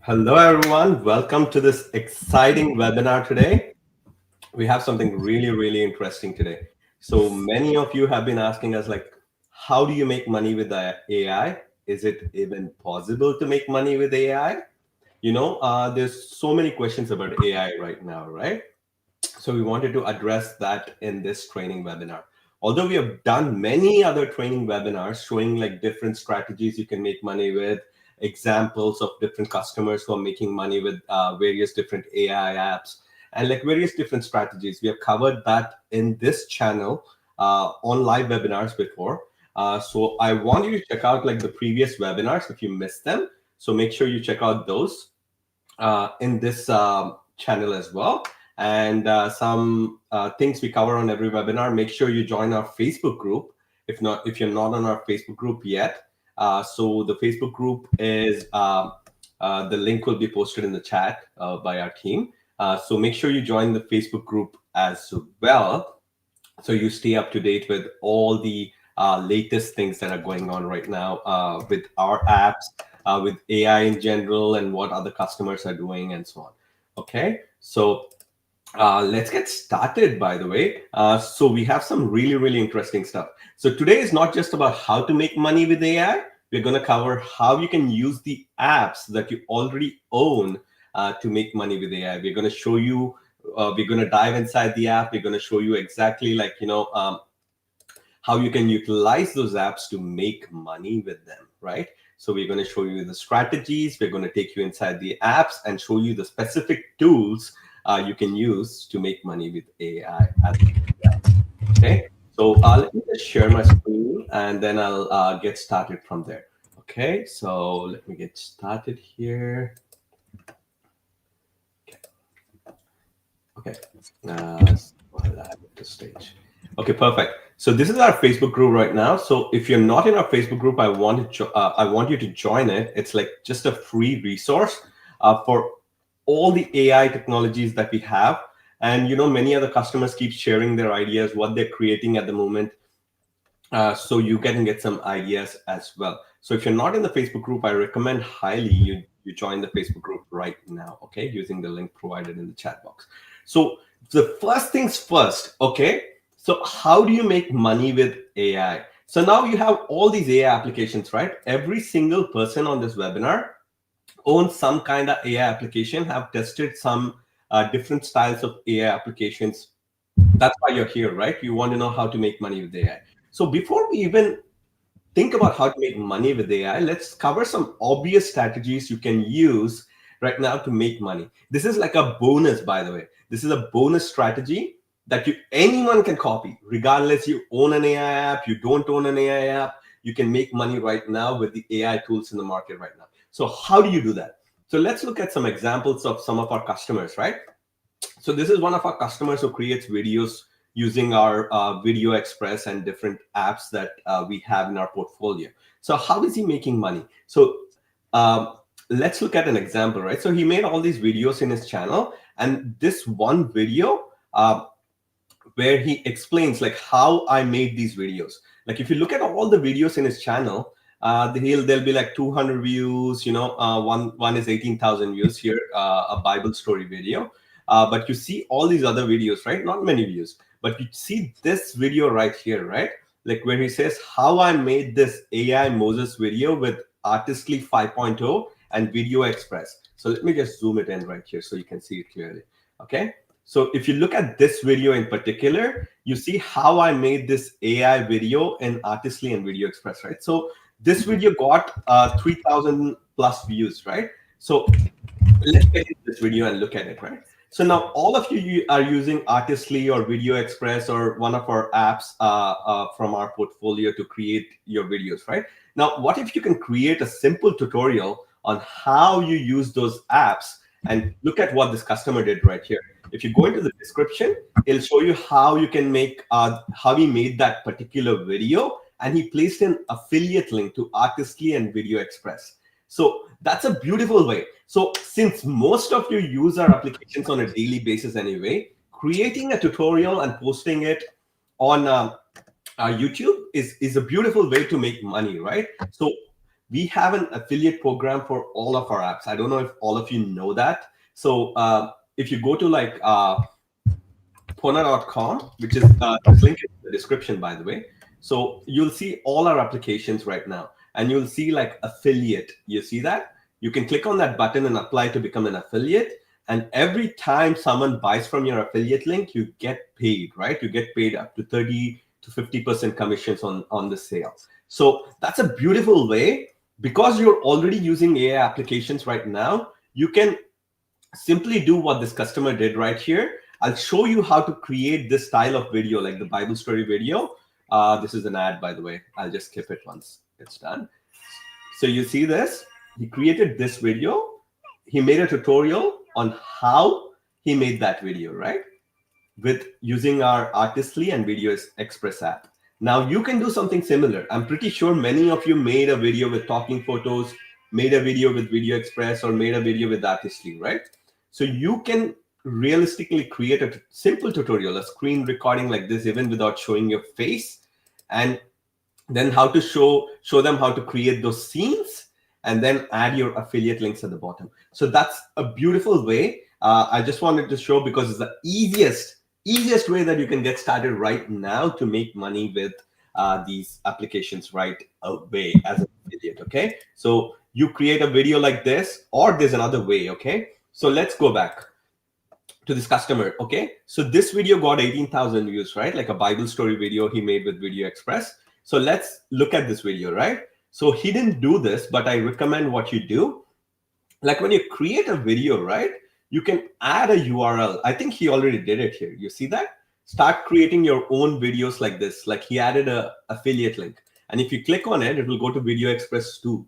Hello, everyone. Welcome to this exciting webinar today. We have something really, really interesting today. So many of you have been asking us, like, how do you make money with the AI? Is it even possible to make money with AI? There's so many questions about AI right now, right? So we wanted to address that in this training webinar. Although we have done many other training webinars showing like different strategies you can make money with, examples of different customers who are making money with various different AI apps and like various different strategies. We have covered that in this channel on live webinars before. So I want you to check out like the previous webinars if you missed them. So make sure you check out those in this channel as well. And some things we cover on every webinar. Make sure you join our Facebook group. If you're not on our Facebook group yet, so the Facebook group is the link will be posted in the chat by our team. So make sure you join the Facebook group as well, so you stay up to date with all the latest things that are going on right now with our apps, with AI in general, and what other customers are doing, and so on. Okay, so let's get started, by the way. So we have some really, really interesting stuff. So today is not just about how to make money with AI. We're going to cover how you can use the apps that you already own to make money with AI. We're going to show you, we're going to dive inside the app. We're going to show you exactly like, how you can utilize those apps to make money with them, right? So we're going to show you the strategies. We're going to take you inside the apps and show you the specific tools you can use to make money with AI as well. Okay, so let me just share my screen and then I'll get started from there. Okay, so let me get started here. Okay, while I hit the stage. Okay, perfect. So this is our Facebook group right now. So if you're not in our Facebook group, I want you to join it. It's like just a free resource for all the AI technologies that we have. And many other customers keep sharing their ideas, what they're creating at the moment. So you can get some ideas as well. So if you're not in the Facebook group, I recommend highly you join the Facebook group right now, okay, using the link provided in the chat box. So the first things first, okay, so how do you make money with AI? So now you have all these AI applications, right? Every single person on this webinar owns some kind of AI application, have tested some different styles of AI applications. That's why you're here, right? You want to know how to make money with AI. So before we even think about how to make money with AI, let's cover some obvious strategies you can use right now to make money. This is like a bonus, by the way. This is a bonus strategy that anyone can copy, regardless you own an AI app, you don't own an AI app. You can make money right now with the AI tools in the market right now. So how do you do that? So let's look at some examples of some of our customers, right? So this is one of our customers who creates videos using our VideoExpress and different apps that we have in our portfolio. So how is he making money? So let's look at an example, right? So he made all these videos in his channel, and this one video where he explains like how I made these videos. Like if you look at all the videos in his channel, there'll be like 200 views. One is 18,000 views here, a Bible story video. But you see all these other videos, right? Not many views, but you see this video right here, right? Like where he says how I made this AI Moses video with Artistly 5.0 and VideoExpress. So let me just zoom it in right here so you can see it clearly. Okay. So if you look at this video in particular, you see how I made this AI video in Artistly and VideoExpress, right? So this video got 3,000 plus views, right? So let's get into this video and look at it, right? So now all of you are using Artistly or VideoExpress or one of our apps from our portfolio to create your videos, right? Now, what if you can create a simple tutorial on how you use those apps, and look at what this customer did right here. If you go into the description, it'll show you how you can make, how he made that particular video, and he placed an affiliate link to Artistly and VideoExpress. So that's a beautiful way. So since most of you use our applications on a daily basis anyway, creating a tutorial and posting it on YouTube is a beautiful way to make money, right? So we have an affiliate program for all of our apps. I don't know if all of you know that. So if you go to like Pona.com, which is this link in the description, by the way. So you'll see all our applications right now, and you'll see like affiliate. You see that? You can click on that button and apply to become an affiliate. And every time someone buys from your affiliate link, you get paid, right? You get paid up to 30 to 50% commissions on the sale. So that's a beautiful way. Because you're already using AI applications right now, you can simply do what this customer did right here. I'll show you how to create this style of video, like the Bible story video. This is an ad, by the way. I'll just skip it once it's done. So you see this? He created this video. He made a tutorial on how he made that video, right? With using our Artistly and VideoExpress app. Now you can do something similar. I'm pretty sure many of you made a video with TalkingPhotos, made a video with VideoExpress, or made a video with Artistly, right? So you can realistically create a simple tutorial, a screen recording like this, even without showing your face, and then how to show them how to create those scenes, and then add your affiliate links at the bottom. So that's a beautiful way. I just wanted to show because it's the easiest way that you can get started right now to make money with these applications right away as an affiliate. Okay, so you create a video like this, or there's another way. Okay, so let's go back to this customer. Okay, so this video got 18,000 views, right? Like a Bible story video he made with VideoExpress. So let's look at this video, right? So he didn't do this, but I recommend what you do. Like when you create a video, right, you can add a URL. I think he already did it here. You see that? Start creating your own videos like this. Like he added a affiliate link. And if you click on it, it will go to VideoExpress 2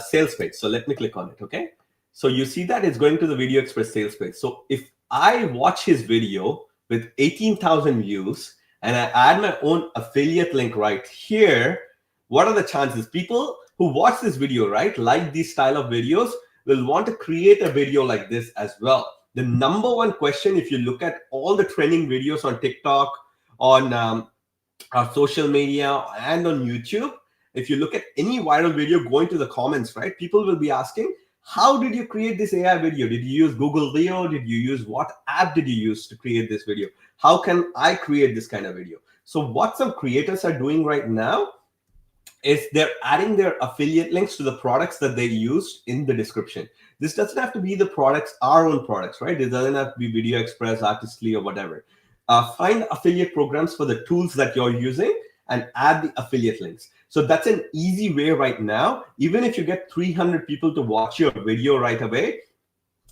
sales page. So let me click on it, okay? So you see that it's going to the VideoExpress sales page. So if I watch his video with 18,000 views and I add my own affiliate link right here, what are the chances? People who watch this video, right, like these style of videos, will want to create a video like this as well. The number one question, if you look at all the trending videos on TikTok, on our social media, and on YouTube, if you look at any viral video, going to the comments, right, people will be asking, how did you create this AI video? Did you use Google Video? Did you use, what app did you use to create this video? How can I create this kind of video? So what some creators are doing right now is they're adding their affiliate links to the products that they used in the description. This doesn't have to be the products, our own products, right? It doesn't have to be VideoExpress, Artistly, or whatever. Find affiliate programs for the tools that you're using and add the affiliate links. So that's an easy way right now. Even if you get 300 people to watch your video right away,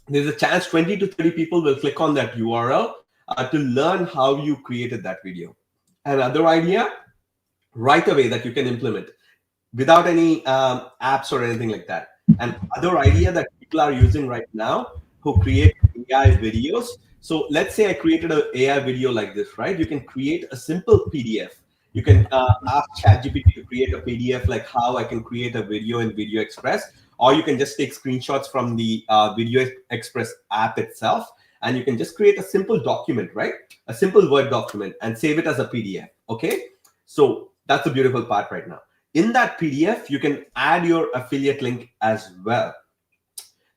there's a chance 20 to 30 people will click on that URL to learn how you created that video. Another idea right away that you can implement without any apps or anything like that. And other idea that people are using right now who create AI videos. So let's say I created an AI video like this, right? You can create a simple PDF. You can ask ChatGPT to create a PDF like how I can create a video in VideoExpress, or you can just take screenshots from the VideoExpress app itself, and you can just create a simple document, right? A simple Word document and save it as a PDF, okay? So that's the beautiful part right now. In that PDF, you can add your affiliate link as well.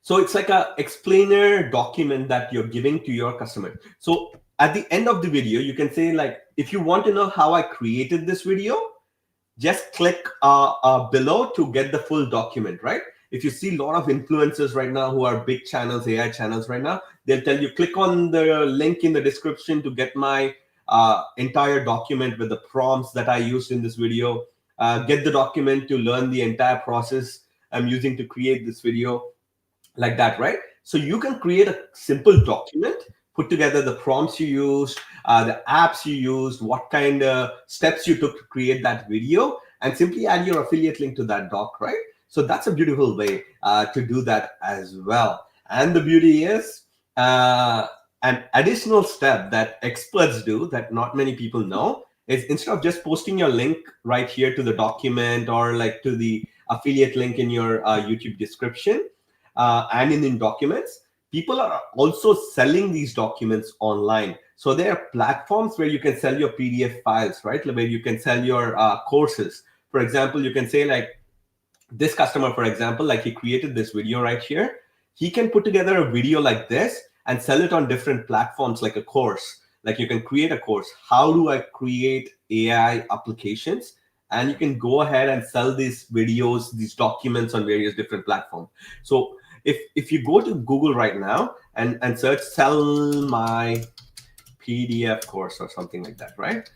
So it's like a explainer document that you're giving to your customer. So at the end of the video, you can say like, if you want to know how I created this video, just click below to get the full document, right? If you see a lot of influencers right now who are big channels, AI channels right now, they'll tell you, click on the link in the description to get my entire document with the prompts that I used in this video. Get the document to learn the entire process I'm using to create this video, like that, right? So you can create a simple document, put together the prompts you used, the apps you used, what kind of steps you took to create that video, and simply add your affiliate link to that doc, right? So that's a beautiful way to do that as well. And the beauty is, an additional step that experts do that not many people know is, instead of just posting your link right here to the document or like to the affiliate link in your YouTube description and in documents, people are also selling these documents online. So there are platforms where you can sell your PDF files, right? Where you can sell your courses. For example, you can say like, this customer, for example, like he created this video right here. He can put together a video like this and sell it on different platforms, like a course. Like you can create a course. How do I create AI applications? And you can go ahead and sell these videos, these documents on various different platforms. So if you go to Google right now and search sell my PDF course or something like that, right?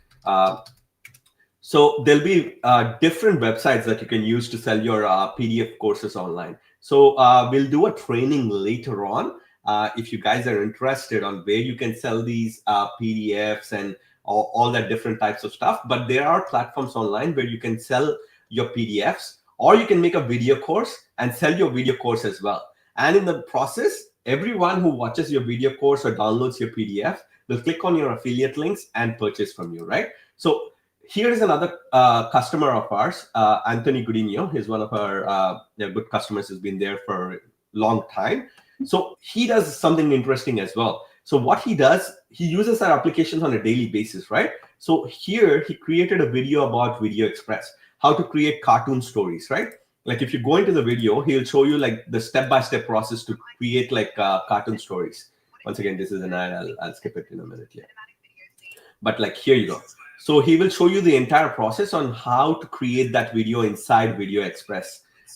So there'll be different websites that you can use to sell your PDF courses online. So we'll do a training later on if you guys are interested on where you can sell these PDFs and all that different types of stuff. But there are platforms online where you can sell your PDFs, or you can make a video course and sell your video course as well. And in the process, everyone who watches your video course or downloads your PDF will click on your affiliate links and purchase from you, right? So here is another customer of ours, Anthony Gudinho. He's one of our good customers. He's been there for a long time. So he does something interesting as well. So what he does, he uses our applications on a daily basis, right? So here he created a video about VideoExpress, how to create cartoon stories, right? Like if you go into the video, he'll show you like the step-by-step process to create like cartoon stories. Once again, this is an ad. I'll skip it in a minute here. But like here you go. So he will show you the entire process on how to create that video inside VideoExpress,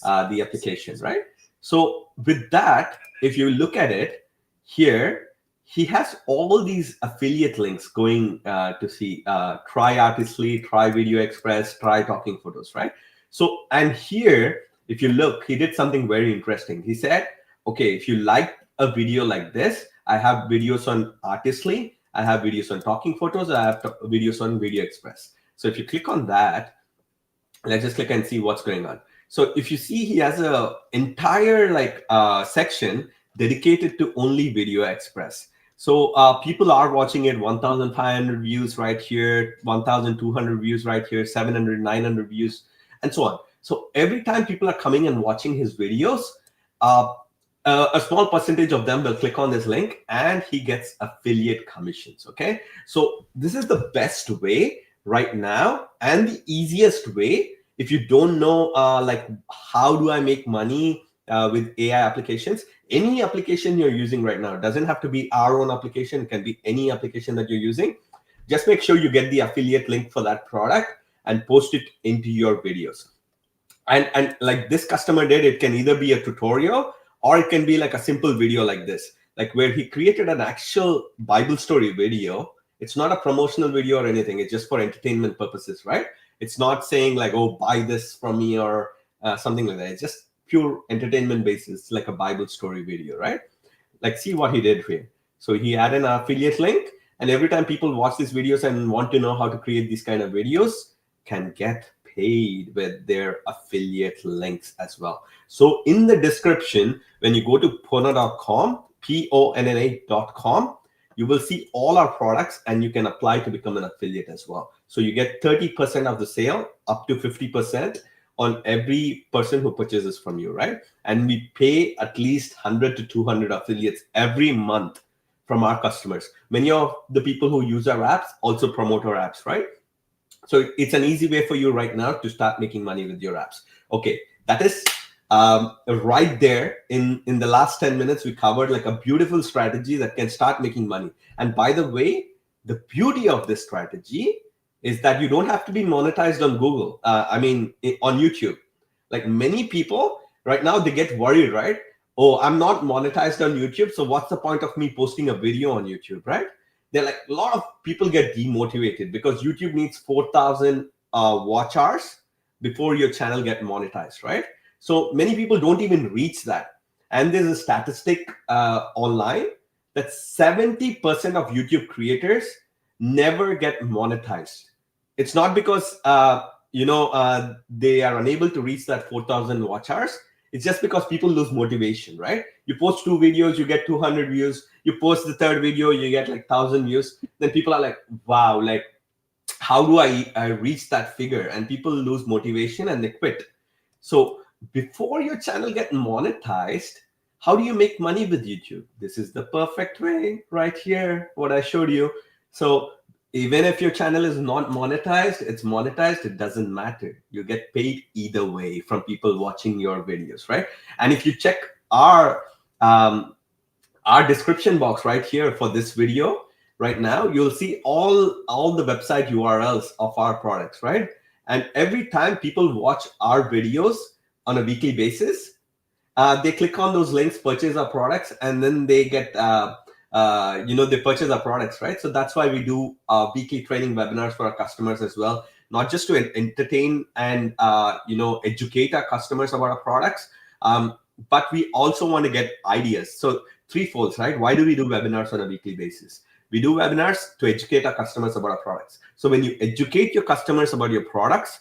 the application, right? So with that, if you look at it here, he has all these affiliate links going to see, try Artistly, try VideoExpress, try TalkingPhotos, right? So, and here, if you look, he did something very interesting. He said, okay, if you like a video like this, I have videos on Artistly, I have videos on TalkingPhotos, I have videos on VideoExpress. So if you click on that, let's just click and see what's going on. So if you see, he has a entire like section dedicated to only VideoExpress. So people are watching it, 1,500 views right here, 1,200 views right here, 700, 900 views, and so on. So every time people are coming and watching his videos, a small percentage of them will click on this link and he gets affiliate commissions, okay? So this is the best way right now and the easiest way. If you don't know, like how do I make money with AI applications, any application you're using right now, it doesn't have to be our own application, it can be any application that you're using. Just make sure you get the affiliate link for that product and post it into your videos. And like this customer did, it can either be a tutorial or it can be like a simple video like this, like where he created an actual Bible story video. It's not a promotional video or anything. It's just for entertainment purposes, right? It's not saying like, oh, buy this from me or something like that. It's just pure entertainment basis, like a Bible story video, right? Like see what he did here. So he had an affiliate link, and every time people watch these videos and want to know how to create these kind of videos, can get paid with their affiliate links as well. So in the description, when you go to ponna.com, ponna.com, you will see all our products and you can apply to become an affiliate as well. So you get 30% of the sale, up to 50% on every person who purchases from you, right? And we pay at least 100 to 200 affiliates every month from our customers. Many of the people who use our apps also promote our apps, right? So it's an easy way for you right now to start making money with your apps. Okay, that is right there. In the last 10 minutes, we covered like a beautiful strategy that can start making money. And by the way, the beauty of this strategy is that you don't have to be monetized on Google. On YouTube. Like many people right now, they get worried, right? Oh, I'm not monetized on YouTube, so what's the point of me posting a video on YouTube, right? They're like, a lot of people get demotivated because YouTube needs 4,000 watch hours before your channel get monetized, right? So many people don't even reach that. And there's a statistic online that 70% of YouTube creators never get monetized. It's not because they are unable to reach that 4,000 watch hours. It's just because people lose motivation, right? You post 2 videos, you get 200 views. You post the 3rd video, you get like 1,000 views. Then people are like, wow, like how do I reach that figure? And people lose motivation and they quit. So before your channel get monetized, how do you make money with YouTube? This is the perfect way right here, what I showed you. So Even if your channel is not monetized, it's monetized, it doesn't matter. You get paid either way from people watching your videos, right? And if you check our um, our description box right here for this video right now, you'll see all the website URLs of our products, right? And every time people watch our videos on a weekly basis, they click on those links, purchase our products, and then they get they purchase our products, right? So that's why we do weekly training webinars for our customers as well, not just to entertain and educate our customers about our products, but we also want to get ideas. So threefold, right? Why do we do webinars on a weekly basis? We do webinars to educate our customers about our products. So when you educate your customers about your products,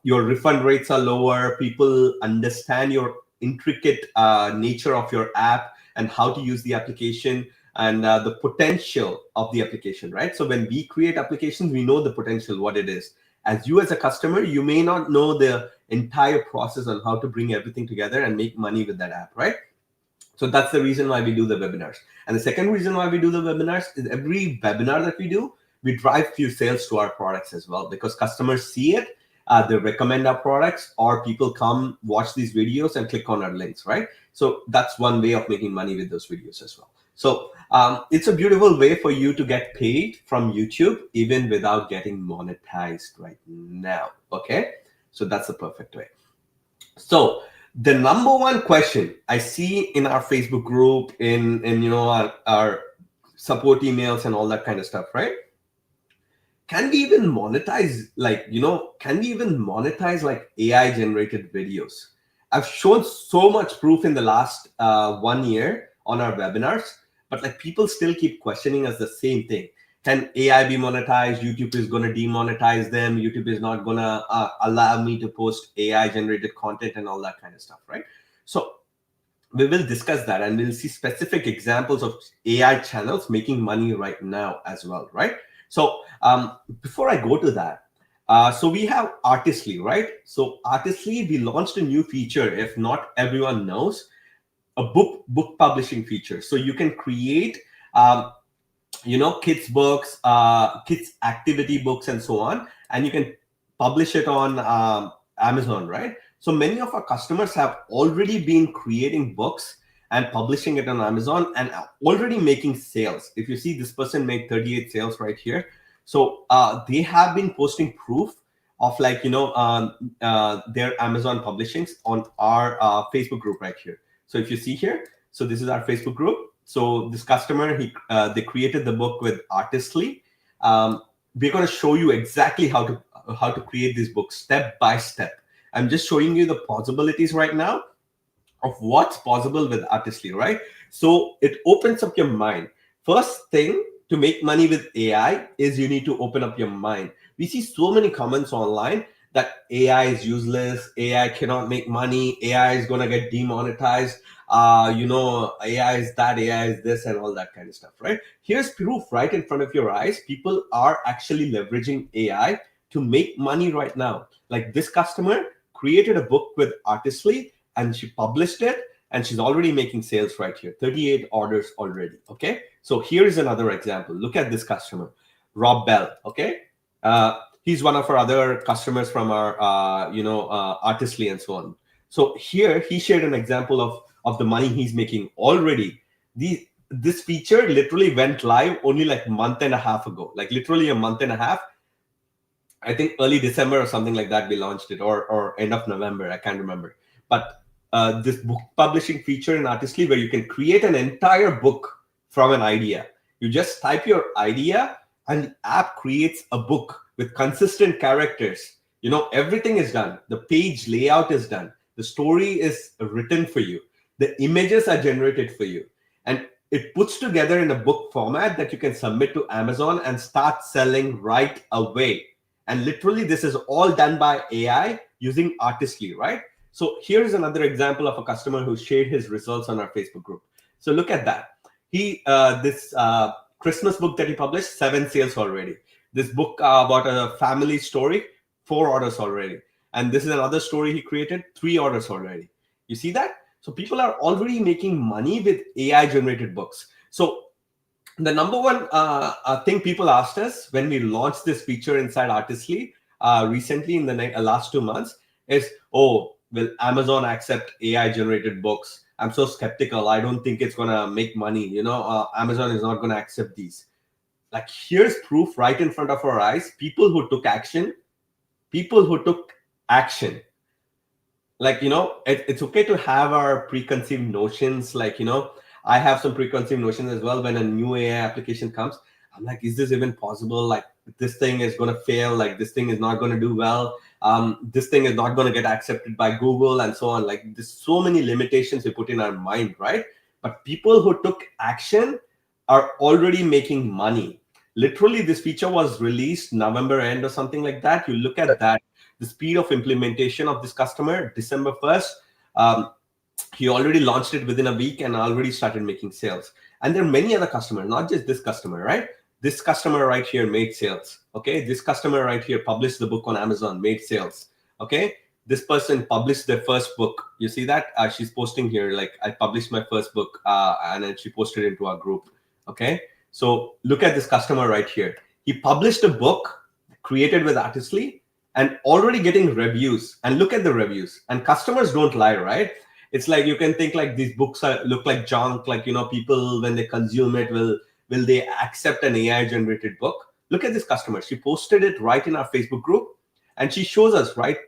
your refund rates are lower. People understand your intricate nature of your app and how to use the application and the potential of the application, right? So when we create applications, we know the potential, what it is. As you as a customer, you may not know the entire process on how to bring everything together and make money with that app, right? So that's the reason why we do the webinars. And the second reason why we do the webinars is every webinar that we do, we drive few sales to our products as well, because customers see it, they recommend our products, or people come watch these videos and click on our links, right? So that's one way of making money with those videos as well. So it's a beautiful way for you to get paid from YouTube, even without getting monetized right now, okay? So that's the perfect way. So the number one question I see in our Facebook group, in our support emails and all that kind of stuff, right? Can we even monetize, can we even monetize like AI generated videos? I've shown so much proof in the last 1 year on our webinars, but like people still keep questioning us the same thing. Can AI be monetized? YouTube is going to demonetize them. YouTube is not going to allow me to post AI generated content and all that kind of stuff, right? So we will discuss that, and we'll see specific examples of AI channels making money right now as well, right? So before I go to that, so we have Artistly, right? So Artistly, we launched a new feature, if not everyone knows, a book publishing feature. So you can create kids books, kids activity books, and so on, and you can publish it on Amazon, right? So many of our customers have already been creating books and publishing it on Amazon and already making sales. If you see, this person made 38 sales right here. So they have been posting proof of their Amazon publishings on our Facebook group right here. So if you see here, so this is our Facebook group. So this customer, they created the book with Artistly. We're going to show you exactly how to create these books step by step. I'm just showing you the possibilities right now of what's possible with Artistly, right? So it opens up your mind. First thing to make money with AI is you need to open up your mind. We see so many comments online that AI is useless, AI cannot make money, AI is going to get demonetized, AI is that, AI is this, and all that kind of stuff, right? Here's proof right in front of your eyes. People are actually leveraging AI to make money right now. Like this customer created a book with Artistly and she published it, and she's already making sales right here, 38 orders already, okay? So here's another example. Look at this customer, Rob Bell, okay? He's one of our other customers from our, Artistly and so on. So here he shared an example of the money he's making already. This feature literally went live only like a month and a half ago, like literally a month and a half. I think early December or something like that we launched it, or end of November, I can't remember. But this book publishing feature in Artistly, where you can create an entire book from an idea. You just type your idea and the app creates a book with consistent characters. Everything is done. The page layout is done. The story is written for you. The images are generated for you. And it puts together in a book format that you can submit to Amazon and start selling right away. And literally, this is all done by AI using Artistly, right? So here's another example of a customer who shared his results on our Facebook group. So look at that. This Christmas book that he published, 7 sales already. This book about a family story, 4 orders already. And this is another story he created, 3 orders already. You see that? So people are already making money with AI generated books. So The number one thing people asked us when we launched this feature inside Artistly recently in the last 2 months is, oh, will Amazon accept AI generated books? I'm so skeptical. I don't think it's going to make money. Amazon is not going to accept these. Like, here's proof right in front of our eyes. People who took action, like, it's okay to have our preconceived notions. Like, I have some preconceived notions as well. When a new AI application comes, I'm like, is this even possible? Like, this thing is going to fail. Like, this thing is not going to do well. This thing is not going to get accepted by Google and so on. Like, there's so many limitations we put in our mind, right? But people who took action are already making money. Literally, this feature was released November end or something like that. You look at that, the speed of implementation of this customer, December 1st, he already launched it within a week and already started making sales. And there are many other customers, not just this customer, right? This customer right here made sales. Okay, this customer right here published the book on Amazon, made sales. Okay, this person published their first book. You see that? She's posting here, like, I published my first book, and then she posted it into our group. Okay, so look at this customer right here. He published a book created with Artistly and already getting reviews. And look at the reviews. And customers don't lie, right? It's like, you can think like these books look like junk. Like, people, when they consume it, will they accept an AI generated book? Look at this customer. She posted it right in our Facebook group, and she shows us, right,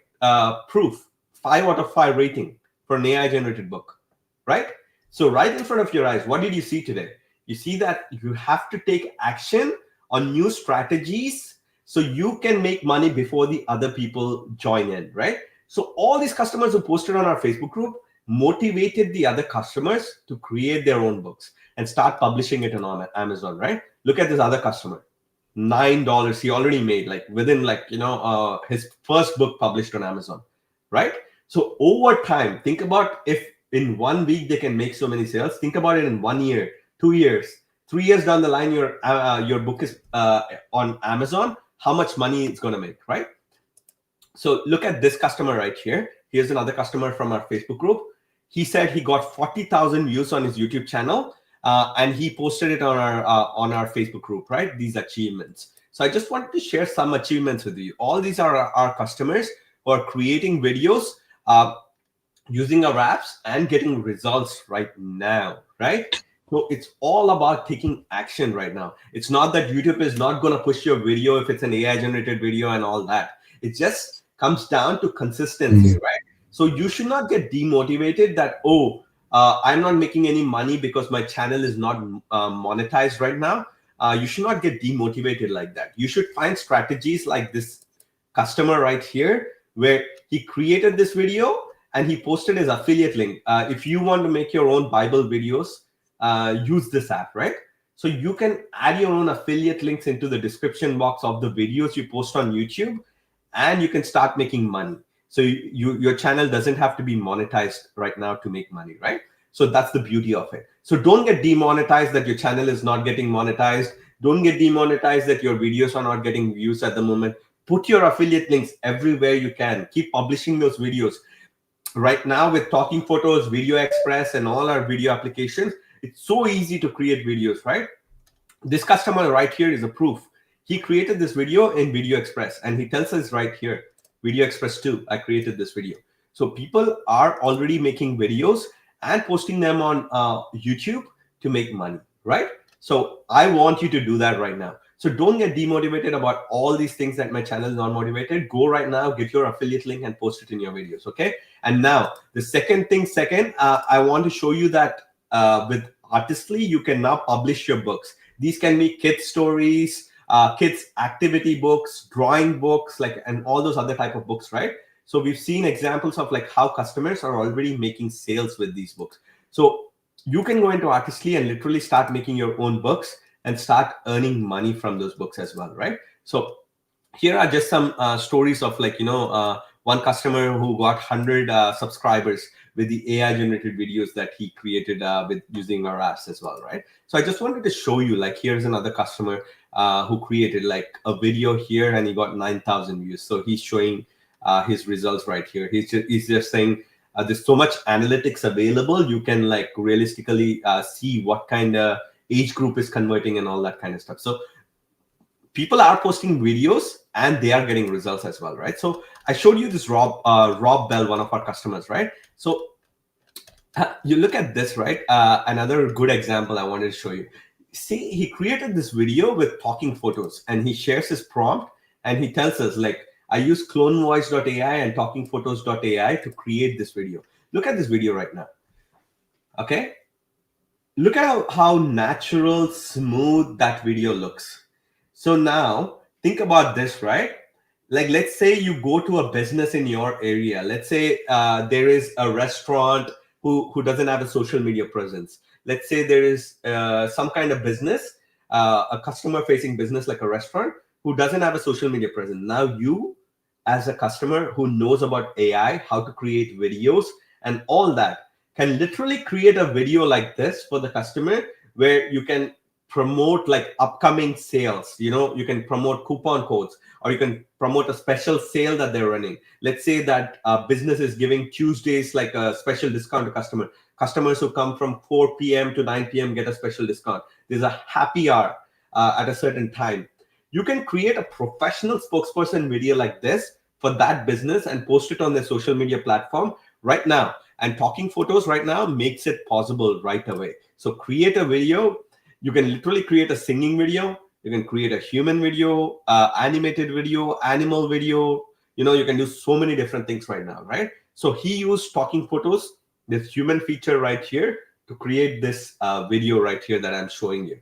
proof, 5 out of 5 rating for an AI generated book, right? So right in front of your eyes, what did you see today? You see that you have to take action on new strategies so you can make money before the other people join in, right? So all these customers who posted on our Facebook group motivated the other customers to create their own books and start publishing it on Amazon, right? Look at this other customer, $9 he already made, like within, like, his first book published on Amazon, right? So over time, think about, if in 1 week they can make so many sales, think about it in 1 year, 2 years, 3 years down the line, your book is on Amazon, how much money it's going to make, right? So look at this customer right here. Here's another customer from our Facebook group. He said he got 40,000 views on his YouTube channel, and he posted it on our Facebook group, right? These achievements. So I just wanted to share some achievements with you. All these are our customers who are creating videos using our apps and getting results right now, right? So it's all about taking action right now. It's not that YouTube is not going to push your video if it's an AI generated video and all that. It just comes down to consistency, right? So you should not get demotivated that, oh, I'm not making any money because my channel is not monetized right now. You should not get demotivated like that. You should find strategies like this customer right here, where he created this video and he posted his affiliate link. If you want to make your own Bible videos, use this app, right? So you can add your own affiliate links into the description box of the videos you post on YouTube, and you can start making money. So your channel doesn't have to be monetized right now to make money, right? So that's the beauty of it. So don't get demonetized that your channel is not getting monetized. Don't get demonetized that your videos are not getting views at the moment. Put your affiliate links everywhere you can. Keep publishing those videos. Right now with TalkingPhotos, VideoExpress, and all our video applications, it's so easy to create videos, right? This customer right here is a proof. He created this video in VideoExpress, and he tells us right here, VideoExpress 2, I created this video. So people are already making videos and posting them on YouTube to make money, right? So I want you to do that right now. So don't get demotivated about all these things that my channel is not motivated. Go right now, get your affiliate link and post it in your videos, okay? And now the second, I want to show you that with Artistly, you can now publish your books. These can be kids stories, kids activity books, drawing books, like, and all those other type of books, right? So we've seen examples of like how customers are already making sales with these books. So you can go into Artistly and literally start making your own books and start earning money from those books as well, right? So here are just some stories of, like, one customer who got 100 subscribers with the AI generated videos that he created with using our apps as well, right? So I just wanted to show you, like, here's another customer who created like a video here and he got 9,000 views. So he's showing his results right here. He's just saying there's so much analytics available. You can like realistically see what kind of age group is converting and all that kind of stuff. So people are posting videos and they are getting results as well, right? So I showed you this Rob Bell, one of our customers, right? So you look at this, right? Another good example I wanted to show you. See, he created this video with talking photos, and he shares his prompt, and he tells us, like, I use CloneVoiceAI and TalkingPhotos.ai to create this video. Look at this video right now. Okay, look at how natural, smooth that video looks. So now think about this, right? Like, let's say you go to a business in your area. Let's say there is a restaurant who doesn't have a social media presence. Let's say there is some kind of business, a customer facing business like a restaurant who doesn't have a social media presence. Now you, as a customer who knows about AI, how to create videos and all that, can literally create a video like this for the customer where you can promote like upcoming sales. You can promote coupon codes, or you can promote a special sale that they're running. Let's say that business is giving Tuesdays like a special discount to customers who come from 4 p.m. to 9 p.m. get a special discount. There's a happy hour at a certain time. You can create a professional spokesperson video like this for that business and post it on their social media platform right now. And Talking Photos right now makes it possible right away. So create a video. You can literally create a singing video. You can create a human video, animated video, animal video. You can do so many different things right now, right? So he used Talking Photos, this human feature right here, to create this video right here that I'm showing you.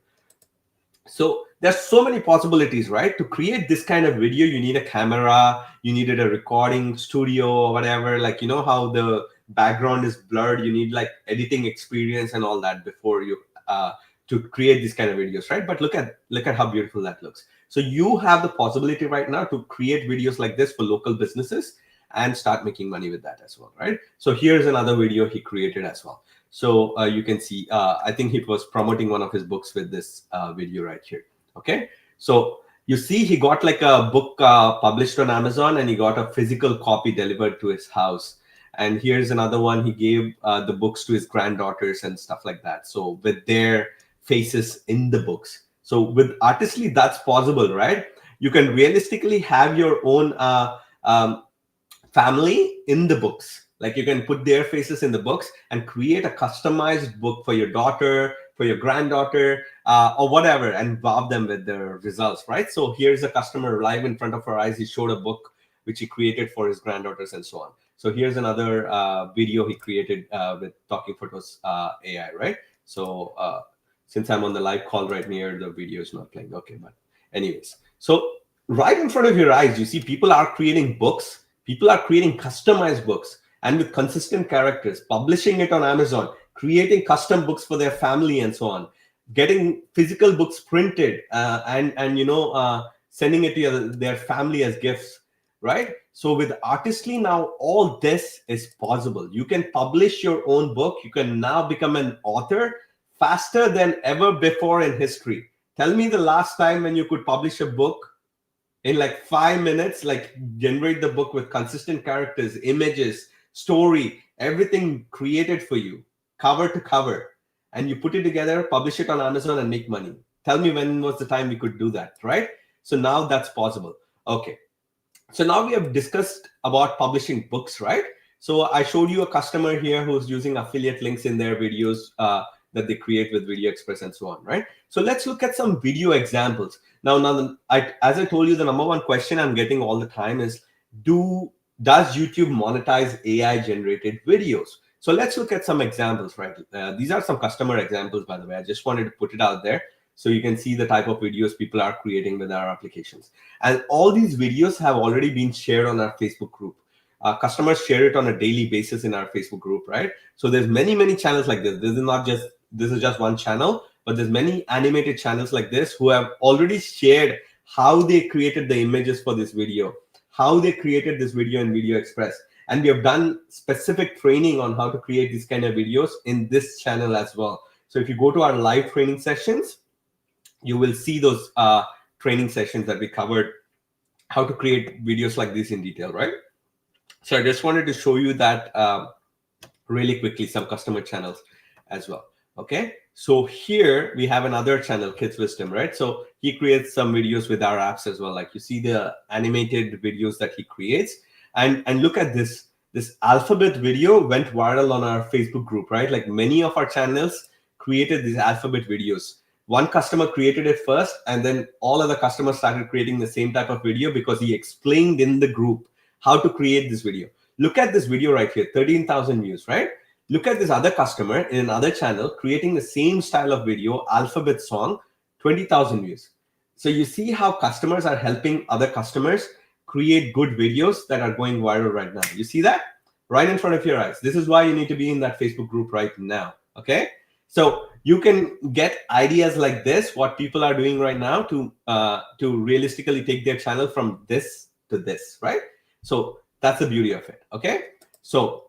So there's so many possibilities, right? To create this kind of video, you need a camera, you needed a recording studio or whatever. Like, how the background is blurred, you need like editing experience and all that before you to create these kind of videos, right? But look at how beautiful that looks. So you have the possibility right now to create videos like this for local businesses and start making money with that as well, right? So here's another video he created as well. So you can see, I think he was promoting one of his books with this video right here. Okay, so you see he got like a book published on Amazon, and he got a physical copy delivered to his house. And here's another one. He gave the books to his granddaughters and stuff like that. So with their faces in the books. So with Artistly, that's possible, right? You can realistically have your own family in the books. Like, you can put their faces in the books and create a customized book for your daughter, for your granddaughter, or whatever, and wow them with the results, right? So here's a customer live in front of our eyes. He showed a book which he created for his granddaughters and so on. So here's another video he created with Talking Photos AI, right? So since I'm on the live call right here, the video is not playing. Okay, but anyways, so right in front of your eyes, you see people are creating books. People are creating customized books, and with consistent characters, publishing it on Amazon, creating custom books for their family and so on, getting physical books printed and sending it to their family as gifts, right? So with Artistly now, all this is possible. You can publish your own book. You can now become an author faster than ever before in history. Tell me the last time when you could publish a book in like 5 minutes, like generate the book with consistent characters, images, story, everything created for you, cover to cover, and you put it together, publish it on Amazon and make money. Tell me when was the time we could do that, right? So now that's possible. Okay. So now we have discussed about publishing books, right? So I showed you a customer here who's using affiliate links in their videos that they create with VideoExpress and so on, right? So let's look at some video examples. Now, as I told you, the number one question I'm getting all the time is, does YouTube monetize AI-generated videos? So let's look at some examples, right? These are some customer examples, by the way. I just wanted to put it out there so you can see the type of videos people are creating with our applications. And all these videos have already been shared on our Facebook group. Customers share it on a daily basis in our Facebook group, right? So there's many channels like this. This is just one channel, but there's many animated channels like this who have already shared how they created the images for this video, how they created this video in VideoExpress. And we have done specific training on how to create these kind of videos in this channel as well. So if you go to our live training sessions, you will see those training sessions that we covered, how to create videos like this in detail, right? So I just wanted to show you that really quickly, some customer channels as well. Okay, so here we have another channel, Kids Wisdom, right? So he creates some videos with our apps as well. Like you see the animated videos that he creates, and look at this. This alphabet video went viral on our Facebook group, right? Like many of our channels created these alphabet videos. One customer created it first, and then all other customers started creating the same type of video because he explained in the group how to create this video. Look at this video right here, 13,000 views, right? Look at this other customer in another channel creating the same style of video, alphabet song, 20,000 views. So you see how customers are helping other customers create good videos that are going viral right now. You see that right in front of your eyes. This is why you need to be in that Facebook group right now. Okay, so you can get ideas like this, what people are doing right now to realistically take their channel from this to this, right? So that's the beauty of it. Okay, so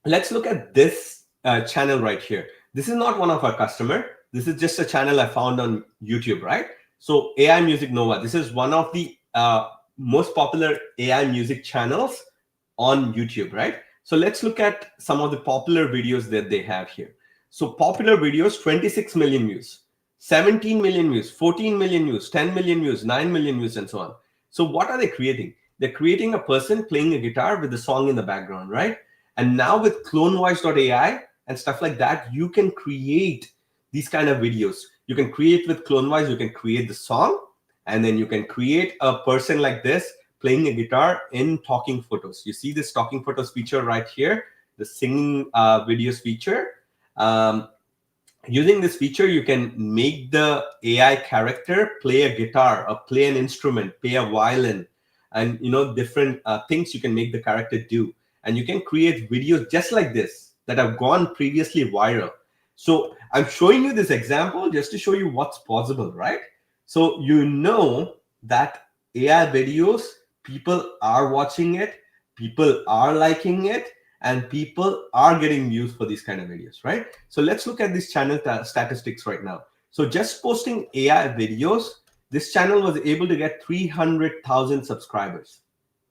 let's look at this channel right here. This is not one of our customer. This is just a channel I found on YouTube, right? So AI Music Nova. This is one of the most popular AI music channels on YouTube, right? So let's look at some of the popular videos that they have here. So popular videos, 26 million views, 17 million views, 14 million views, 10 million views, 9 million views, and so on. So what are they creating? They're creating a person playing a guitar with the song in the background, right? And now with CloneVoice.ai and stuff like that, you can create these kind of videos. You can create with CloneVoice, you can create the song, and then you can create a person like this playing a guitar in Talking Photos. You see this Talking Photos feature right here, the singing videos feature. Using this feature, you can make the AI character play a guitar or play an instrument, play a violin, and different things you can make the character do. And you can create videos just like this that have gone previously viral. So I'm showing you this example just to show you what's possible, right? So you know that AI videos, people are watching it, people are liking it, and people are getting views for these kind of videos, right? So let's look at these channel statistics right now. So just posting AI videos, this channel was able to get 300,000 subscribers,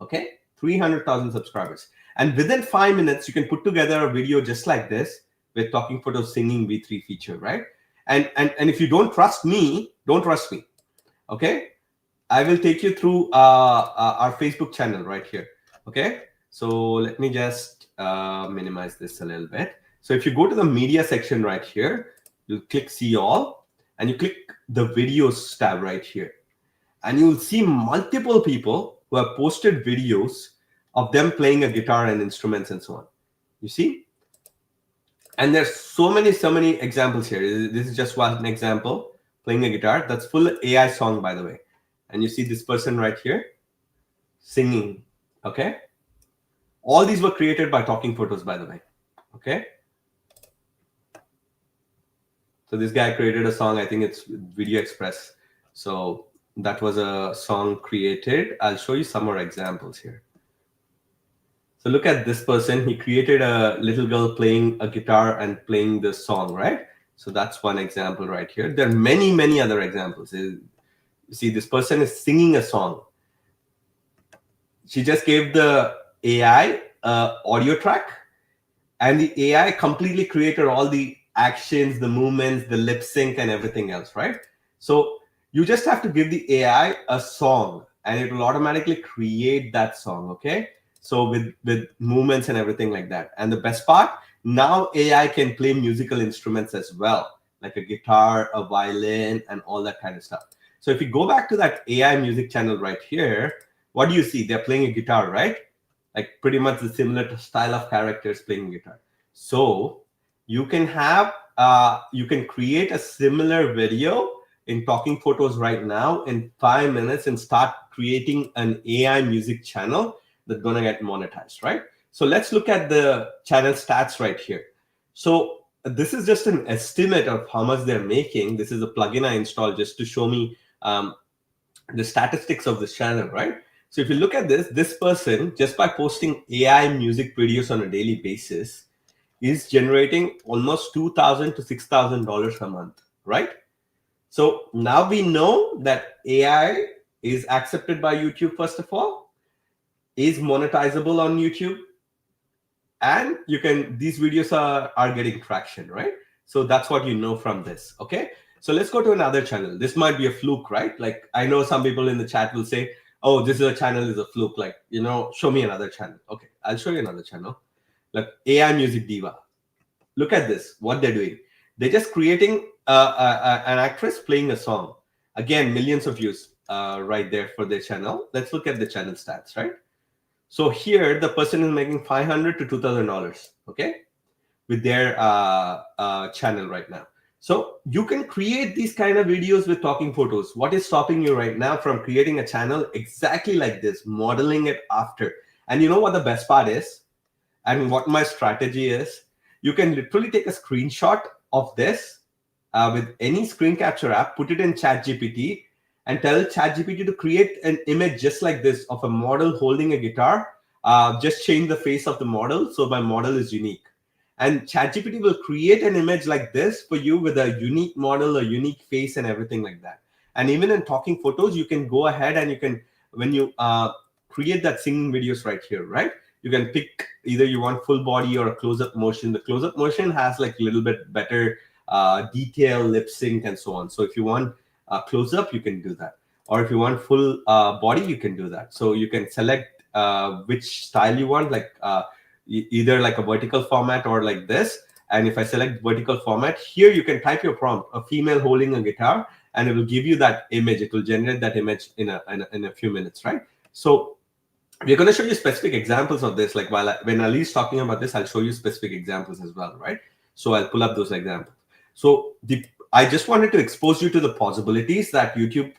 okay? 300,000 subscribers. And within 5 minutes, you can put together a video just like this with Talking Photos singing V3 feature, right? And if you don't trust me, don't trust me, okay? I will take you through our Facebook channel right here, okay? So let me just minimize this a little bit. So if you go to the media section right here, you click see all, and you click the videos tab right here. And you'll see multiple people who have posted videos of them playing a guitar and instruments and so on. You see? And there's so many examples here. This is just one example, playing a guitar. That's full AI song, by the way. And you see this person right here singing, okay? All these were created by Talking Photos, by the way, okay? So this guy created a song, I think it's VideoExpress. So that was a song created. I'll show you some more examples here. So look at this person. He created a little girl playing a guitar and playing the song, right? So that's one example right here. There are many other examples. You see, this person is singing a song. She just gave the AI audio track, and the AI completely created all the actions, the movements, the lip sync, and everything else, right? So you just have to give the AI a song, and it will automatically create that song, okay? So with movements and everything like that. And the best part, now AI can play musical instruments as well, like a guitar, a violin, and all that kind of stuff. So if you go back to that AI music channel right here, what do you see? They're playing a guitar, right? Like pretty much the similar style of characters playing guitar. So you can have, you can create a similar video in Talking Photos right now in 5 minutes and start creating an AI music channel that's going to get monetized, right? So let's look at the channel stats right here. So this is just an estimate of how much they're making. This is a plugin I installed just to show me the statistics of this channel, right? So if you look at this person, just by posting AI music videos on a daily basis, is generating almost $2,000 to $6,000 a month, right? So now we know that AI is accepted by YouTube, first of all, is monetizable on YouTube, and these videos are getting traction, right? So that's what you know from this. Okay. So let's go to another channel. This might be a fluke, right? Like I know some people in the chat will say, oh, this is a channel is a fluke. Like, show me another channel. Okay. I'll show you another channel. Like AI Music Diva. Look at this, what they're doing. They're just creating an actress playing a song. Again, millions of views right there for their channel. Let's look at the channel stats, right? So here, the person is making $500 to $2,000, okay, with their channel right now. So you can create these kind of videos with talking photos. What is stopping you right now from creating a channel exactly like this, modeling it after? And you know what the best part is? And what my strategy is? You can literally take a screenshot of this with any screen capture app, put it in ChatGPT, and tell ChatGPT to create an image just like this of a model holding a guitar. Just change the face of the model so my model is unique. And ChatGPT will create an image like this for you with a unique model, a unique face, and everything like that. And even in talking photos, you can go ahead and you can, when you create that singing videos right here, right? You can pick either you want full body or a close-up motion. The close-up motion has like a little bit better detail, lip sync, and so on. So if you want close-up, you can do that. Or if you want full body, you can do that. So you can select which style you want, like either like a vertical format or like this. And if I select vertical format, here you can type your prompt, a female holding a guitar, and it will give you that image. It will generate that image in a few minutes, right? So we're going to show you specific examples of this. Like when Ali is talking about this, I'll show you specific examples as well, right? So I'll pull up those examples. So I just wanted to expose you to the possibilities that YouTube,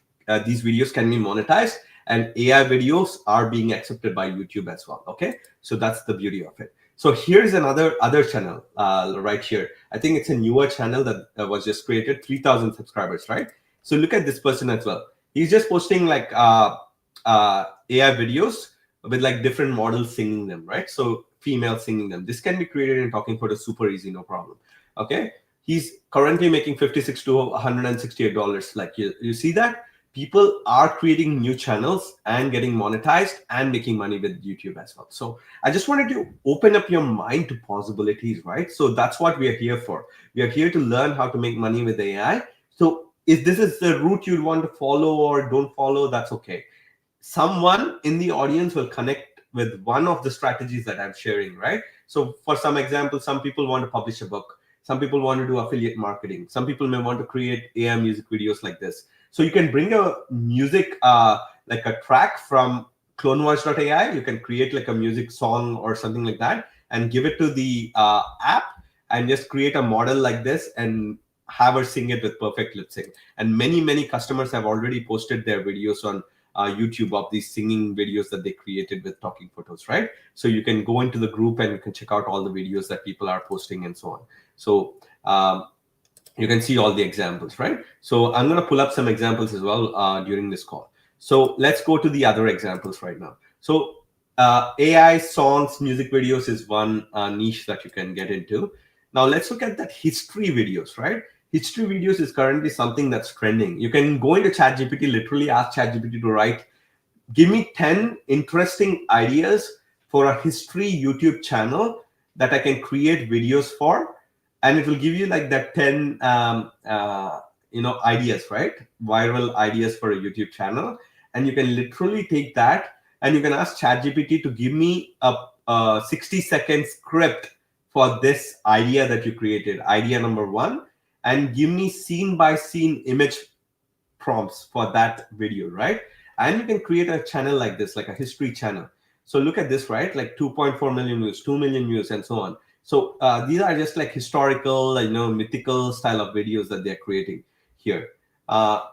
these videos can be monetized, and AI videos are being accepted by YouTube as well. Okay, so that's the beauty of it. So here's another channel right here. I think it's a newer channel that was just created, 3,000 subscribers, right? So look at this person as well. He's just posting like AI videos with like different models singing them, right? So female singing them. This can be created in Talking Photos, super easy, no problem. Okay, he's currently making $56 to $168. Like you see that people are creating new channels and getting monetized and making money with YouTube as well. So I just wanted to open up your mind to possibilities, right? So that's what we are here for. We are here to learn how to make money with AI. So if this is the route you'd want to follow or don't follow, that's okay. Someone in the audience will connect with one of the strategies that I'm sharing, right? So for some example, some people want to publish a book. Some people want to do affiliate marketing. Some people may want to create AI music videos like this. So you can bring a music, like a track from CloneVoiceAI. You can create like a music song or something like that and give it to the app and just create a model like this and have her sing it with perfect lip sync. And many customers have already posted their videos on YouTube of these singing videos that they created with Talking Photos, right? So you can go into the group and you can check out all the videos that people are posting and so on. So you can see all the examples, right? So I'm going to pull up some examples as well during this call. So let's go to the other examples right now. So AI songs, music videos is one niche that you can get into. Now let's look at that history videos, right? History videos is currently something that's trending. You can go into ChatGPT, literally ask ChatGPT to write, give me 10 interesting ideas for a history YouTube channel that I can create videos for. And it will give you like that 10 ideas, right? Viral ideas for a YouTube channel. And you can literally take that and you can ask ChatGPT to give me a 60-second script for this idea that you created, idea number 1, and give me scene by scene image prompts for that video, right? And you can create a channel like this, like a history channel. So look at this, right? Like 2.4 million views, 2 million views, and so on. So these are just like historical, mythical style of videos that they're creating here.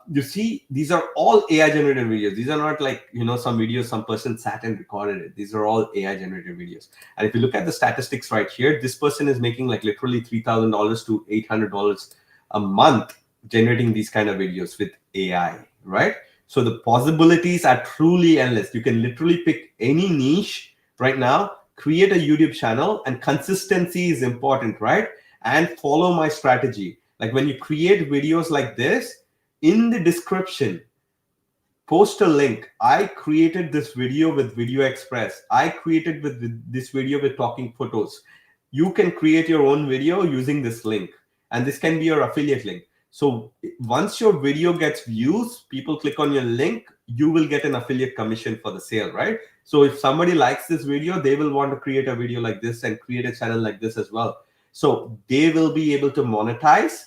You see, these are all AI generated videos. These are not like, some videos some person sat and recorded it. These are all AI generated videos. And if you look at the statistics right here, this person is making like literally $3,000 to $800 a month generating these kind of videos with AI, right? So the possibilities are truly endless. You can literally pick any niche right now, create a YouTube channel, and consistency is important, right? And follow my strategy. Like when you create videos like this, in the description, post a link. I created this video with VideoExpress. I created this video with Talking Photos. You can create your own video using this link. and this can be your affiliate link. So once your video gets views, people click on your link, you will get an affiliate commission for the sale, right? So if somebody likes this video, they will want to create a video like this and create a channel like this as well. So they will be able to monetize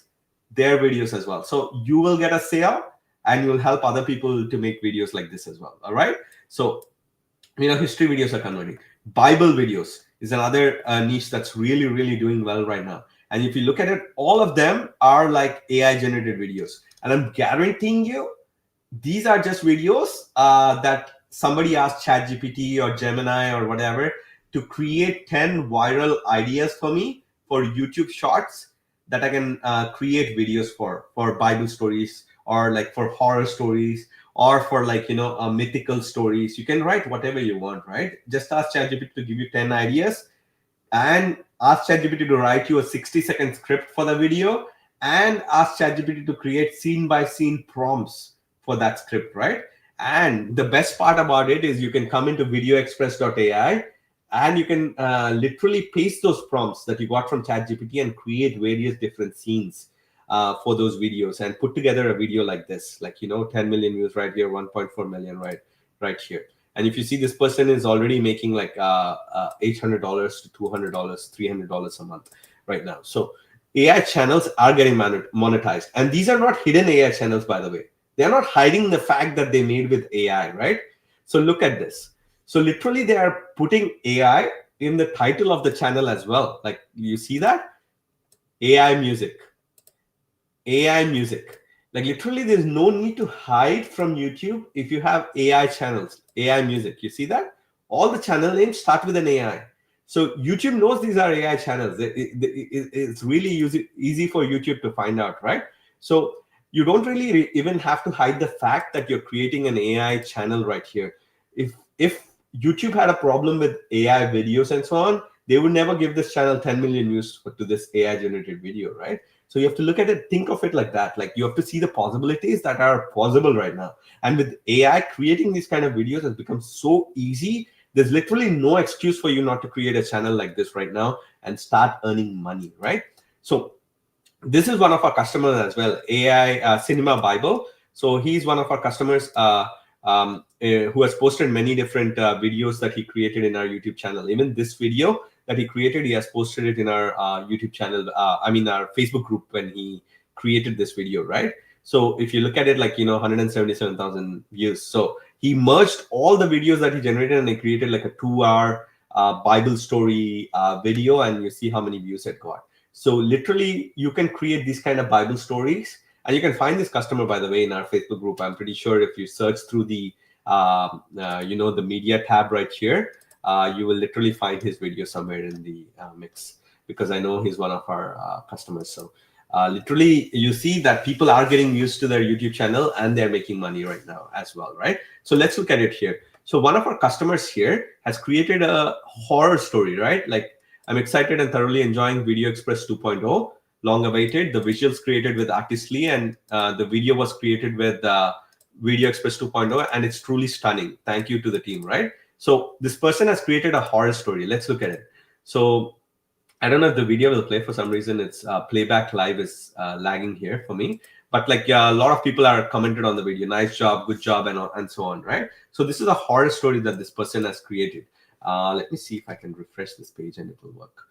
their videos as well. So you will get a sale and you'll help other people to make videos like this as well. All right. So, history videos are converting. Bible videos is another niche that's really, really doing well right now. And if you look at it, all of them are like AI generated videos. And I'm guaranteeing you, these are just videos that somebody asked ChatGPT or Gemini or whatever to create 10 viral ideas for me for YouTube shorts that I can create videos for Bible stories, or like for horror stories, or for like, mythical stories. You can write whatever you want, right? Just ask ChatGPT to give you 10 ideas, and ask ChatGPT to write you a 60-second script for the video, and ask ChatGPT to create scene-by-scene prompts for that script, right? And the best part about it is you can come into VideoExpress.ai and you can literally paste those prompts that you got from ChatGPT and create various different scenes for those videos, and put together a video like this, like 10 million views right here, 1.4 million right here. And if you see, this person is already making like $800 to $200, $300 a month right now. So AI channels are getting monetized, and these are not hidden AI channels, by the way. They're not hiding the fact that they made with AI, right? So look at this. So literally they are putting AI in the title of the channel as well. Like, you see that? AI music. AI music. Like, literally there's no need to hide from YouTube if you have AI channels, AI music. You see that? All the channel names start with an AI. So YouTube knows these are AI channels. It's really easy for YouTube to find out, right? So you don't really even have to hide the fact that you're creating an AI channel right here. If YouTube had a problem with AI videos and so on, they would never give this channel 10 million views to this AI generated video, right? So you have to look at it, think of it like that. Like, you have to see the possibilities that are possible right now. And with AI, creating these kind of videos has become so easy. There's literally no excuse for you not to create a channel like this right now and start earning money, right? So this is one of our customers as well, AI Cinema Bible. So he's one of our customers who has posted many different videos that he created in our YouTube channel. Even this video that he created, he has posted it in our YouTube channel, our Facebook group when he created this video, right? So if you look at it, like, 177,000 views. So he merged all the videos that he generated and he created like a 2-hour Bible story video, and you see how many views it got. So literally you can create these kind of Bible stories, and you can find this customer, by the way, in our Facebook group. I'm pretty sure if you search through the the media tab right here, you will literally find his video somewhere in the mix, because I know he's one of our customers. So literally you see that people are getting used to their YouTube channel and they're making money right now as well, right? So let's look at it here. So one of our customers here has created a horror story, right? Like, I'm excited and thoroughly enjoying VideoExpress 2.0, long awaited. The visuals created with Artistly, and the video was created with VideoExpress 2.0, and it's truly stunning. Thank you to the team, right? So this person has created a horror story. Let's look at it. So I don't know if the video will play. For some reason, it's playback live is lagging here for me. But like, a lot of people are commented on the video. Nice job, good job, and so on, right? So this is a horror story that this person has created. Let me see if I can refresh this page and it will work.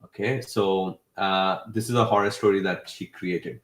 Okay, so this is a horror story that she created.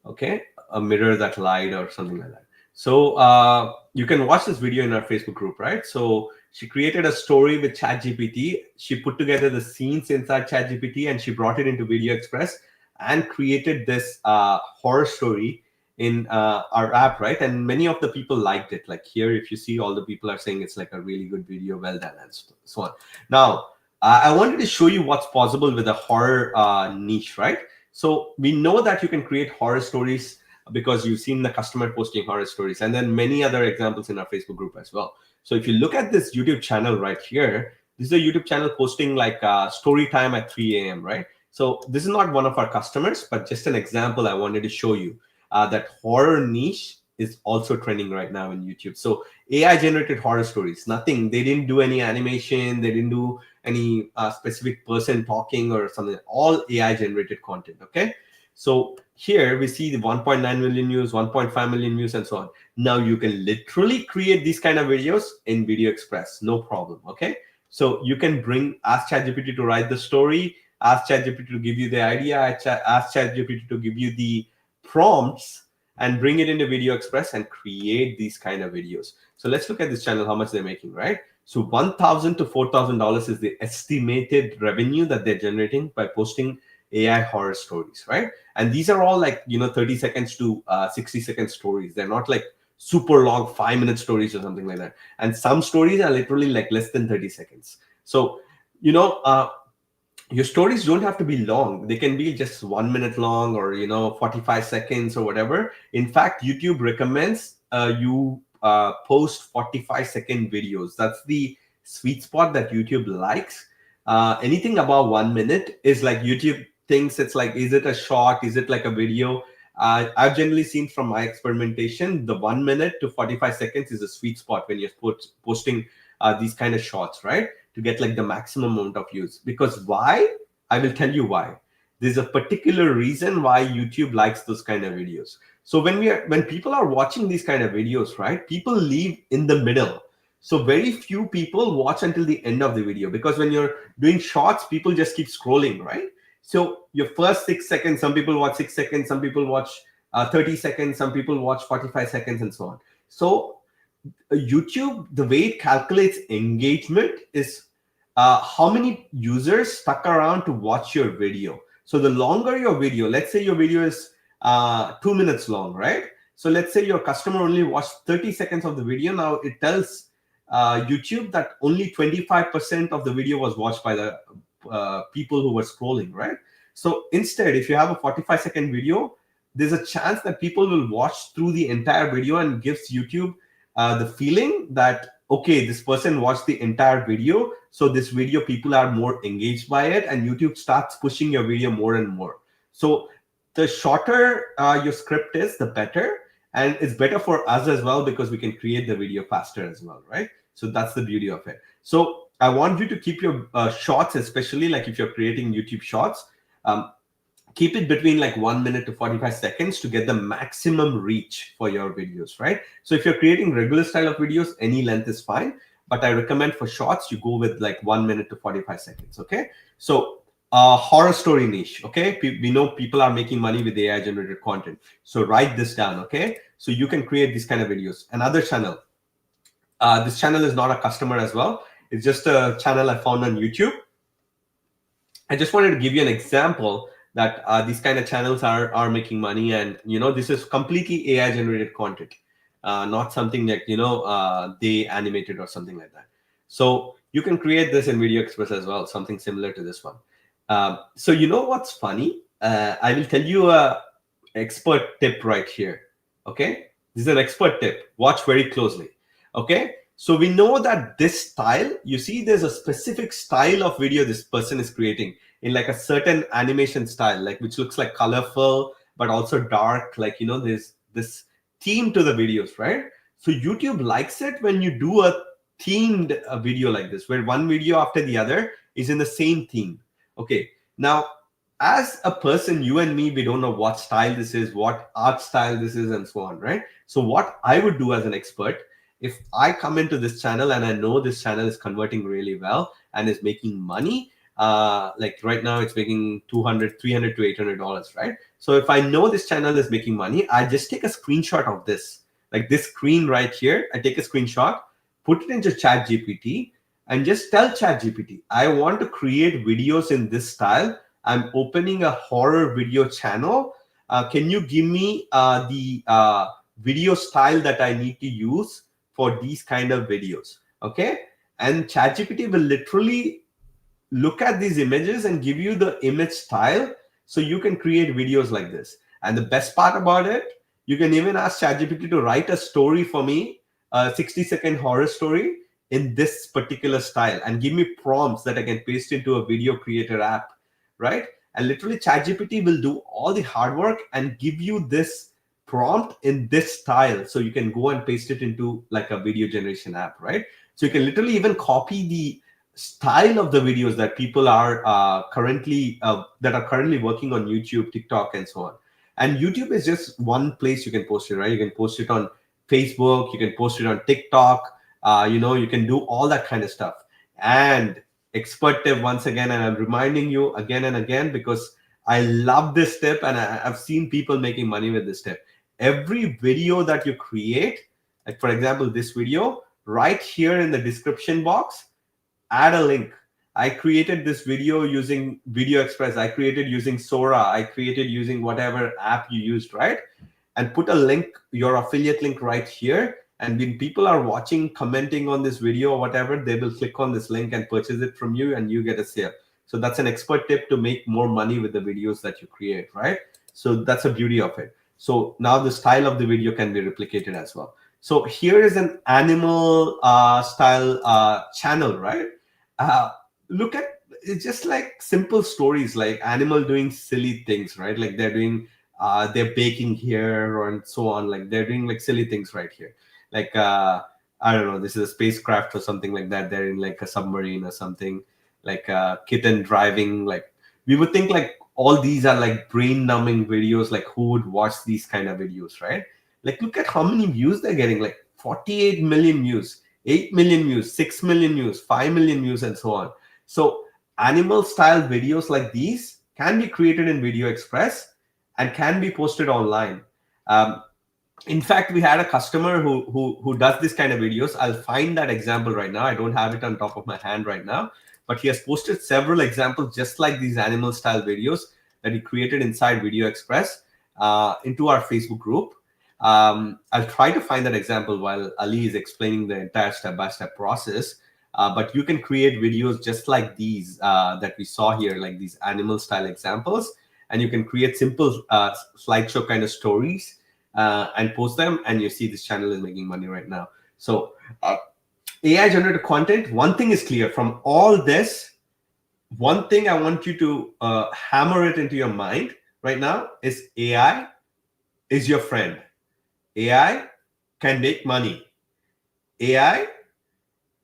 Okay, a mirror that lied or something like that. So you can watch this video in our Facebook group, right? So she created a story with ChatGPT. She put together the scenes inside ChatGPT and she brought it into VideoExpress and created this horror story in our app, right? And many of the people liked it. Like here, if you see, all the people are saying it's like a really good video, well done, and so on. Now, I wanted to show you what's possible with a horror niche, right? So we know that you can create horror stories because you've seen the customer posting horror stories, and then many other examples in our Facebook group as well. So if you look at this YouTube channel right here, this is a YouTube channel posting like story time at 3 a.m., right? So this is not one of our customers, but just an example I wanted to show you that horror niche is also trending right now in YouTube. So AI generated horror stories, nothing. They didn't do any animation. They didn't do any specific person talking or something. All AI generated content, okay? So here we see the 1.9 million views, 1.5 million views, and so on. Now you can literally create these kind of videos in VideoExpress, no problem. Okay, so you can ask ChatGPT to write the story, ask ChatGPT to give you the idea, ask ChatGPT to give you the prompts, and bring it into VideoExpress and create these kind of videos. So let's look at this channel, how much they're making, right? So $1,000 to $4,000 is the estimated revenue that they're generating by posting AI horror stories, right? And these are all like, 30 seconds to 60-second stories. They're not like super long 5-minute stories or something like that. And some stories are literally like less than 30 seconds. So, your stories don't have to be long. They can be just 1 minute long, or 45 seconds or whatever. In fact, YouTube recommends you post 45-second videos. That's the sweet spot that YouTube likes. Anything above 1 minute is like YouTube thinks it's like, is it a short, is it like a video? I've generally seen from my experimentation, the 1 minute to 45 seconds is a sweet spot when you're posting these kind of shorts, right? To get like the maximum amount of views. Because why? I will tell you why. There's a particular reason why YouTube likes those kind of videos. So when people are watching these kind of videos, right, people leave in the middle. So very few people watch until the end of the video, because when you're doing shorts, people just keep scrolling, right? So your first 6 seconds, some people watch 6 seconds, some people watch 30 seconds, some people watch 45 seconds, and so on. So YouTube, the way it calculates engagement is how many users stuck around to watch your video. So the longer your video, let's say your video is 2 minutes long, right? So let's say your customer only watched 30 seconds of the video. Now it tells YouTube that only 25% of the video was watched by the people who were scrolling, right? So instead, if you have a 45-second video, there's a chance that people will watch through the entire video, and gives YouTube the feeling that, okay, this person watched the entire video, so this video people are more engaged by it, and YouTube starts pushing your video more and more. So the shorter your script is, the better, and it's better for us as well, because we can create the video faster as well, right? So that's the beauty of it. So I want you to keep your shorts, especially like if you're creating YouTube shorts, keep it between like 1 minute to 45 seconds to get the maximum reach for your videos, right? So if you're creating regular style of videos, any length is fine. But I recommend for shorts, you go with like 1 minute to 45 seconds, okay? So horror story niche, okay? We know people are making money with AI generated content. So write this down, okay? So you can create these kind of videos. Another channel. This channel is not a customer as well. It's just a channel I found on YouTube. I just wanted to give you an example that these kind of channels are making money, and this is completely AI generated content, not something like they animated or something like that. So you can create this in VideoExpress as well, something similar to this one. So what's funny? I will tell you a expert tip right here. Okay, this is an expert tip. Watch very closely. Okay, so we know that this style, you see, there's a specific style of video this person is creating in like a certain animation style, like which looks like colorful but also dark, like there's this theme to the videos, right? So YouTube likes it when you do a themed video like this, where one video after the other is in the same theme. Okay, now as a person, you and me, we don't know what style this is, what art style this is, and so on, right? So what I would do as an expert, if I come into this channel and I know this channel is converting really well and is making money, like right now it's making $200, $300 to $800, right? So if I know this channel is making money, I just take a screenshot of this, like this screen right here. I take a screenshot, put it into ChatGPT, and just tell ChatGPT, I want to create videos in this style. I'm opening a horror video channel. Can you give me the video style that I need to use for these kind of videos? Okay, and ChatGPT will literally look at these images and give you the image style, so you can create videos like this. And the best part about it, you can even ask ChatGPT to write a story for me, a 60-second horror story in this particular style, and give me prompts that I can paste into a video creator app, right? And literally ChatGPT will do all the hard work and give you this prompt in this style, so you can go and paste it into like a video generation app, right? So you can literally even copy the style of the videos that people are currently working on YouTube, TikTok, and so on. And YouTube is just one place you can post it, right? You can post it on Facebook, you can post it on TikTok, you can do all that kind of stuff. And expert tip once again, and I'm reminding you again and again because I love this tip, and I've seen people making money with this tip. Every video that you create, like for example, this video, right here in the description box, add a link. I created this video using VideoExpress. I created using Sora. I created using whatever app you used, right? And put a link, your affiliate link right here. And when people are watching, commenting on this video or whatever, they will click on this link and purchase it from you, and you get a sale. So that's an expert tip to make more money with the videos that you create, right? So that's the beauty of it. So now the style of the video can be replicated as well. So here is an animal style channel, right? Look at, it's just like simple stories, like animal doing silly things, right? Like they're baking here and so on. Like they're doing like silly things right here. Like, I don't know, this is a spacecraft or something like that. They're in like a submarine or something, like a kitten driving. Like we would think like all these are like brain numbing videos. Like who would watch these kind of videos, right? Like look at how many views they're getting, like 48 million views, 8 million views, 6 million views, 5 million views, and so on. So animal style videos like these can be created in VideoExpress and can be posted online. In fact, we had a customer who does this kind of videos. I'll find that example right now. I don't have it on top of my hand right now, but he has posted several examples just like these animal style videos that he created inside VideoExpress into our Facebook group. I'll try to find that example while Ali is explaining the entire step-by-step process. But you can create videos just like these that we saw here, like these animal style examples, and you can create simple slideshow kind of stories and post them, and you see this channel is making money right now. So AI generated content, one thing is clear from all this. One thing I want you to hammer it into your mind right now is AI is your friend. AI can make money.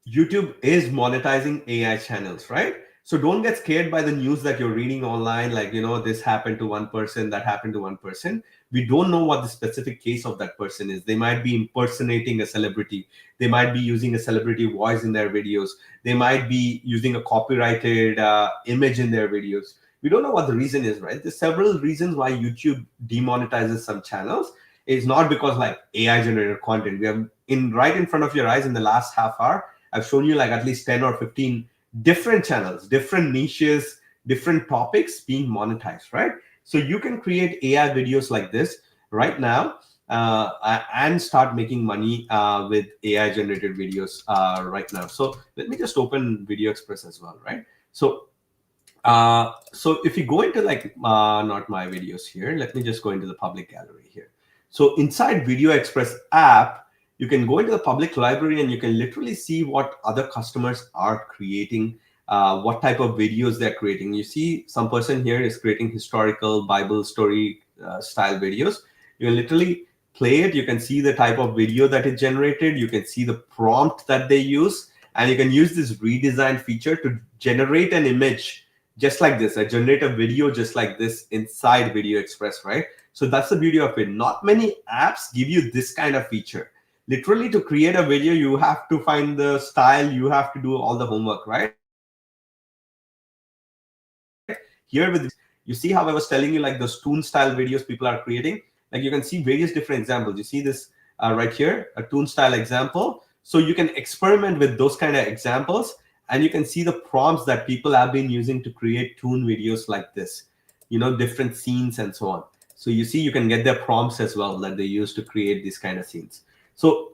YouTube is monetizing AI channels, right? So don't get scared by the news that you're reading online, like, this happened to one person, that happened to one person. We don't know what the specific case of that person is. They might be impersonating a celebrity. They might be using a celebrity voice in their videos. They might be using a copyrighted image in their videos. We don't know what the reason is, right? There's several reasons why YouTube demonetizes some channels. It's not because like AI generated content. We have right in front of your eyes in the last half hour, I've shown you like at least 10 or 15 different channels, different niches, different topics being monetized, right? So you can create AI videos like this right now and start making money with AI generated videos right now. So let me just open VideoExpress as well, right? So if you go into like, not my videos here, let me just go into the public gallery here. So inside VideoExpress app, you can go into the public library and you can literally see what other customers are creating, what type of videos they're creating. You see some person here is creating historical Bible story style videos. You can literally play it. You can see the type of video that is generated. You can see the prompt that they use, and you can use this redesign feature to generate an image just like this. I generate a video just like this inside VideoExpress, right? So that's the beauty of it. Not many apps give you this kind of feature. Literally, to create a video, you have to find the style, you have to do all the homework, right? Here with this, you see how I was telling you, like those toon style videos people are creating. Like you can see various different examples. You see this right here, a toon style example. So you can experiment with those kind of examples, and you can see the prompts that people have been using to create toon videos like this, different scenes and so on. So you see, you can get their prompts as well that they use to create these kind of scenes. So,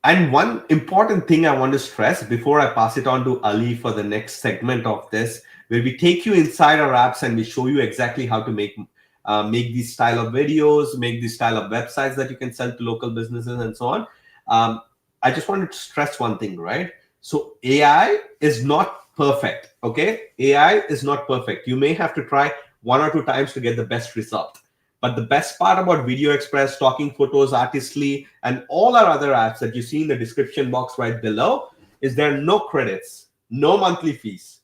and one important thing I want to stress before I pass it on to Ali for the next segment of this, where we take you inside our apps and we show you exactly how to make these style of videos, make these style of websites that you can sell to local businesses and so on. I just wanted to stress one thing, right? So AI is not perfect, okay? AI is not perfect. You may have to try 1 or 2 times to get the best result. But the best part about VideoExpress, TalkingPhotos, Artistly, and all our other apps that you see in the description box right below is there are no credits, no monthly fees,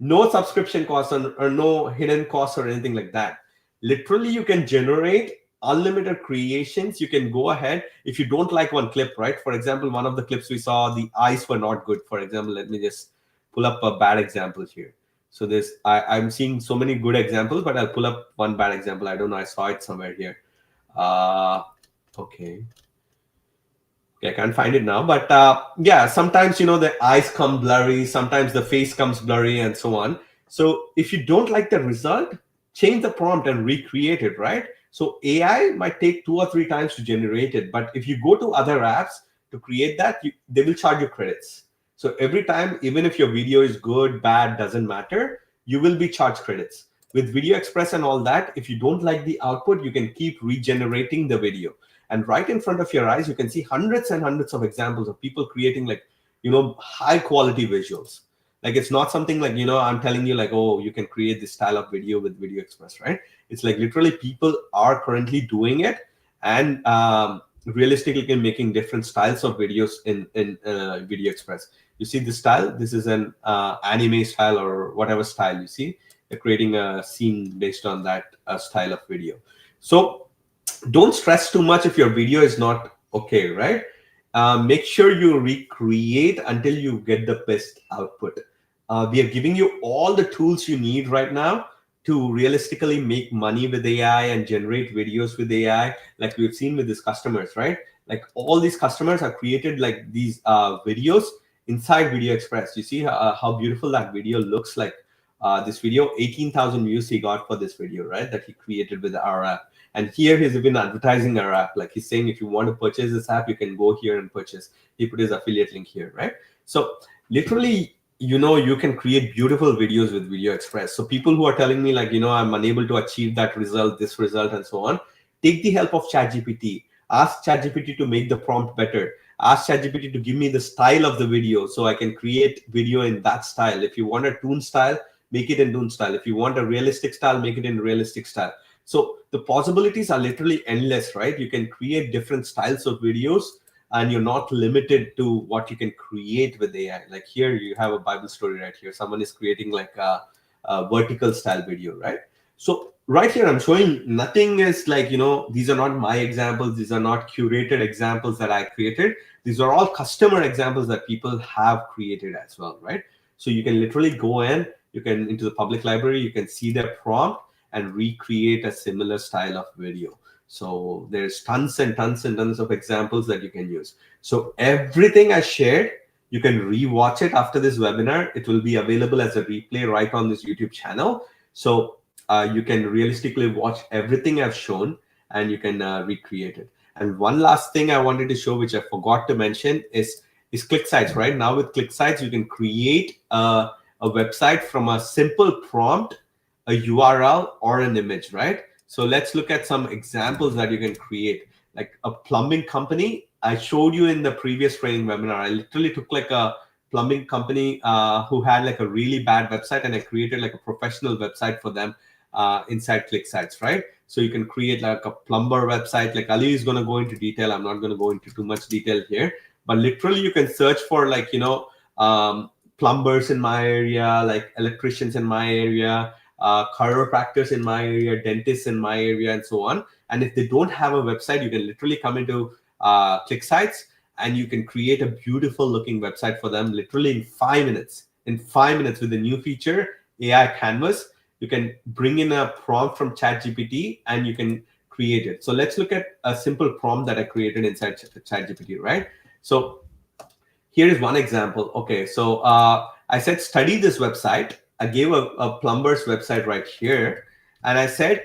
no subscription costs, or no hidden costs or anything like that. Literally, you can generate unlimited creations. You can go ahead if you don't like one clip, right? For example, one of the clips we saw, the eyes were not good. For example, let me just pull up a bad example here. So this, I'm seeing so many good examples, but I'll pull up one bad example. I don't know, I saw it somewhere here. Okay. Okay, I can't find it now, but yeah, sometimes, the eyes come blurry, sometimes the face comes blurry, and so on. So if you don't like the result, change the prompt and recreate it, right? So AI might take 2 or 3 times to generate it, but if you go to other apps to create that, they will charge you credits. So every time, even if your video is good, bad, doesn't matter, you will be charged credits. With VideoExpress and all that, if you don't like the output, you can keep regenerating the video. And right in front of your eyes, you can see hundreds and hundreds of examples of people creating high quality visuals. Like, it's not something like, I'm telling you like, oh, you can create this style of video with VideoExpress, right? It's like literally people are currently doing it, and realistically making different styles of videos in VideoExpress. You see this style, this is an anime style or whatever style you see. They're creating a scene based on that style of video. So don't stress too much if your video is not okay, right? Make sure you recreate until you get the best output. We are giving you all the tools you need right now to realistically make money with AI and generate videos with AI, like we've seen with these customers, right? Like all these customers have created like these videos inside VideoExpress. You see how beautiful that video looks like. This video, 18,000 views he got for this video, right? That he created with our app. And here he's even advertising our app. Like he's saying, if you want to purchase this app, you can go here and purchase. He put his affiliate link here, right? So literally, you can create beautiful videos with VideoExpress. So people who are telling me like, I'm unable to achieve that result, this result, and so on, take the help of ChatGPT. Ask ChatGPT to make the prompt better. Ask ChatGPT to give me the style of the video so I can create video in that style. If you want a toon style, make it in toon style. If you want a realistic style, make it in realistic style. So the possibilities are literally endless, right? You can create different styles of videos, and you're not limited to what you can create with AI. Like here, you have a Bible story right here. Someone is creating like a vertical style video, right? So right here, I'm showing nothing is like, these are not my examples. These are not curated examples that I created. These are all customer examples that people have created as well, right? So you can literally go in, you can into the public library, you can see their prompt and recreate a similar style of video. So there's tons and tons and tons of examples that you can use. So everything I shared, you can rewatch it after this webinar. It will be available as a replay right on this YouTube channel. So you can realistically watch everything I've shown, and you can recreate it. And one last thing I wanted to show, which I forgot to mention, is ClickSites, right? Now with ClickSites, you can create a website from a simple prompt, a URL, or an image, right? So let's look at some examples that you can create. Like a plumbing company, I showed you in the previous training webinar. I literally took like a plumbing company who had like a really bad website, and I created like a professional website for them inside ClickSites, right? So you can create like a plumber website. Like Ali is going to go into detail. I'm not going to go into too much detail here, but literally you can search for like, plumbers in my area, like electricians in my area, chiropractors in my area, dentists in my area, and so on. And if they don't have a website, you can literally come into ClickSites, and you can create a beautiful looking website for them literally in 5 minutes. In 5 minutes with the new feature, AI Canvas, you can bring in a prompt from ChatGPT and you can create it. So let's look at a simple prompt that I created inside ChatGPT, right? So here is one example. Okay, so I said, study this website. I gave a plumber's website right here. And I said,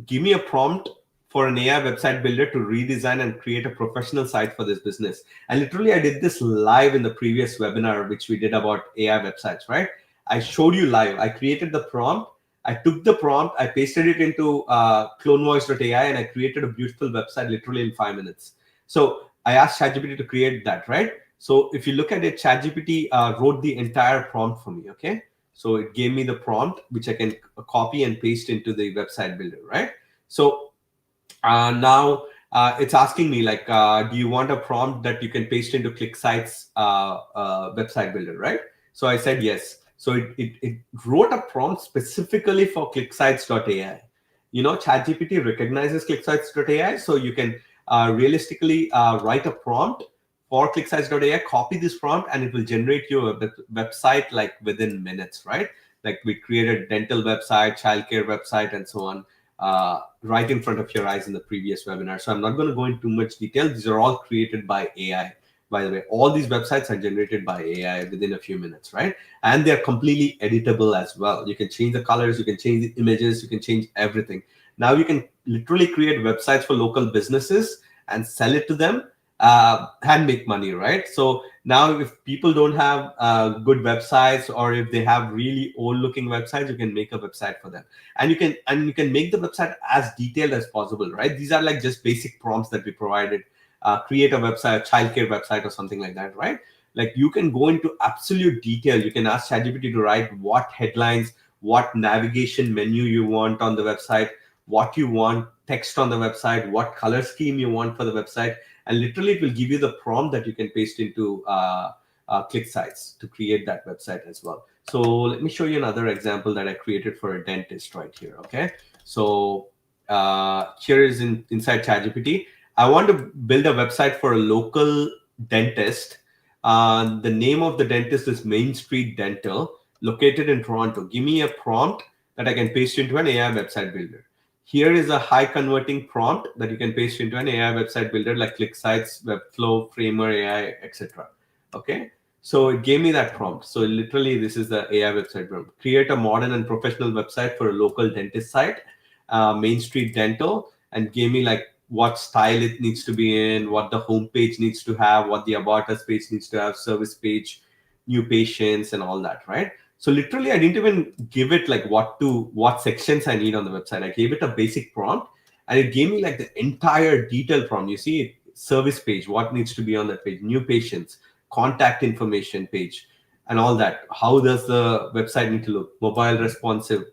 give me a prompt for an AI website builder to redesign and create a professional site for this business. And literally, I did this live in the previous webinar, which we did about AI websites, right? I showed you live. I created the prompt. I took the prompt, I pasted it into CloneVoiceAI, and I created a beautiful website literally in 5 minutes. So I asked ChatGPT to create that, right? So if you look at it, ChatGPT wrote the entire prompt for me, okay? So it gave me the prompt, which I can copy and paste into the website builder, right? So now it's asking me like, do you want a prompt that you can paste into ClickSites website builder, right? So I said yes. So it wrote a prompt specifically for ClickSites.ai. ChatGPT recognizes ClickSites.ai, so you can realistically write a prompt for ClickSites.ai, copy this prompt, and it will generate you a website like within minutes, right? Like we created dental website, childcare website, and so on, right in front of your eyes in the previous webinar. So I'm not going to go into too much detail. These are all created by AI. By the way, all these websites are generated by AI within a few minutes, right? And they're completely editable as well. You can change the colors, you can change the images, you can change everything. Now you can literally create websites for local businesses and sell it to them, and make money, right? So now if people don't have good websites, or if they have really old looking websites, you can make a website for them. And you can make the website as detailed as possible, right? These are like just basic prompts that we provided. Create a website, childcare website or something like that, right? Like you can go into absolute detail. You can ask ChatGPT to write what headlines, what navigation menu you want on the website, what you want text on the website, what color scheme you want for the website, and literally it will give you the prompt that you can paste into ClickSites to create that website as well. So let me show you another example that I created for a dentist right here. Okay, so here is inside ChatGPT. I want to build a website for a local dentist. The name of the dentist is Main Street Dental, located in Toronto. Give me a prompt that I can paste into an AI website builder. Here is a high converting prompt that you can paste into an AI website builder like ClickSites, Webflow, Framer AI, etc. Okay, so it gave me that prompt. So literally, this is the AI website prompt. Create a modern and professional website for a local dentist site, Main Street Dental, and gave me like what style it needs to be in, what the home page needs to have, what the about us page needs to have, service page, new patients, and all that, right? So literally, I didn't even give it like what sections I need on the website. I gave it a basic prompt, and it gave me like the entire detailed prompt. You see, service page, what needs to be on that page, new patients, contact information page, and all that. How does the website need to look? Mobile responsive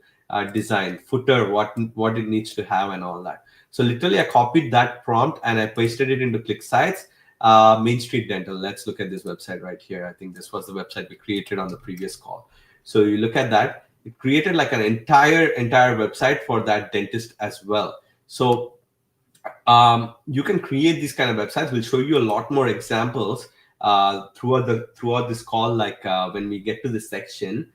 design, footer, what it needs to have, and all that. So literally, I copied that prompt and I pasted it into ClickSites. Main Street Dental. Let's look at this website right here. I think this was the website we created on the previous call. So you look at that, it created like an entire website for that dentist as well. So you can create these kind of websites. We'll show you a lot more examples throughout this call, like when we get to this section.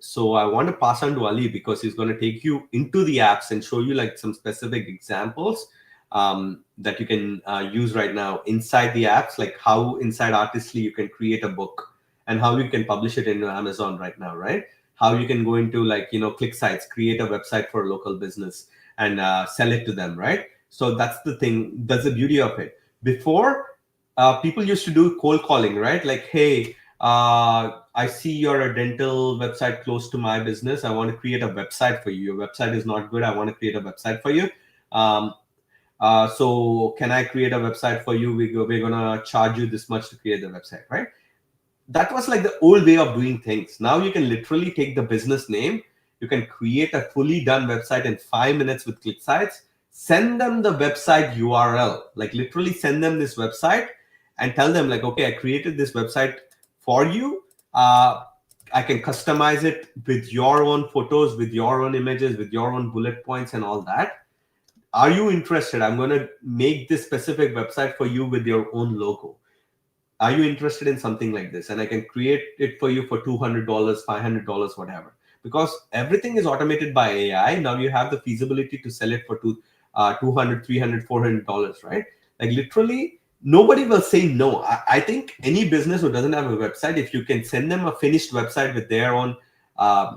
So I want to pass on to Ali because he's going to take you into the apps and show you like some specific examples that you can use right now inside the apps, like how inside Artistly you can create a book, and how you can publish it into Amazon right now, right? How you can go into like, ClickSites, create a website for a local business and sell it to them, right? So that's the thing. That's the beauty of it. Before, people used to do cold calling, right? Like, hey, I see you're a dental website close to my business. I want to create a website for you. Your website is not good. I want to create a website for you. So can I create a website for you? We're going to charge you this much to create the website, right? That was like the old way of doing things. Now you can literally take the business name, you can create a fully done website in 5 minutes with ClickSites, send them the website URL, like literally send them this website and tell them like, okay, I created this website for you. I can customize it with your own photos, with your own images, with your own bullet points and all that. Are you interested? I'm going to make this specific website for you with your own logo. Are you interested in something like this? And I can create it for you for $200, $500, whatever. Because everything is automated by AI. Now you have the feasibility to sell it for $200, $300, $400, right? Like literally, nobody will say no. I think any business who doesn't have a website, if you can send them a finished website with their own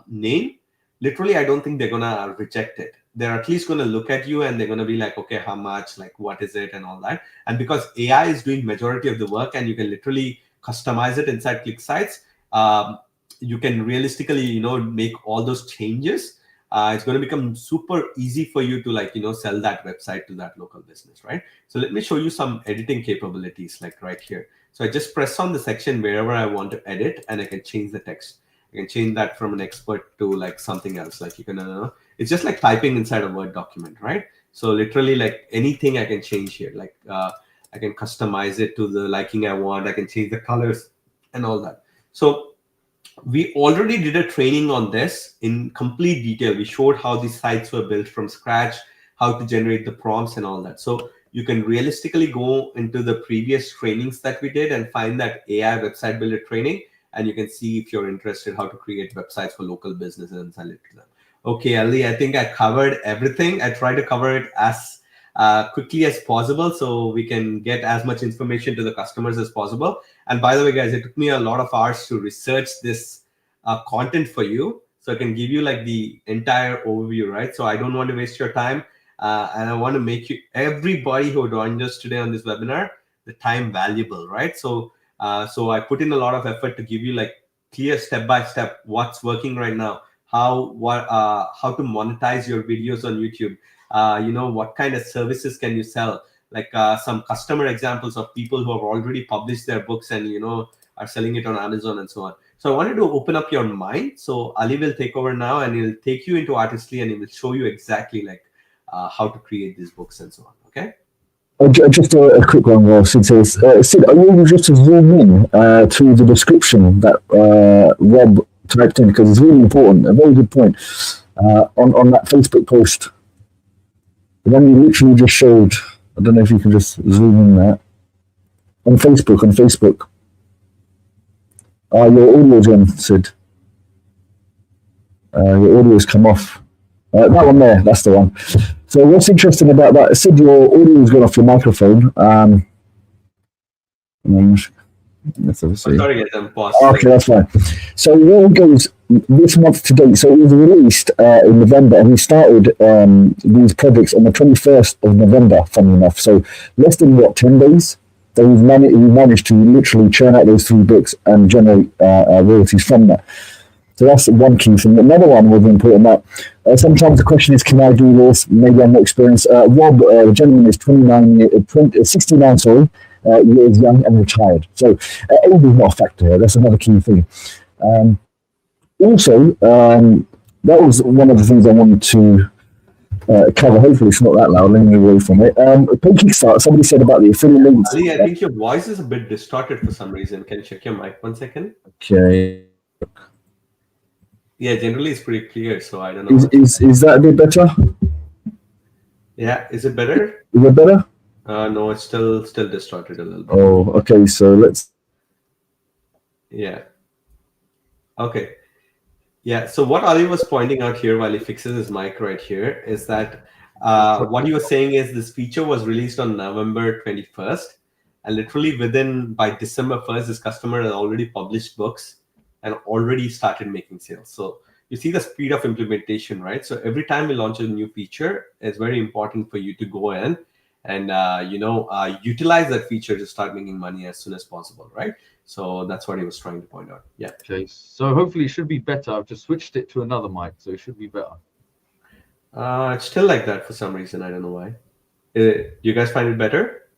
name, literally, I don't think they're going to reject it. They're at least going to look at you and they're going to be like, okay, how much, like, what is it and all that. And because AI is doing majority of the work and you can literally customize it inside ClickSites, you can realistically, make all those changes. It's going to become super easy for you to like, sell that website to that local business, right? So let me show you some editing capabilities like right here. So I just press on the section wherever I want to edit and I can change the text. You can change that from an expert to like something else. Like you can, it's just like typing inside a Word document, right? So literally, like anything I can change here. Like I can customize it to the liking I want. I can change the colors and all that. So we already did a training on this in complete detail. We showed how these sites were built from scratch, how to generate the prompts and all that. So you can realistically go into the previous trainings that we did and find that AI website builder training, and you can see if you're interested how to create websites for local businesses and sell it to them. Okay, Ali, I think I covered everything. I tried to cover it as quickly as possible so we can get as much information to the customers as possible. And by the way, guys, it took me a lot of hours to research this content for you, so I can give you like the entire overview, right? So I don't want to waste your time, and I want to make you, everybody who joined us today on this webinar, the time valuable, right? So so I put in a lot of effort to give you like clear step by step what's working right now, how to monetize your videos on YouTube, you know, what kind of services can you sell, like some customer examples of people who have already published their books and, you know, are selling it on Amazon and so on. So I wanted to open up your mind. So Ali will take over now and he'll take you into Artistly and he will show you exactly like how to create these books and so on. Okay. Just a quick one, while Sid says, Sid, are you able just to zoom in to the description that Rob typed in, because it's really important, a very good point, on that Facebook post. The one you literally just showed. I don't know if you can just zoom in there. On Facebook. Your audio's on, Sid. Your audio's come off. That one there, that's the one. So what's interesting about that, Sid, your audio's gone off your microphone. Let's see. Sorry, guys, I'm paused. Okay, that's fine. So where it goes this month to date, so it was released in November, and we started these projects on the 21st of November, funny enough. So less than, 10 days? So we managed to literally churn out those 3 books and generate royalties from that. So that's one key thing. Another one was important that sometimes the question is, can I do this? Maybe I'm not experienced. Rob, the gentleman, is 69, sorry, years young and retired. So age is not a factor here. That's another key thing. Also, that was one of the things I wanted to cover. Hopefully it's not that loud. Let me away from it. Kickstart, somebody said about the affiliate links. Ali, I think your voice is a bit distorted for some reason. Can you check your mic 1 second? Okay. Yeah, generally it's pretty clear, so I don't know. Is that a bit better? Yeah, is it better? Is it better? No, it's still distorted a little bit. Oh, okay. So let's. Yeah. Okay. Yeah. So what Ali was pointing out here while he fixes his mic right here is that what he was saying is this feature was released on November 21st, and literally by December 1st, this customer has already published books and already started making sales. So you see the speed of implementation, right? So every time we launch a new feature, it's very important for you to go in and utilize that feature to start making money as soon as possible, right? So that's what he was trying to point out. Yeah. Okay. So hopefully it should be better. I've just switched it to another mic, so it should be better. It's still like that for some reason. I don't know why. You guys find it better?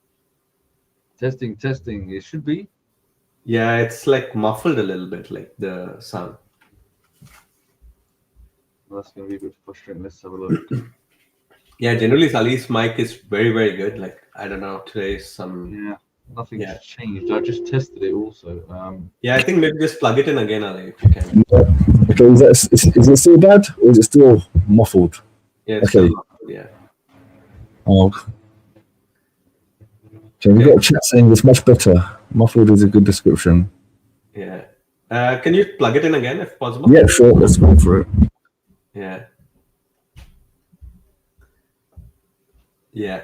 Testing. It should be. Yeah, it's like muffled a little bit, like the sound. Well, that's going to be a bit frustrating. Let's have a look. Yeah, generally Ali's mic is very, very good. Like, I don't know, today Nothing's changed. I just tested it also. Yeah, I think maybe just plug it in again, Ali, if you can. Okay, is it still bad or is it still muffled? Yeah, it's still muffled, yeah. Oh. Okay, we've got a chat saying it's much better. Muffled is a good description. Yeah. Can you plug it in again if possible? Yeah, sure. Let's go for it. Yeah. Yeah.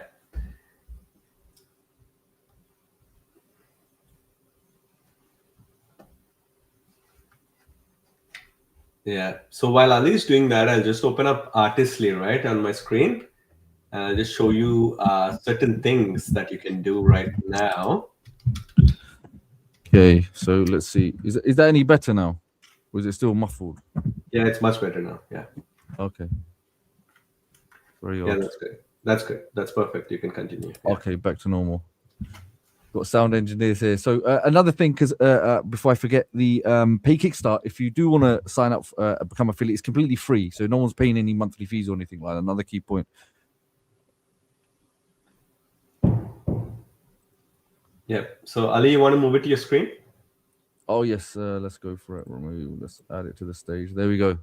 Yeah. So while Ali is doing that, I'll just open up Artistly, right, on my screen. And I'll just show you certain things that you can do right now. Okay, so let's see. Is that any better now? Or is it still muffled? Yeah, it's much better now. Yeah. Okay. Very odd. Yeah, that's good. That's good. That's perfect. You can continue. Yeah. Okay, back to normal. Got sound engineers here. So another thing, because before I forget, the Pay Kickstart, if you do want to sign up, become affiliate, it's completely free. So no one's paying any monthly fees or anything like that. Another key point. Yep. So Ali, you want to move it to your screen? Oh yes, let's go for it. Remove. Let's add it to the stage. There we go.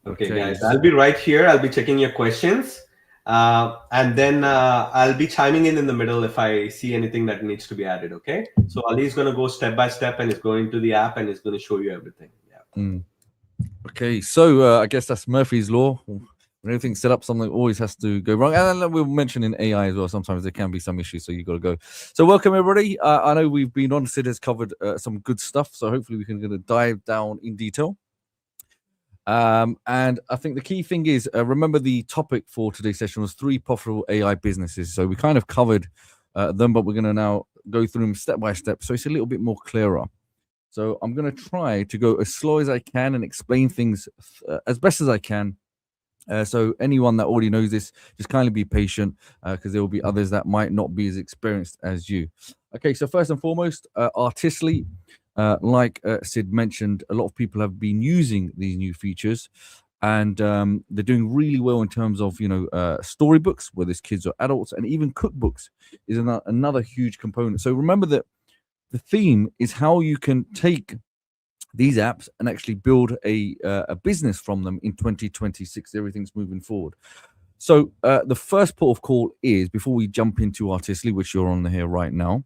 Okay, Okay. guys, I'll be right here. I'll be checking your questions. And then I'll be chiming in the middle if I see anything that needs to be added. Okay. So Ali is going to go step by step and is going to the app and is going to show you everything. Yeah. Okay, so I guess that's Murphy's law. When everything's set up, something always has to go wrong. And then we'll mention in AI as well. Sometimes there can be some issues, so you got to go. So welcome everybody. I know we've been on. Sid has covered some good stuff, so hopefully we can gonna dive down in detail. And I think the key thing is remember the topic for today's session was 3 profitable AI businesses. So we kind of covered them, but we're going to now go through them step by step, so it's a little bit more clearer. So I'm going to try to go as slow as I can and explain things as best as I can. So anyone that already knows this, just kindly be patient because there will be others that might not be as experienced as you. Okay, so first and foremost, Artistly, like Sid mentioned, a lot of people have been using these new features, and they're doing really well in terms of storybooks, whether it's kids or adults, and even cookbooks is another huge component. So remember that the theme is how you can take these apps and actually build a business from them in 2026. Everything's moving forward. So the first port of call is, before we jump into Artistly, which you're on here right now,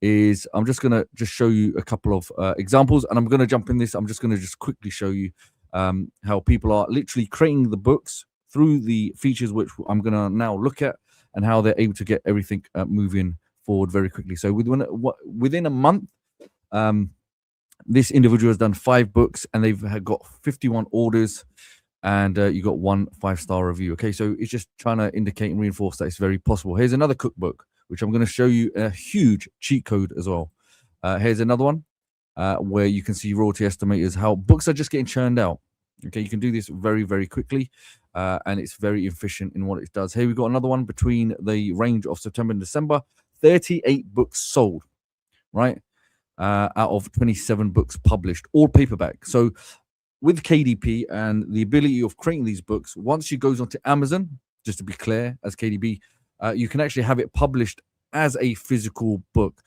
is I'm just going to show you a couple of examples, and I'm going to jump in this. I'm just going to quickly show you how people are literally creating the books through the features, which I'm going to now look at, and how they're able to get everything moving forward very quickly. So within a month, this individual has done 5 books, and they've got 51 orders, and you got 1 5-star review. Okay, so it's just trying to indicate and reinforce that it's very possible. Here's another cookbook, which I'm going to show you a huge cheat code as well. Here's another one where you can see royalty estimators, how books are just getting churned out. Okay, you can do this very, very quickly, and it's very efficient in what it does. Here we've got another one between the range of September and December, 38 books sold, right? Out of 27 books published, all paperback. So with KDP and the ability of creating these books, once it goes onto Amazon, just to be clear, as KDP, you can actually have it published as a physical book.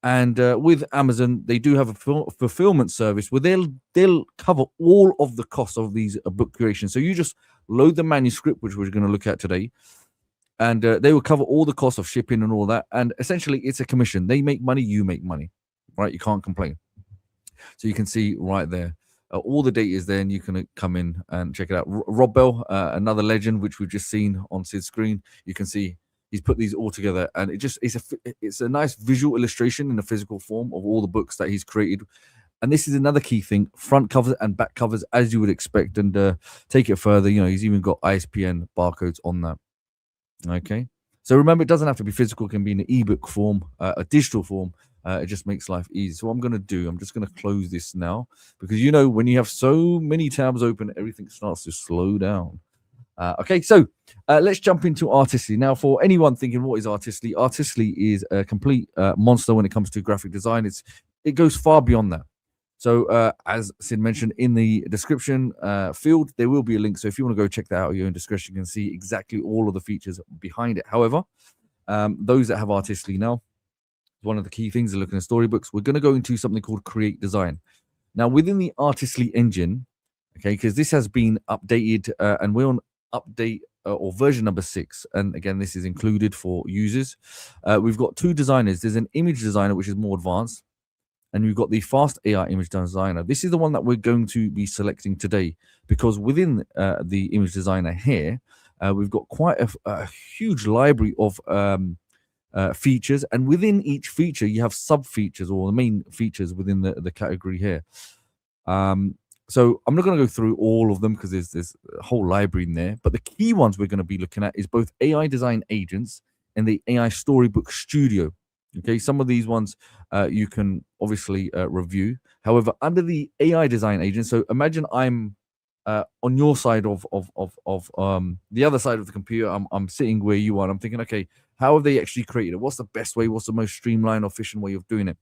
And with Amazon, they do have a fulfillment service where they'll cover all of the costs of these book creation. So you just load the manuscript, which we're going to look at today, and they will cover all the costs of shipping and all that. And essentially, it's a commission. They make money, you make money, right? You can't complain. So you can see right there. All the data is there, and you can come in and check it out. Rob Bell, another legend, which we've just seen on Sid's screen. You can see he's put these all together, and it's a nice visual illustration in a physical form of all the books that he's created. And this is another key thing: front covers and back covers, as you would expect. And take it further, he's even got ISBN barcodes on that. Okay, so remember, it doesn't have to be physical; it can be in an ebook form, a digital form. It just makes life easy. So what I'm going to do, I'm just going to close this now, because when you have so many tabs open, everything starts to slow down. Okay, so let's jump into Artistly. Now, for anyone thinking, what is Artistly? Artistly is a complete monster when it comes to graphic design. It goes far beyond that. So as Sid mentioned, in the description field, there will be a link. So if you want to go check that out at your own discretion, you can see exactly all of the features behind it. However, those that have Artistly now, one of the key things are looking at storybooks. We're going to go into something called Create Design. Now, within the Artistly engine, okay, because this has been updated and we're on update or version number 6. And again, this is included for users. We've got 2 designers. There's an image designer, which is more advanced, and we've got the fast AI image designer. This is the one that we're going to be selecting today, because within the image designer here, we've got quite a huge library of features, and within each feature you have sub features, or the main features within the category here. So I'm not going to go through all of them because there's a whole library in there, but the key ones we're going to be looking at is both AI design agents and the AI storybook studio. Okay, some of these ones you can obviously review. However, under the AI design agent, so imagine I'm on your side of the other side of the computer. I'm sitting where you are, and I'm thinking, okay, how have they actually created it? What's the best way? What's the most streamlined or efficient way of doing it?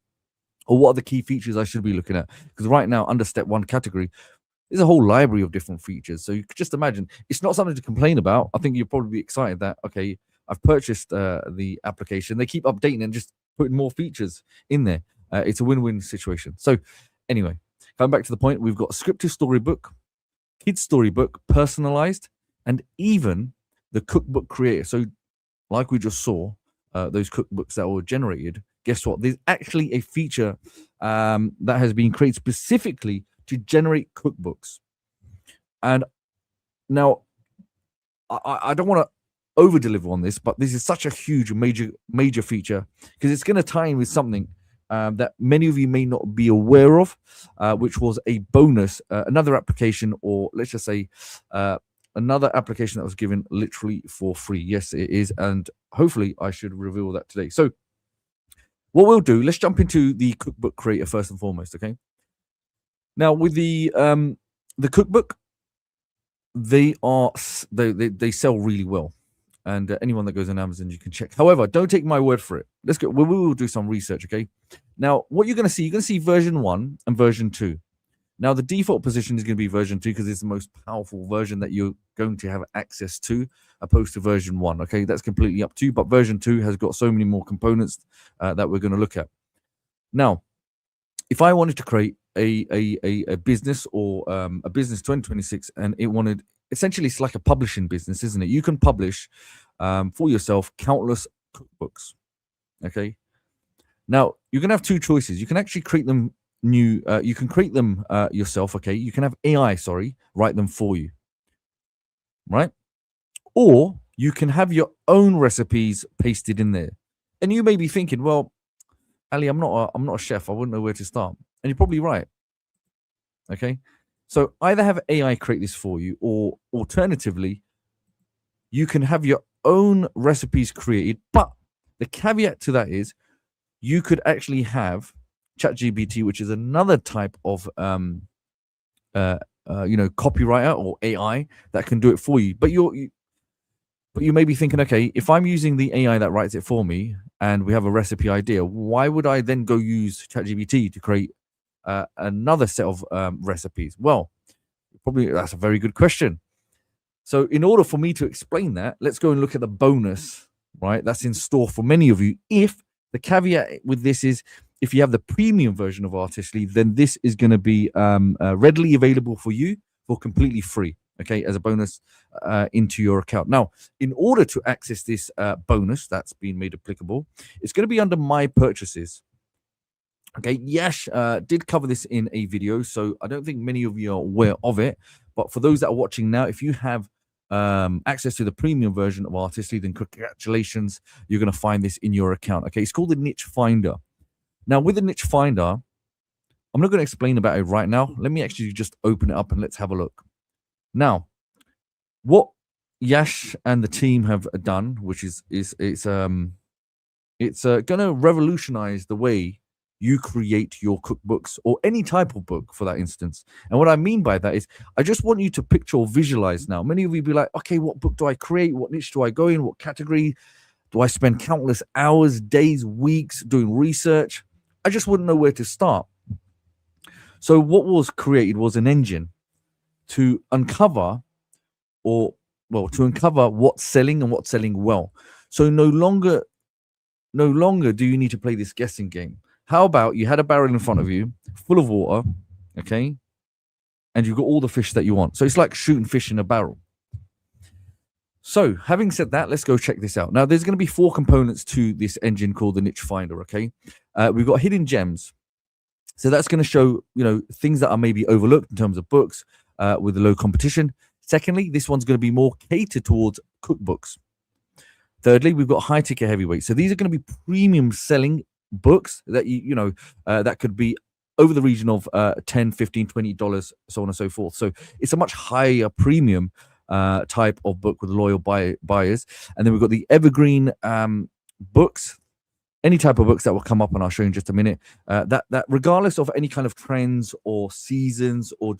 Or what are the key features I should be looking at? Because right now, under step 1 category, there's a whole library of different features. So you could just imagine, it's not something to complain about. I think you'll probably be excited that, okay, I've purchased the application. They keep updating and just putting more features in there. It's a win-win situation. So anyway, coming back to the point, we've got scripted storybook, kids storybook, personalized, and even the cookbook creator. So like we just saw, those cookbooks that were generated, guess what? There's actually a feature that has been created specifically to generate cookbooks. And now, I don't want to over deliver on this, but this is such a huge, major feature because it's going to tie in with something that many of you may not be aware of, which was a bonus, another application, or let's just say another application that was given literally for free. Yes, it is. And hopefully I should reveal that today. So what we'll do, let's jump into the cookbook creator first and foremost. Okay. Now with the cookbook, they sell really well. And anyone that goes on Amazon, you can check. However, don't take my word for it. Let's go. We will do some research. Okay. Now, what you're going to see version 1 and version 2. Now, the default position is going to be version 2 because it's the most powerful version that you're going to have access to, opposed to version 1. Okay, that's completely up to you. But version 2 has got so many more components that we're going to look at. Now, if I wanted to create a business or a business 2026, and it wanted, essentially, it's like a publishing business, isn't it? You can publish for yourself countless cookbooks. Okay. Now, you're going to have two choices. You can actually create them you can create them yourself. Okay. You can have AI, write them for you. Right. Or you can have your own recipes pasted in there. And you may be thinking, well, Ali, I'm not a chef. I wouldn't know where to start. And you're probably right. Okay. So either have AI create this for you, or alternatively, you can have your own recipes created. But the caveat to that is you could actually have ChatGPT, which is another type of copywriter or AI that can do it for you. But you may be thinking, okay, if I'm using the AI that writes it for me and we have a recipe idea, why would I then go use ChatGPT to create another set of recipes? Well, probably that's a very good question. So in order for me to explain that, let's go and look at the bonus, right? That's in store for many of you. If the caveat with this is, if you have the premium version of Artistly, then this is going to be readily available for you for completely free, okay, as a bonus into your account. Now, in order to access this bonus that's been made applicable, it's going to be under My Purchases. Okay, Yash did cover this in a video, so I don't think many of you are aware of it. But for those that are watching now, if you have access to the premium version of Artistly, then congratulations, you're going to find this in your account. Okay, it's called the Niche Finder. Now, with the Niche Finder, I'm not going to explain about it right now. Let me actually just open it up and let's have a look. Now, what Yash and the team have done, which is going to revolutionize the way you create your cookbooks or any type of book for that instance. And what I mean by that is I just want you to picture or visualize now. Many of you be like, okay, what book do I create? What niche do I go in? What category? Do I spend countless hours, days, weeks doing research? I just wouldn't know where to start. So what was created was an engine to uncover what's selling and what's selling well. So no longer do you need to play this guessing game. How about you had a barrel in front of you full of water, okay, and you've got all the fish that you want. So it's like shooting fish in a barrel. So having said that, let's go check this out. Now, there's going to be 4 components to this engine called the Niche Finder, okay? We've got hidden gems. So that's going to show, things that are maybe overlooked in terms of books with low competition. Secondly, this one's going to be more catered towards cookbooks. Thirdly, we've got high ticket heavyweight. So these are going to be premium selling books that that could be over the region of $10, $15, $20, so on and so forth. So it's a much higher premium type of book with loyal buyers. And then we've got the evergreen books, any type of books that will come up, and I'll show you in just a minute, that regardless of any kind of trends or seasons or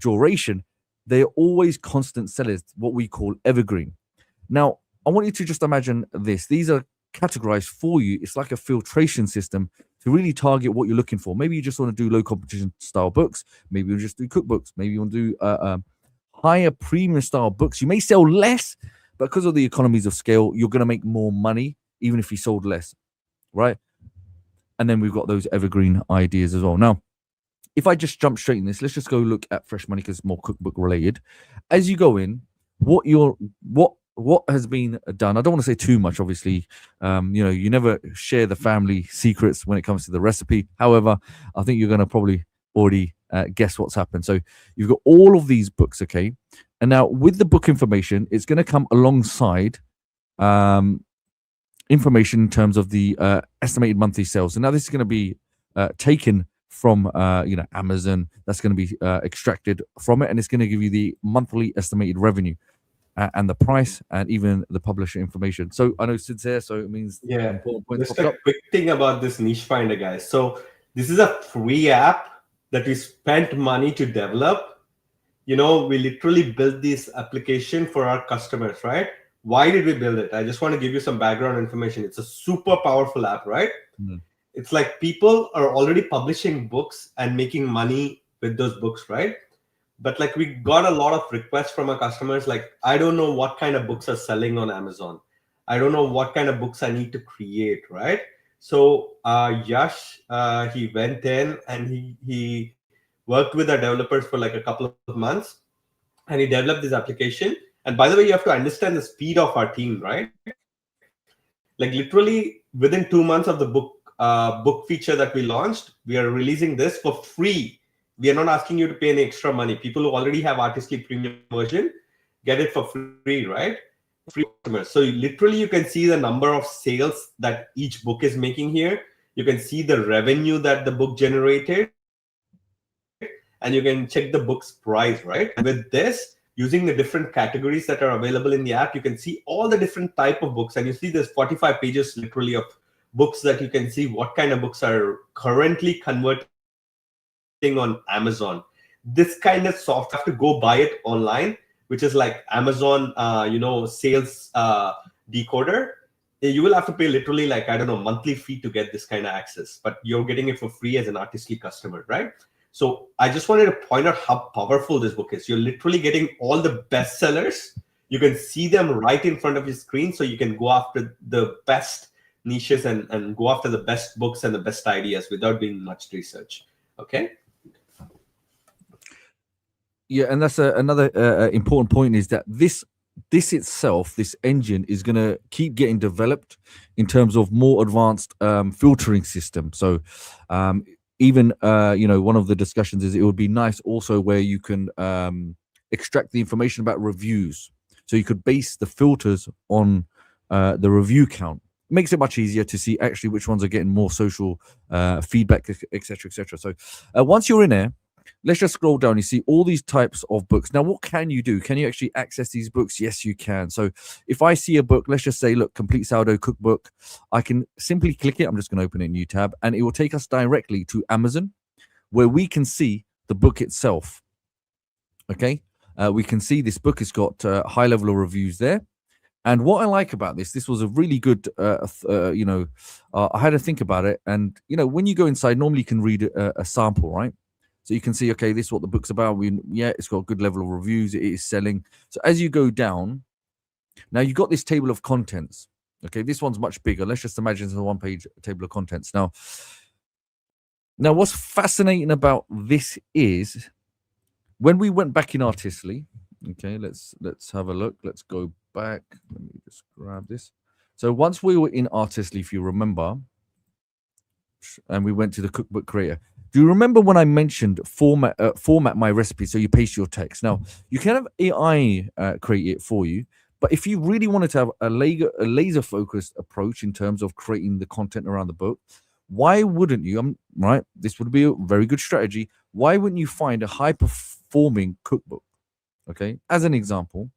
duration, they're always constant sellers, what we call evergreen. Now, I want you to just imagine this. These are categorized for you. It's like a filtration system to really target what you're looking for. Maybe you just want to do low competition style books. Maybe you just do cookbooks. Maybe you want to do higher premium style books. You may sell less, but because of the economies of scale, you're going to make more money even if you sold less, right? And then we've got those evergreen ideas as well. Now, if I just jump straight in this, let's just go look at Fresh Money because it's more cookbook related. As you go in, what has been done? I don't want to say too much, obviously. You never share the family secrets when it comes to the recipe. However, I think you're going to probably already guess what's happened. So you've got all of these books, okay? And now with the book information, it's going to come alongside information in terms of the estimated monthly sales. And now this is going to be taken from Amazon. That's going to be extracted from it, and it's going to give you the monthly estimated revenue and the price and even the publisher information. So I know Sid's here, so it means important points just a quick thing about this niche finder, guys. So this is a free app that we spent money to develop. We literally built this application for our customers, right? Why did we build it? I just want to give you some background information. It's a super powerful app, right? It's like people are already publishing books and making money with those books, right? But like we got a lot of requests from our customers, like, I don't know what kind of books are selling on Amazon. I don't know what kind of books I need to create, right? So Yash, he went in and he worked with our developers for like a couple of months, and he developed this application. And by the way, you have to understand the speed of our team, right? Like literally within 2 months of the book feature that we launched, we are releasing this for free. We are not asking you to pay any extra money. People who already have Artistly Premium version get it for free, right? Free customers. So literally you can see the number of sales that each book is making here. You can see the revenue that the book generated, and you can check the book's price, right? And with this, using the different categories that are available in the app, you can see all the different type of books. And you see there's 45 pages literally of books that you can see what kind of books are currently converting on Amazon. This kind of software, you have to go buy it online, which is like Amazon, sales decoder. You will have to pay literally like, I don't know, monthly fee to get this kind of access, but you're getting it for free as an Artistly customer, right? So I just wanted to point out how powerful this book is. You're literally getting all the bestsellers. You can see them right in front of your screen, so you can go after the best niches and go after the best books and the best ideas without doing much research. Okay. Yeah, and that's another important point is that this itself, this engine, is going to keep getting developed in terms of more advanced filtering system. So even one of the discussions is it would be nice also where you can extract the information about reviews. So you could base the filters on the review count. It makes it much easier to see actually which ones are getting more social feedback, etc., etc. So once you're in there, let's just scroll down. You see all these types of books. Now, what can you do? Can you actually access these books? Yes, you can. So if I see a book, let's just say, look, Complete Sourdough Cookbook, I can simply click it. I'm just going to open a new tab, and it will take us directly to Amazon, where we can see the book itself. Okay. We can see this book has got high level of reviews there. And what I like about this was a really good, I had to think about it. And, when you go inside, normally you can read a sample, right? So you can see, okay, this is what the book's about. It's got a good level of reviews. It is selling. So as you go down, now you've got this table of contents. Okay, this one's much bigger. Let's just imagine it's a one-page table of contents. Now, what's fascinating about this is when we went back in Artistly, okay, let's have a look. Let's go back. Let me just grab this. So once we were in Artistly, if you remember, and we went to the Cookbook Creator, do you remember when I mentioned format my recipe so you paste your text? Now, you can have AI create it for you, but if you really wanted to have a laser-focused approach in terms of creating the content around the book, why wouldn't you, right? This would be a very good strategy. Why wouldn't you find a high-performing cookbook? Okay, as an example.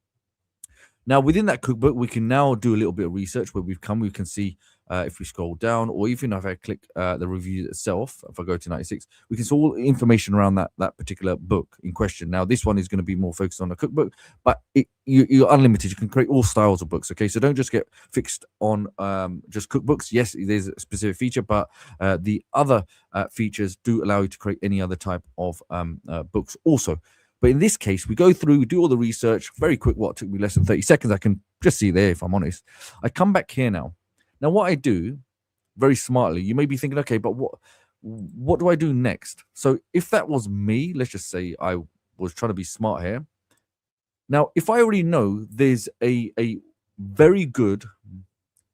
Now, within that cookbook, we can now do a little bit of research where we can see if we scroll down, or even if I click the review itself, if I go to 96, we can see all the information around that particular book in question. Now, this one is going to be more focused on a cookbook, but you're unlimited. You can create all styles of books, okay? So don't just get fixed on just cookbooks. Yes, there's a specific feature, but the other features do allow you to create any other type of books also. But in this case, we go through, do all the research, very quick, what took me less than 30 seconds. I can just see there, if I'm honest. I come back here now. Now, what I do very smartly, you may be thinking, okay, but what do I do next? So if that was me, let's just say I was trying to be smart here. Now, if I already know there's a very good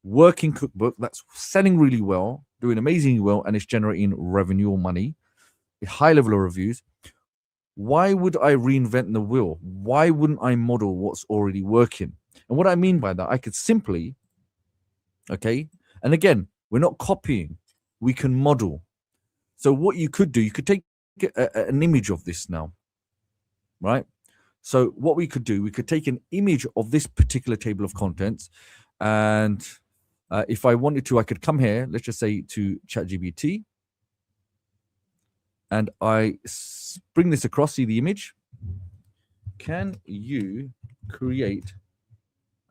working cookbook that's selling really well, doing amazingly well, and it's generating revenue or money, a high level of reviews, why would I reinvent the wheel? Why wouldn't I model what's already working? And what I mean by that, I could simply, okay, and again, we're not copying, we can model. So what you could do, you could take an image of this now, right? So what we could do, we could take an image of this particular table of contents, and if I wanted to, I could come here, let's just say to ChatGPT, and I bring this across, see the image. Can you create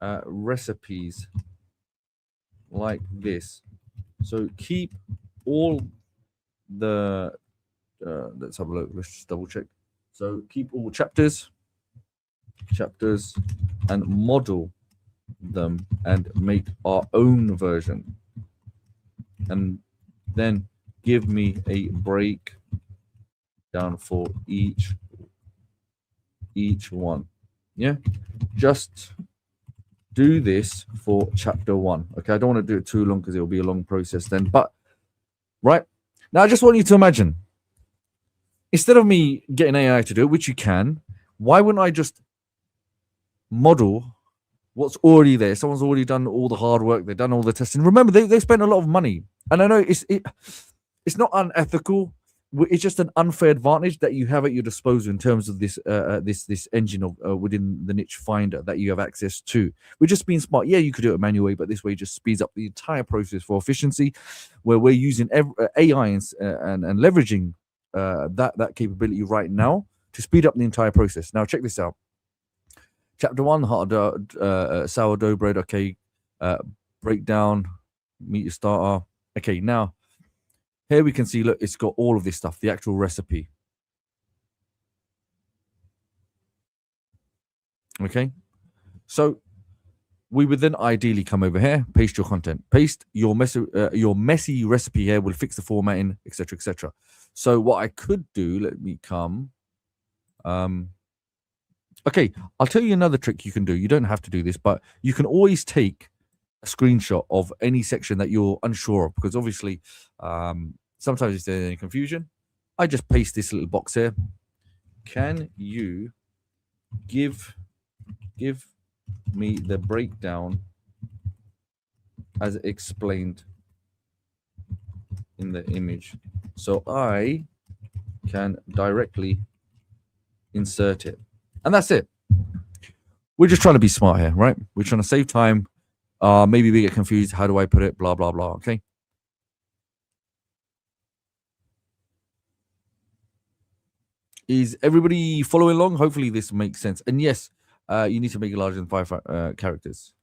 recipes like this? So keep all the, let's have a look, let's just double check. So keep all chapters, and model them and make our own version. And then give me a breakdown for each one. Yeah, just do this for chapter 1. Okay, I don't want to do it too long because it will be a long process then. But right now, I just want you to imagine, instead of me getting AI to do it, which you can, why wouldn't I just model what's already there? Someone's already done all the hard work, they've done all the testing. Remember, they spent a lot of money, and I know it's not unethical. It's just an unfair advantage that you have at your disposal in terms of this this engine of within the niche finder that you have access to. We're just being smart. Yeah, you could do it manually, but this way just speeds up the entire process for efficiency, where we're using AI and leveraging that capability right now to speed up the entire process. Now, check this out. Chapter 1, sourdough bread. Okay, breakdown, meet your starter. Okay, now here we can see, look, it's got all of this stuff, the actual recipe. Okay, so we would then ideally come over here, paste your content, paste your messy recipe here. Will fix the formatting, etc., etc. So what I could do, let me come. Okay, I'll tell you another trick you can do. You don't have to do this, but you can always take a screenshot of any section that you're unsure of, because obviously sometimes if there's any confusion, I just paste this little box here. Can you give me the breakdown as explained in the image, so I can directly insert it? And that's it. We're just trying to be smart here, right? We're trying to save time. Maybe we get confused. How do I put it? Blah, blah, blah. Okay. Is everybody following along? Hopefully this makes sense. And yes, you need to make it larger than 5 characters.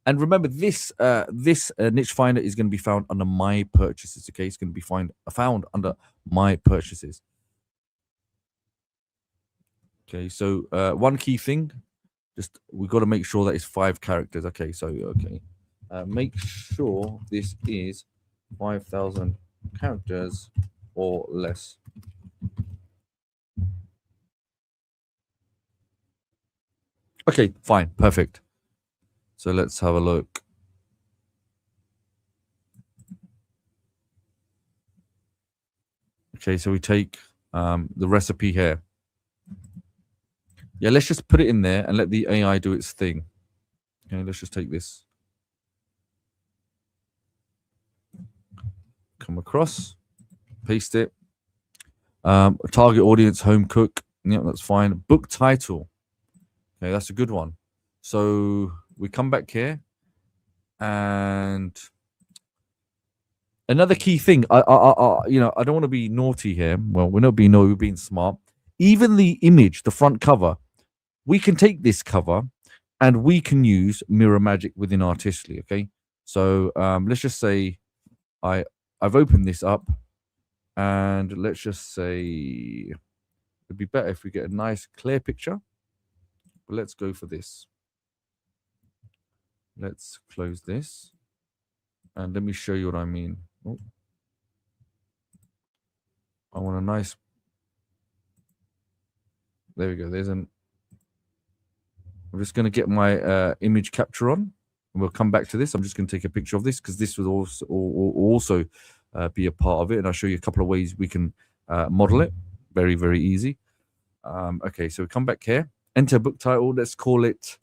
And remember, this niche finder is going to be found under my purchases. Okay, it's going to be found under my purchases. Okay, so one key thing, just we've got to make sure that it's 5 characters. Okay, so okay, make sure this is 5,000 characters or less. Okay, fine, perfect. So let's have a look. Okay, so we take the recipe here. Yeah, let's just put it in there and let the AI do its thing. Okay, let's just take this. Come across, paste it. Target audience, home cook. Yeah, that's fine. Book title. Okay, that's a good one. So we come back here, and another key thing. I don't want to be naughty here. Well, we're not being naughty, we're being smart. Even the image, the front cover, we can take this cover and we can use mirror magic within Artistly. Okay, so let's just say I've opened this up, and let's just say It'd be better if we get a nice clear picture. But let's go for this. Let's close this. And let me show you what I mean. Oh. I want a nice... There we go. I'm just going to get my image capture on. And we'll come back to this. I'm just going to take a picture of this because this would also be a part of it. And I'll show you a couple of ways we can model it. Very, very easy. Okay, so we come back here. Enter book title. Let's call it...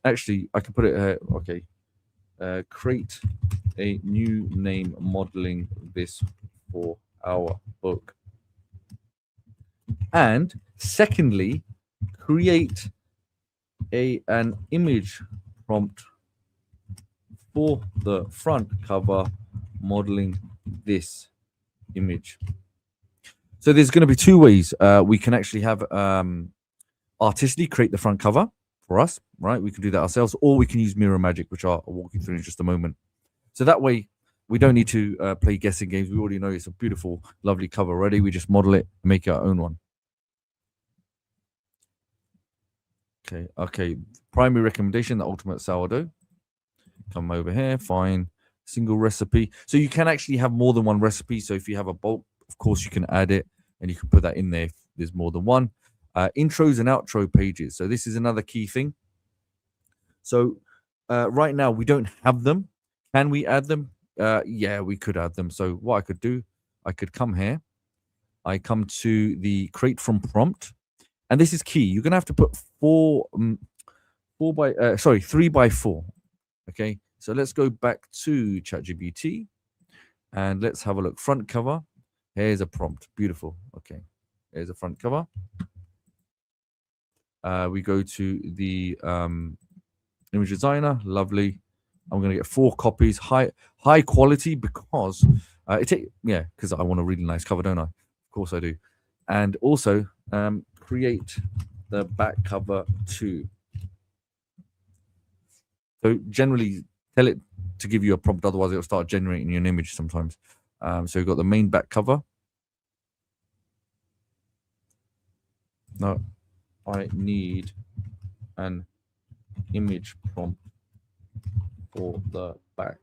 actually, I can put it... okay. Create a new name modeling this for our book. And secondly, create an image prompt for the front cover modeling this image. So there's going to be two ways we can actually have Artistically create the front cover for us, right? We can do that ourselves, or we can use Mirror Magic, which I'll walk you through in just a moment. So that way, we don't need to play guessing games. We already know it's a beautiful, lovely cover already. We just model it and make our own one. Okay. Primary recommendation, the ultimate sourdough. Come over here, find single recipe. So you can actually have more than one recipe. So if you have a bulk, of course, you can add it and you can put that in there if there's more than one. Intros and outro pages. So this is another key thing. So right now we don't have them. Can we add them? Yeah, we could add them. So what I could do, I could come here. I come to the create from prompt. And this is key. You're going to have to put 3 by 4. Okay. So let's go back to ChatGPT and let's have a look. Front cover. Here's a prompt. Beautiful. Okay. Here's a front cover. We go to the image designer. Lovely. I'm going to get 4 copies, high quality because because I want a really nice cover, don't I? Of course I do. And also create the back cover too. So generally tell it to give you a prompt, otherwise it'll start generating you an image sometimes. So we've got the main back cover. Now I need an image prompt for the back.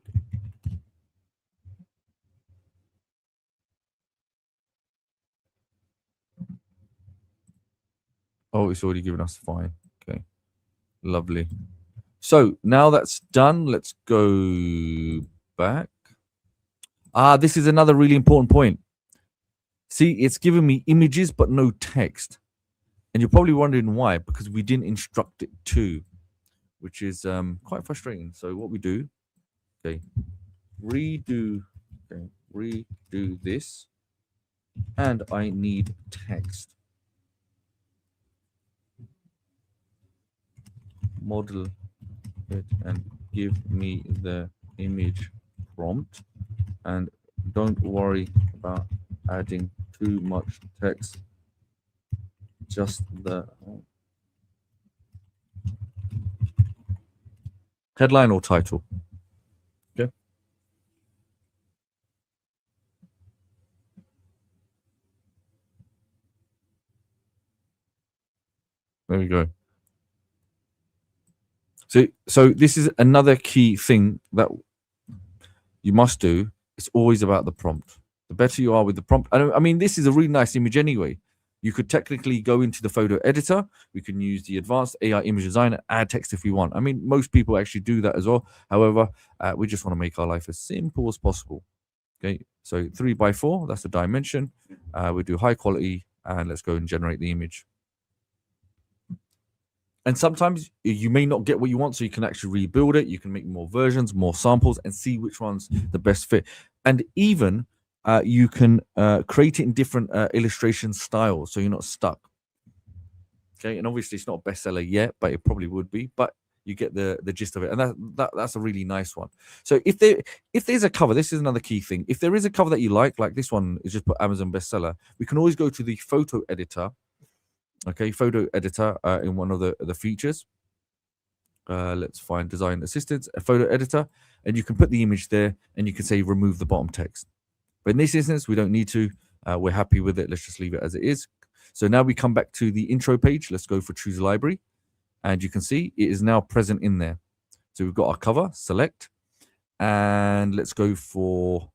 Oh, it's already given us fine. Okay, lovely. So now that's done, let's go back. This is another really important point. See, it's giving me images but no text. And you're probably wondering why, because we didn't instruct it to, which is quite frustrating. So what we do, redo this, and I need text. Model it and give me the image prompt, and don't worry about adding too much text, just the headline or title. Okay, there we go. So this is another key thing that you must do. It's always about the prompt. The better you are with the prompt. I mean, this is a really nice image anyway. You could technically go into the photo editor. We can use the advanced AI image designer, add text if we want. I mean, most people actually do that as well. However, we just want to make our life as simple as possible. Okay, so 3 by 4, that's the dimension. We do high quality, and let's go and generate the image. And sometimes you may not get what you want, so you can actually rebuild it. You can make more versions, more samples, and see which one's the best fit. And even you can create it in different illustration styles, so you're not stuck. Okay, and obviously it's not a bestseller yet, but it probably would be. But you get the gist of it, and that's a really nice one. So if there's a cover, this is another key thing. If there is a cover that you like this one is just put Amazon bestseller, we can always go to the photo editor. Okay, photo editor in one of the features. Let's find design assistance, a photo editor, and you can put the image there, and you can say remove the bottom text. But in this instance, we don't need to. We're happy with it. Let's just leave it as it is. So now we come back to the intro page. Let's go for choose library, and you can see it is now present in there. So we've got our cover, select, and let's go for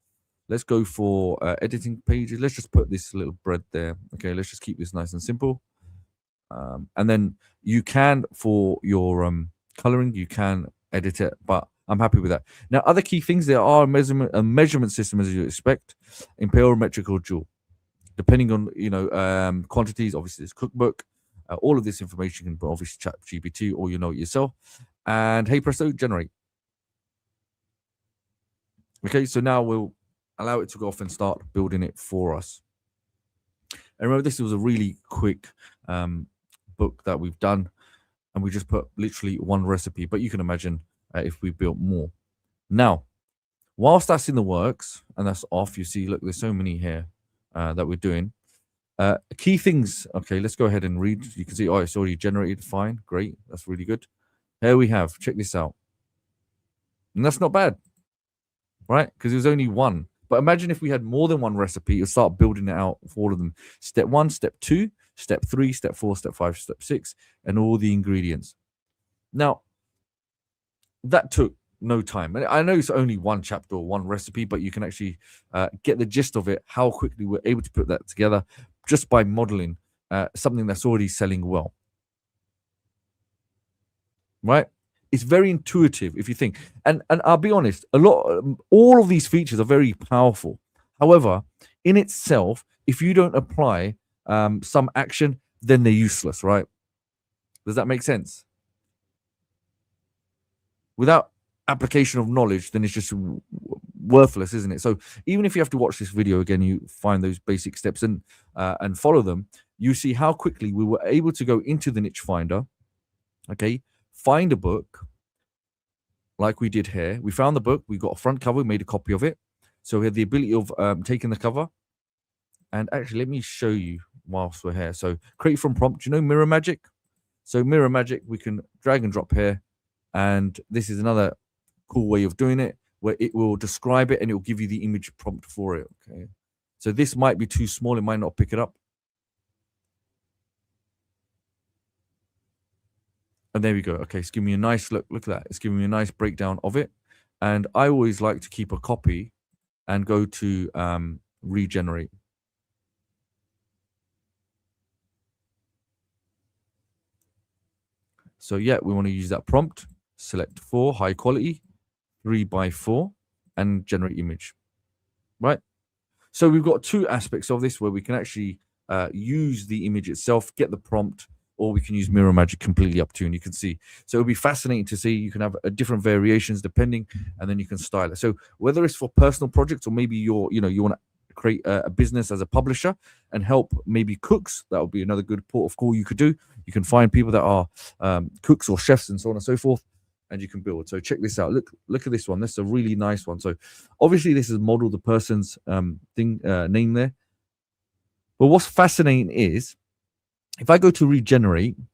editing pages. Let's just put this little bread there. Okay, let's just keep this nice and simple. And then you can, for your coloring, you can edit it, but I'm happy with that. Now, other key things, there are a measurement system as you expect, imperial, or joule, depending on quantities. Obviously, there's Cookbook. All of this information can obviously ChatGPT, or you know it yourself. And hey presto, generate. Okay, so now we'll allow it to go off and start building it for us. And remember, this was a really quick book that we've done, and we just put literally one recipe, but you can imagine if we built more. Now, whilst that's in the works and that's off, you see, look, there's so many here that we're doing. Key things. Okay, let's go ahead and read. You can see, oh, it's already generated. Fine, great, that's really good. Here we have, check this out. And that's not bad, right? Because it was only one. But imagine if we had more than one recipe, you'll start building it out for all of them. Step 1, step 2, step 3, step 4, step 5, step 6, and all the ingredients. Now, that took no time. And I know it's only one chapter or one recipe, but you can actually get the gist of it, how quickly we're able to put that together just by modeling something that's already selling well. Right? It's very intuitive if you think. And I'll be honest, all of these features are very powerful. However, in itself, if you don't apply some action, then they're useless, right? Does that make sense? Without application of knowledge, then it's just worthless, isn't it? So even if you have to watch this video again, you find those basic steps and follow them, you see how quickly we were able to go into the niche finder, okay, find a book like we did here. We found the book, we got a front cover, we made a copy of it. So we had the ability of taking the cover. And actually, let me show you whilst we're here. So create from prompt, you know Mirror Magic? So Mirror Magic, we can drag and drop here. And this is another cool way of doing it, where it will describe it and it will give you the image prompt for it. Okay. So this might be too small, it might not pick it up. And there we go. Okay, it's giving me a nice look. Look at that. It's giving me a nice breakdown of it. And I always like to keep a copy and go to regenerate. So yeah, we want to use that prompt. Select 4, high quality, 3x4, and generate image. Right? So we've got two aspects of this where we can actually use the image itself, get the prompt, or we can use Mirror Magic, completely up to you. And you can see, so it'll be fascinating to see. You can have different variations depending, and then you can style it. So whether it's for personal projects or maybe you want to create a business as a publisher and help maybe cooks, that would be another good port of call you could do. You can find people that are cooks or chefs and so on and so forth, and you can build. So check this out. Look at this one. This is a really nice one. So obviously this is modeled the person's name there. But what's fascinating is, if I go to regenerate, do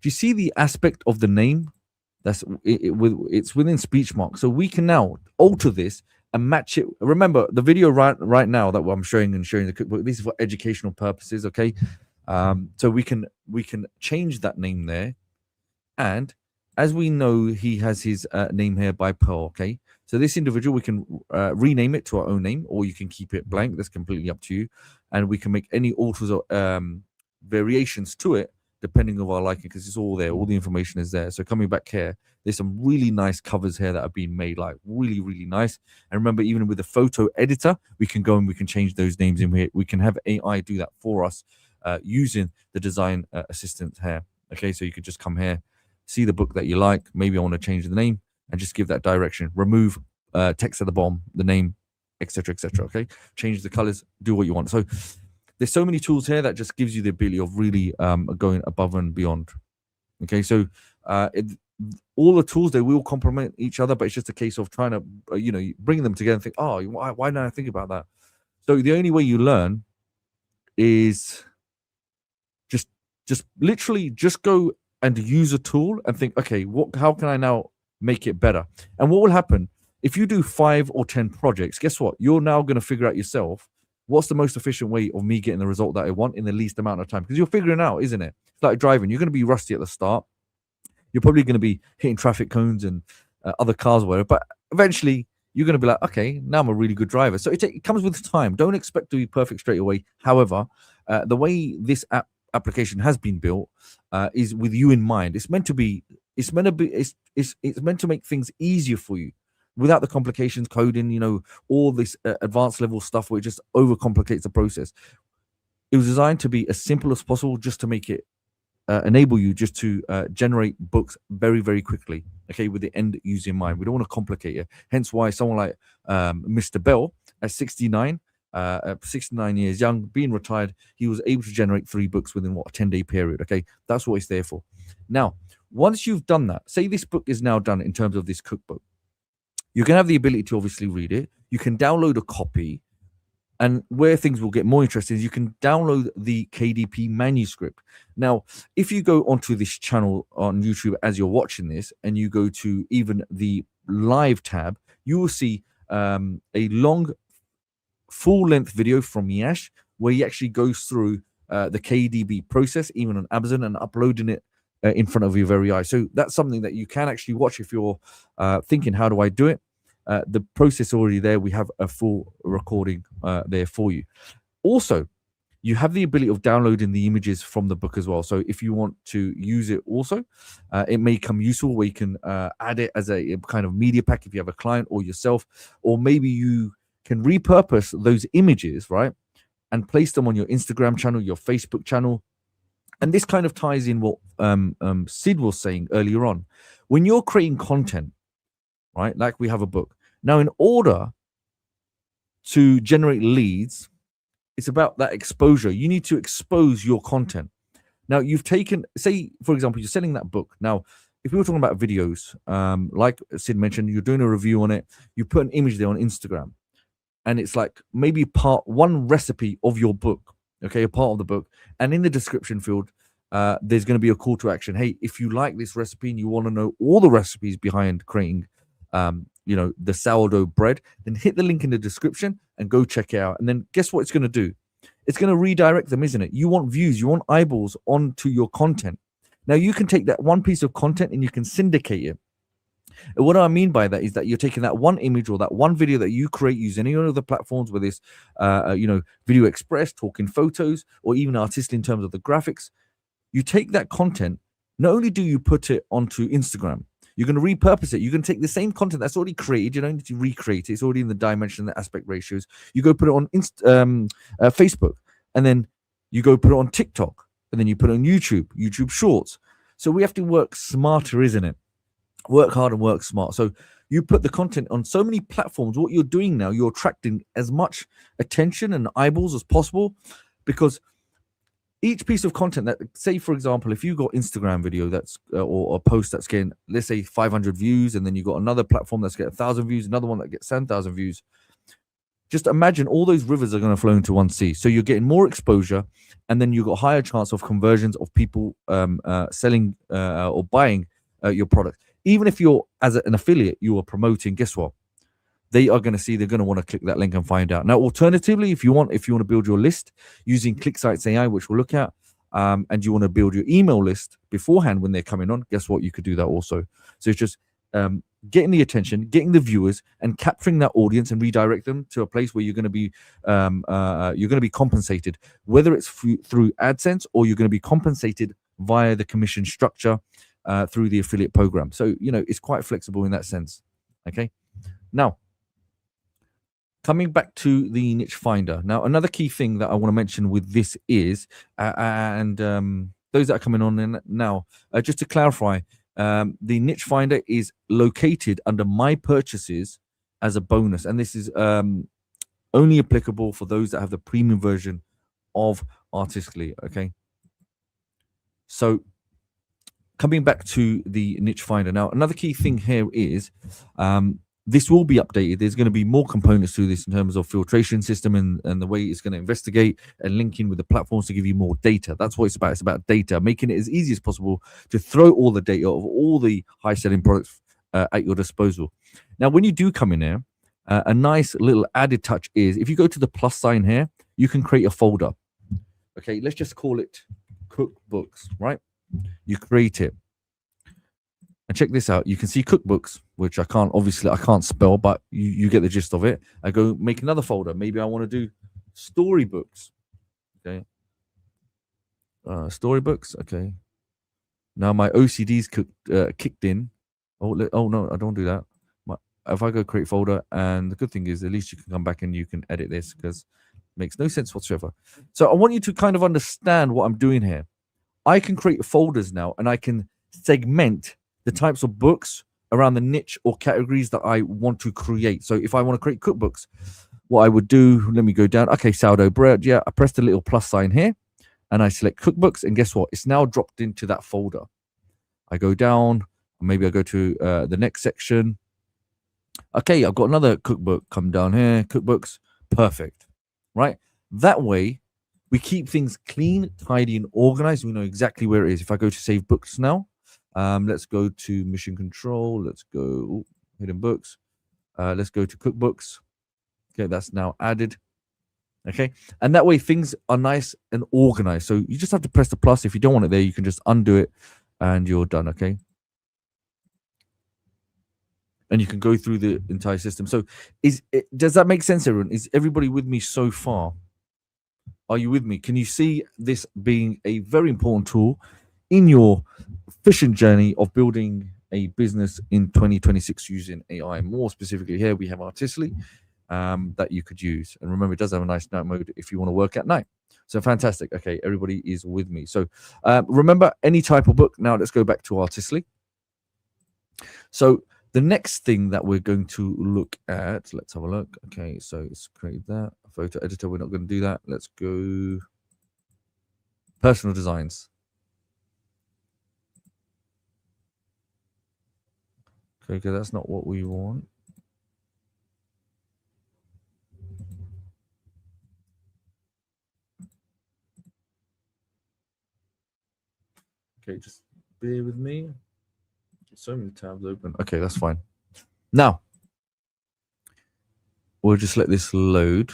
you see the aspect of the name? It's within speech marks. So we can now alter this and match it. Remember, the video right now that I'm showing the cookbook, this is for educational purposes, okay? So we can change that name there. And as we know, he has his name here by Pearl, okay? So this individual, we can rename it to our own name, or you can keep it blank. That's completely up to you. And we can make any alters or variations to it depending on our liking, because it's all there, all the information is there. So coming back here, there's some really nice covers here that have been made, like really nice. And remember, even with the photo editor, we can go and we can change those names in here. We can have AI do that for us using the design assistant here. Okay, so you could just come here, see the book that you like, maybe I want to change the name, and just give that direction, remove text at the bottom, the name, etc. Okay, change the colors, do what you want. So there's so many tools here that just gives you the ability of really going above and beyond. Okay, so all the tools, they will complement each other, but it's just a case of trying to bring them together and think, oh, why didn't I think about that? So the only way you learn is just literally just go and use a tool and think, okay, how can I now make it better? And what will happen if you do 5 or 10 projects? Guess what? You're now going to figure out yourself what's the most efficient way of me getting the result that I want in the least amount of time? Because you're figuring out, isn't it? It's like driving. You're going to be rusty at the start. You're probably going to be hitting traffic cones and other cars or whatever. But eventually, you're going to be like, okay, now I'm a really good driver. So it comes with time. Don't expect to be perfect straight away. However, the way this application has been built is with you in mind. It's meant to make things easier for you, without the complications, coding, all this advanced level stuff where it just overcomplicates the process. It was designed to be as simple as possible, just to make it enable you just to generate books very, very quickly, okay, with the end user in mind. We don't want to complicate it. Hence why someone like Mr. Bell at 69 years young, being retired, he was able to generate 3 books within a 10-day period. Okay, that's what it's there for. Now, once you've done that, say this book is now done in terms of this cookbook, you can have the ability to obviously read it. You can download a copy, and where things will get more interesting is you can download the KDP manuscript. Now, if you go onto this channel on YouTube as you're watching this, and you go to even the live tab, you will see a long full-length video from Yash where he actually goes through the KDB process, even on Amazon, and uploading it in front of your very eyes. So that's something that you can actually watch if you're thinking, how do I do it? The process already there. We have a full recording there for you. Also, you have the ability of downloading the images from the book as well. So if you want to use it also, it may come useful where you can add it as a kind of media pack if you have a client or yourself, or maybe you can repurpose those images, right, and place them on your Instagram channel, your Facebook channel. And this kind of ties in what Sid was saying earlier on. When you're creating content, right, like we have a book. Now, in order to generate leads, it's about that exposure. You need to expose your content. Now, you've taken, say, for example, you're selling that book. Now, if we were talking about videos, like Sid mentioned, you're doing a review on it, you put an image there on Instagram, and it's like maybe one recipe of your book, okay, a part of the book. And in the description field, there's going to be a call to action. Hey, if you like this recipe and you want to know all the recipes behind creating the sourdough bread, then hit the link in the description and go check it out. And then guess what it's going to do? It's going to redirect them, isn't it? You want views, you want eyeballs onto your content. Now, you can take that one piece of content and you can syndicate it. And what I mean by that is that you're taking that one image or that one video that you create using any other platforms, whether it's VideoExpress, TalkingPhotos, or even Artist in terms of the graphics. You take that content, not only do you put it onto Instagram, you're going to repurpose it. You can take the same content that's already created. You don't need to recreate it. It's already in the dimension, the aspect ratios. You go put it on Facebook, and then you go put it on TikTok, and then you put it on YouTube Shorts. So we have to work smarter, isn't it? Work hard and work smart. So you put the content on so many platforms. What you're doing now, you're attracting as much attention and eyeballs as possible, because each piece of content that, say, for example, if you got Instagram video that's or a post that's getting, let's say, 500 views, and then you got another platform that's getting 1,000 views, another one that gets 10,000 views, just imagine all those rivers are going to flow into one sea. So you're getting more exposure, and then you've got higher chance of conversions of people selling or buying your product. Even if you're, as an affiliate, you are promoting, guess what? They are going to see, they're going to want to click that link and find out. Now, alternatively, if you want to build your list using ClickSites AI, which we'll look at, and you want to build your email list beforehand when they're coming on, guess what? You could do that also. So it's just getting the attention, getting the viewers, and capturing that audience and redirect them to a place where you're going to be compensated, whether it's through AdSense or you're going to be compensated via the commission structure through the affiliate program. So, it's quite flexible in that sense. Okay. Now, coming back to the niche finder. Now, another key thing that I want to mention with this is, those that are coming on in now, just to clarify, the niche finder is located under my purchases as a bonus. And this is only applicable for those that have the premium version of Artistly. Okay. So coming back to the niche finder. Now, another key thing here is, this will be updated. There's going to be more components to this in terms of filtration system and the way it's going to investigate and link in with the platforms to give you more data. That's what it's about. It's about data, making it as easy as possible to throw all the data of all the high selling products at your disposal. Now, when you do come in here, A nice little added touch is if you go to the plus sign here, you can create a folder. Okay, let's just call it cookbooks, right? You create it. And check this out. You can see cookbooks, which I can't spell, but you get the gist of it. I go make another folder. Maybe I want to do storybooks. Okay. Storybooks. Okay. Now my OCD's kicked in. Oh no, I don't do that. If I go create folder, and the good thing is at least you can come back and you can edit this because it makes no sense whatsoever. So I want you to kind of understand what I'm doing here. I can create folders now, and I can segment the types of books around the niche or categories that I want to create. So if I want to create cookbooks, what I would do, let me go down. Okay, sourdough bread. Yeah, I press the little plus sign here and I select cookbooks. And guess what? It's now dropped into that folder. I go down. Maybe I go to the next section. Okay, I've got another cookbook. Come down here. Cookbooks. Perfect. Right? That way, we keep things clean, tidy, and organized. We know exactly where it is. If I go to save books now, let's go to mission control. Let's go hidden books. Let's go to cookbooks. Okay, that's now added. Okay, and that way things are nice and organized. So you just have to press the plus. If you don't want it there, you can just undo it and you're done. Okay. And you can go through the entire system. So does that make sense, everyone? Is everybody with me so far? Are you with me? Can you see this being a very important tool in your efficient journey of building a business in 2026 using AI? More specifically here, we have Artistically that you could use. And remember, it does have a nice night mode if you want to work at night. So fantastic. Okay, everybody is with me. So remember, any type of book. Now let's go back to Artistically. So the next thing that we're going to look at, let's have a look. Okay, so let's create that. Photo editor, we're not going to do that. Let's go personal designs. Okay, because that's not what we want. Okay, just bear with me. So many tabs open. Okay, that's fine. Now, we'll just let this load.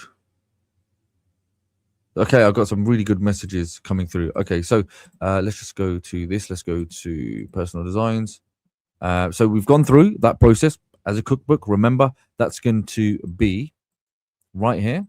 Okay, I've got some really good messages coming through. Okay, so let's just go to this. Let's go to personal designs. So we've gone through that process as a cookbook. Remember, that's going to be right here.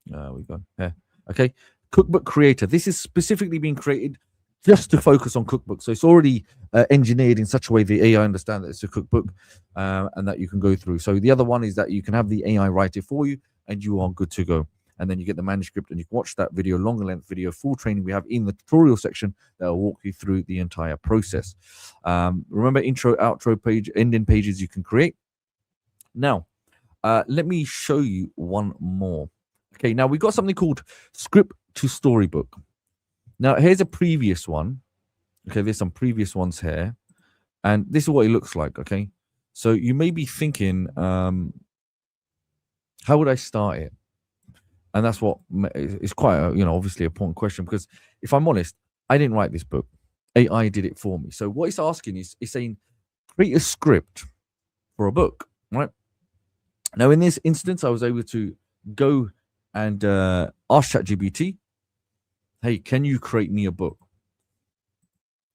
We've gone here. Okay, cookbook creator. This is specifically being created just to focus on cookbooks. So it's already engineered in such a way the AI understand that it's a cookbook and that you can go through. So the other one is that you can have the AI write it for you and you are good to go. And then you get the manuscript and you can watch that video, longer length video, full training we have in the tutorial section that will walk you through the entire process. Remember, intro, outro page, ending pages you can create. Now, let me show you one more. Okay, now we've got something called script to storybook. Now, here's a previous one. Okay, there's some previous ones here. And this is what it looks like, okay? So you may be thinking, how would I start it? And that's what is quite, obviously a important question, because if I'm honest, I didn't write this book. AI did it for me. So what it's asking is saying, create a script for a book, right? Now, in this instance, I was able to go and ask ChatGPT, hey, can you create me a book?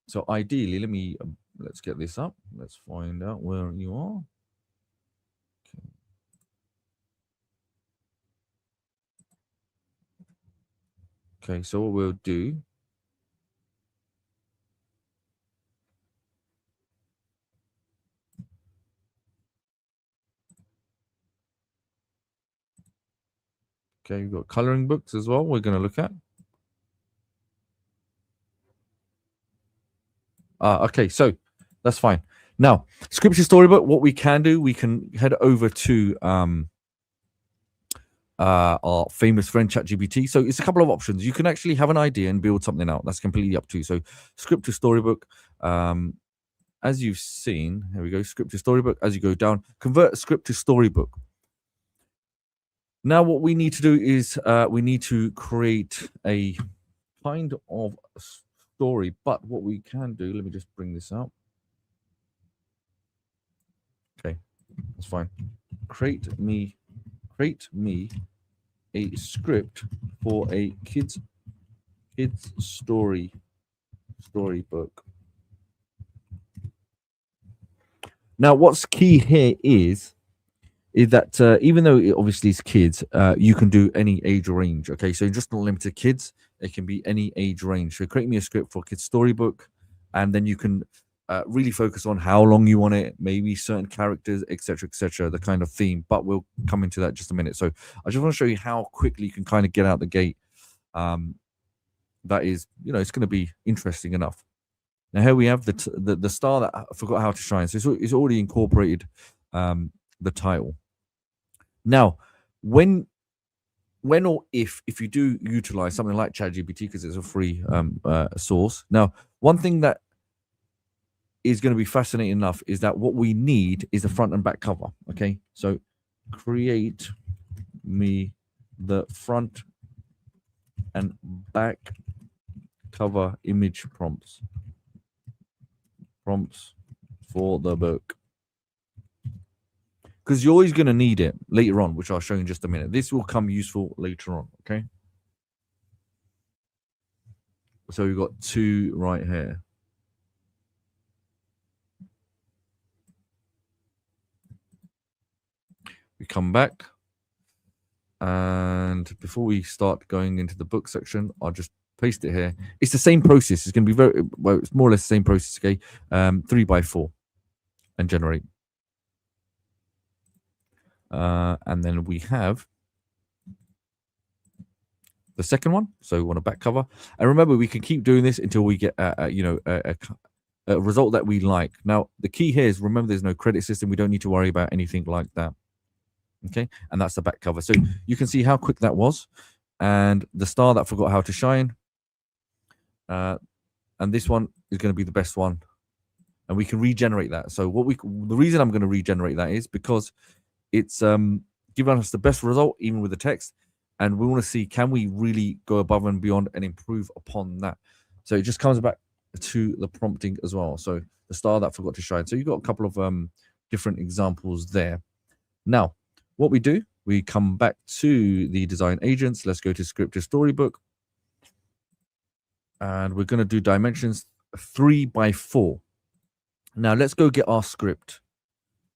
So ideally, let's get this up. Let's find out where you are. Okay, so what we'll do. Okay, we've got coloring books as well we're going to look at. Okay, so that's fine. Now, scripture storybook, what we can do, we can head over to our famous friend ChatGPT. So it's a couple of options. You can actually have an idea and build something out. That's completely up to you. So script to storybook, as you've seen, here we go, script to storybook. As you go down, convert script to storybook. Now what we need to do is we need to create a kind of story, but what we can do, let me just bring this out. Okay, that's fine. create me a script for a kids storybook. Now, what's key here is that even though it obviously is kids, you can do any age range. Okay, so just not limited to kids; it can be any age range. So create me a script for a kids storybook, and then you can really focus on how long you want it, maybe certain characters, etc., the kind of theme. But we'll come into that in just a minute. So I just want to show you how quickly you can kind of get out the gate. That is, it's going to be interesting enough. Now here we have the star that forgot how to shine. So it's already incorporated the title. Now, when or if you do utilize something like ChatGPT, because it's a free source. Now, one thing that is going to be fascinating enough is that what we need is a front and back cover. Okay, so create me the front and back cover image prompts for the book, because you're always going to need it later on, which I'll show you in just a minute. This will come useful later on. Okay, so we've got two right here. We come back, and before we start going into the book section, I'll just paste it here. It's the same process. It's going to be very well. It's more or less the same process. Okay, 3x4, and generate. And then we have the second one. So we want a back cover, and remember, we can keep doing this until we get a result that we like. Now, the key here is remember, there's no credit system. We don't need to worry about anything like that. Okay, and that's the back cover. So you can see how quick that was, and the star that forgot how to shine. And this one is going to be the best one, and we can regenerate that. So the reason I'm going to regenerate that is because it's giving us the best result, even with the text, and we want to see, can we really go above and beyond and improve upon that? So it just comes back to the prompting as well. So the star that forgot to shine. So you've got a couple of different examples there. Now, what we do, we come back to the design agents. Let's go to script to storybook. And we're going to do dimensions 3x4. Now let's go get our script.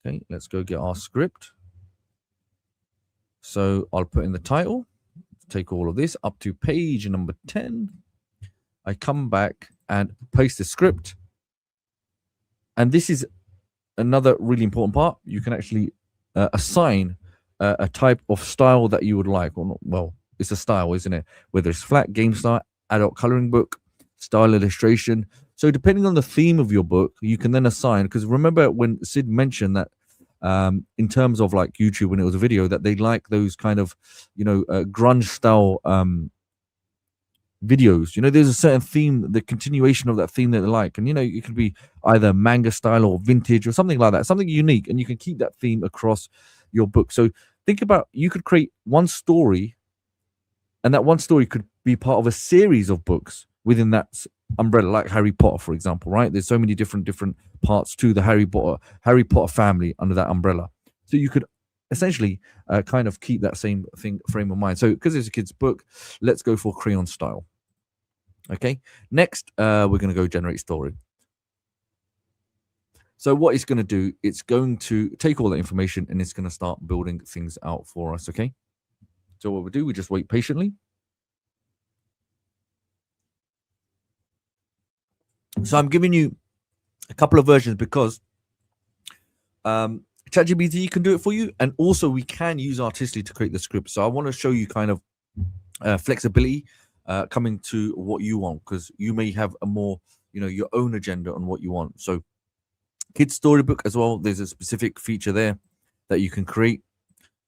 Okay, let's go get our script. So I'll put in the title, take all of this up to page number 10. I come back and paste the script. And this is another really important part. You can actually assign a type of style that you would like, or not. Well, it's a style, isn't it? Whether it's flat, game style, adult coloring book, style illustration. So depending on the theme of your book, you can then assign, because remember when Sid mentioned that in terms of like YouTube, when it was a video, that they like those kind of, grunge style videos. There's a certain theme, the continuation of that theme that they like. And, it could be either manga style or vintage or something like that, something unique. And you can keep that theme across your book. So think about, you could create one story, and that one story could be part of a series of books within that umbrella, like Harry Potter, for example, right? There's so many different parts to the Harry Potter family under that umbrella. So you could essentially kind of keep that same frame of mind. So because it's a kid's book, let's go for crayon style. Okay, next we're going to go generate story. So what it's going to do, it's going to take all that information and it's going to start building things out for us. Okay, so what we do, we just wait patiently. So I'm giving you a couple of versions because ChatGPT can do it for you, and also we can use Artistically to create the script. So I want to show you kind of flexibility coming to what you want, because you may have a more, your own agenda on what you want. So Kids Storybook as well, there's a specific feature there that you can create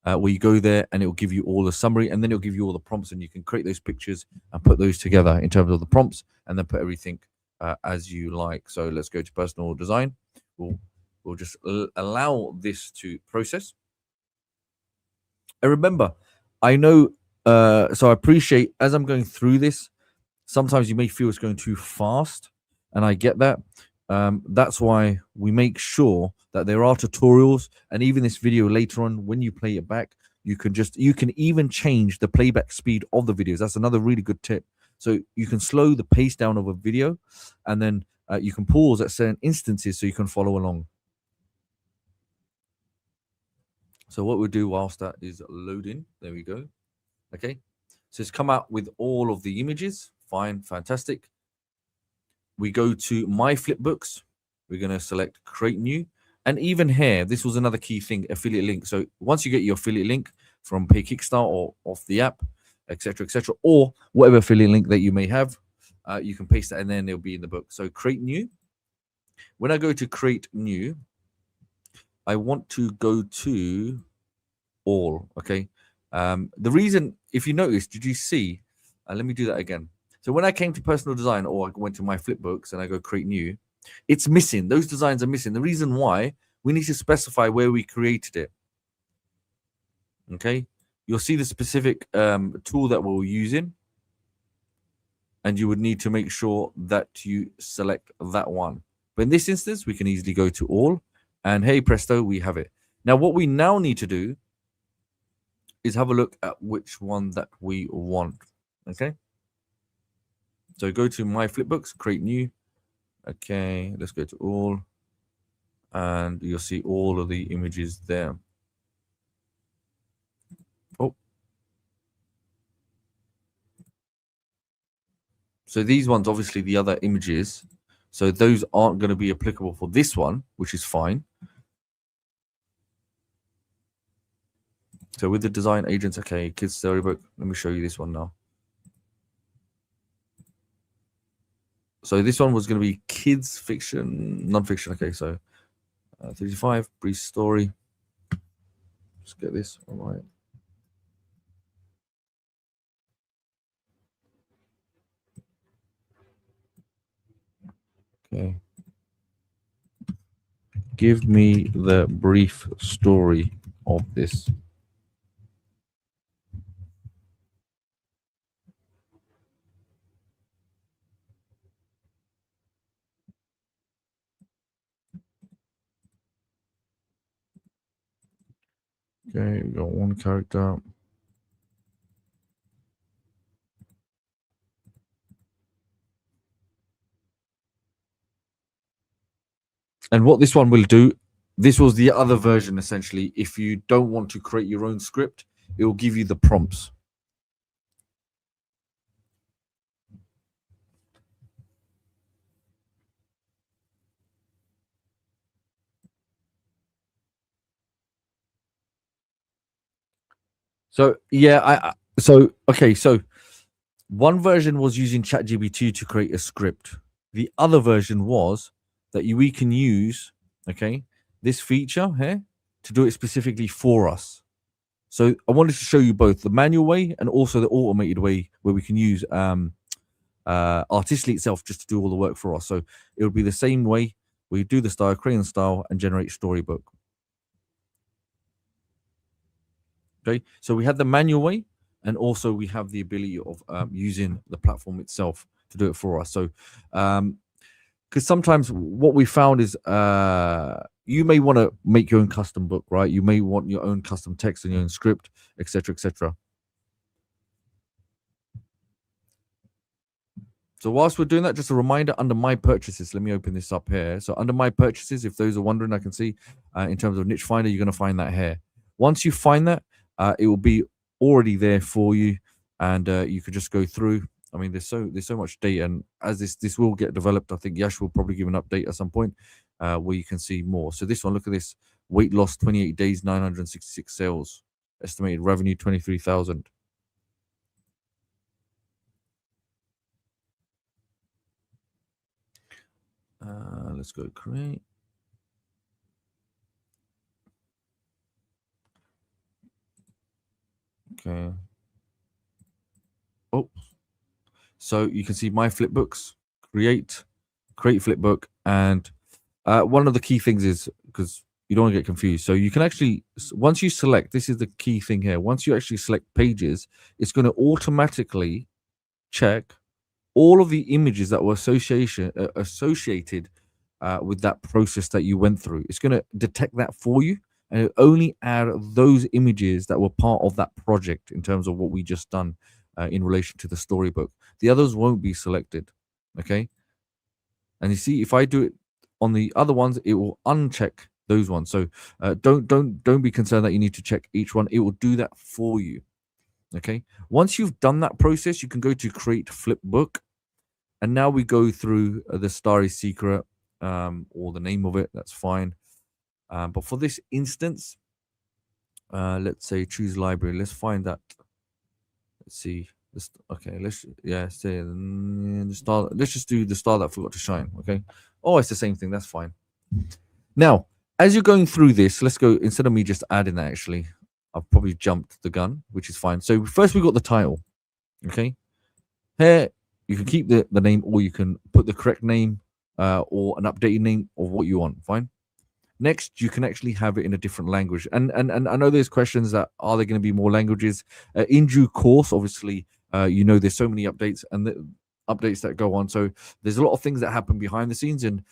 where you go there and it will give you all the summary, and then it'll give you all the prompts, and you can create those pictures and put those together in terms of the prompts, and then put everything as you like. So let's go to personal design. We'll just allow this to process. And remember, I know, so I appreciate, as I'm going through this, sometimes you may feel it's going too fast, and I get that. that's why we make sure that there are tutorials, and even this video later on, when you play it back, you can even change the playback speed of the videos. That's another really good tip. So you can slow the pace down of a video, and then you can pause at certain instances so you can follow along. So what we'll do whilst that is loading, there we go. Okay, so it's come out with all of the images. Fine, fantastic. We go to My Flipbooks. We're going to select Create New. And even here, this was another key thing, affiliate link. So once you get your affiliate link from Pay Kickstart or off the app, etc., or whatever affiliate link that you may have, you can paste that and then it'll be in the book. So Create New. When I go to Create New, I want to go to all. Okay. The reason, if you notice, did you see? Let me do that again. So when I came to personal design, or I went to My Flipbooks and I go Create New, it's missing. Those designs are missing. The reason why, we need to specify where we created it. Okay. You'll see the specific tool that we're using, and you would need to make sure that you select that one. But in this instance, we can easily go to all, and hey presto, we have it. Now what we now need to do is have a look at which one that we want. Okay, so go to My Flipbooks, Create New. Okay, let's go to all, and you'll see all of the images there. Oh, so these ones, obviously the other images, so those aren't going to be applicable for this one, which is fine. So with the design agents, okay, kids storybook, let me show you this one now. So this one was going to be kids fiction, non-fiction. Okay, so 35, brief story. Let's get this all right. Okay. Give me the brief story of this. Okay, we got one character. And what this one will do, this was the other version essentially. If you don't want to create your own script, it will give you the prompts. So yeah, okay, so one version was using ChatGPT to create a script. The other version was that we can use, okay, this feature here to do it specifically for us. So I wanted to show you both the manual way and also the automated way, where we can use Artistly itself just to do all the work for us. So it would be the same way. We do the style, create the style, and generate storybook. Okay, so we had the manual way, and also we have the ability of using the platform itself to do it for us. So because sometimes what we found is you may want to make your own custom book, right? You may want your own custom text and your own script, etc., etc. So whilst we're doing that, just a reminder, under My Purchases, let me open this up here. So under My Purchases, if those are wondering, I can see in terms of niche finder, you're going to find that here. Once you find that, it will be already there for you, and you could just go through. I mean, there's so much data, and as this will get developed, I think Yash will probably give an update at some point where you can see more. So this one, look at this: weight loss 28 days, 966 sales, estimated revenue 23,000. Let's go create. Okay. Oh, so you can see My Flipbooks, create Flipbook, and one of the key things is, because you don't want to get confused, so you can actually, once you select, this is the key thing here, once you actually select pages, it's going to automatically check all of the images that were associated with that process that you went through. It's going to detect that for you, and it'll only add those images that were part of that project in terms of what we just done in relation to the storybook. The others won't be selected. Okay. And you see, if I do it on the other ones, it will uncheck those ones. So don't be concerned that you need to check each one. It will do that for you. Okay. Once you've done that process, you can go to create flipbook. And now we go through the Starry Secret or the name of it. That's fine. But for this instance, let's say choose library. Let's find that. Let's see. Okay. Let's say the star. Let's just do the star that forgot to shine. Okay. Oh, it's the same thing. That's fine. Now, as you're going through this, let's go. Instead of me just adding that, actually, I've probably jumped the gun, which is fine. So first we got the title. Okay. Here you can keep the name, or you can put the correct name or an updated name of what you want. Fine. Next, you can actually have it in a different language. And I know there's questions that are there going to be more languages in due course. Obviously, there's so many updates and the updates that go on. So there's a lot of things that happen behind the scenes, and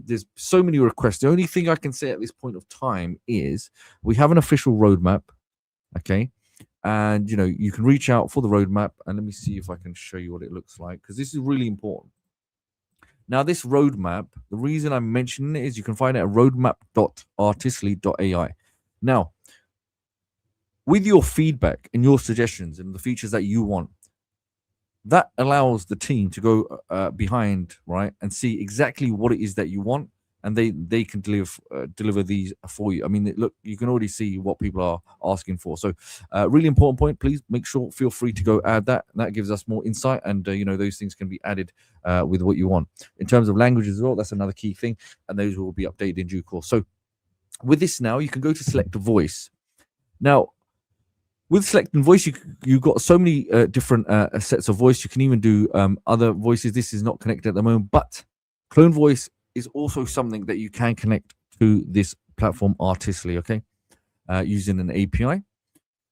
there's so many requests. The only thing I can say at this point of time is we have an official roadmap. Okay. And, you can reach out for the roadmap. And let me see if I can show you what it looks like, because this is really important. Now, this roadmap, the reason I'm mentioning it is you can find it at roadmap.artistly.ai. Now, with your feedback and your suggestions and the features that you want, that allows the team to go behind, right, and see exactly what it is that you want, and they can deliver these for you. I mean, look, you can already see what people are asking for. So really important point. Please feel free to go add that. That gives us more insight, and those things can be added with what you want. In terms of language as well, that's another key thing, and those will be updated in due course. So with this now, you can go to select a voice. Now, with selecting voice, you've got so many different sets of voice. You can even do other voices. This is not connected at the moment, but Clone Voice is also something that you can connect to this platform Artistly, okay, using an API.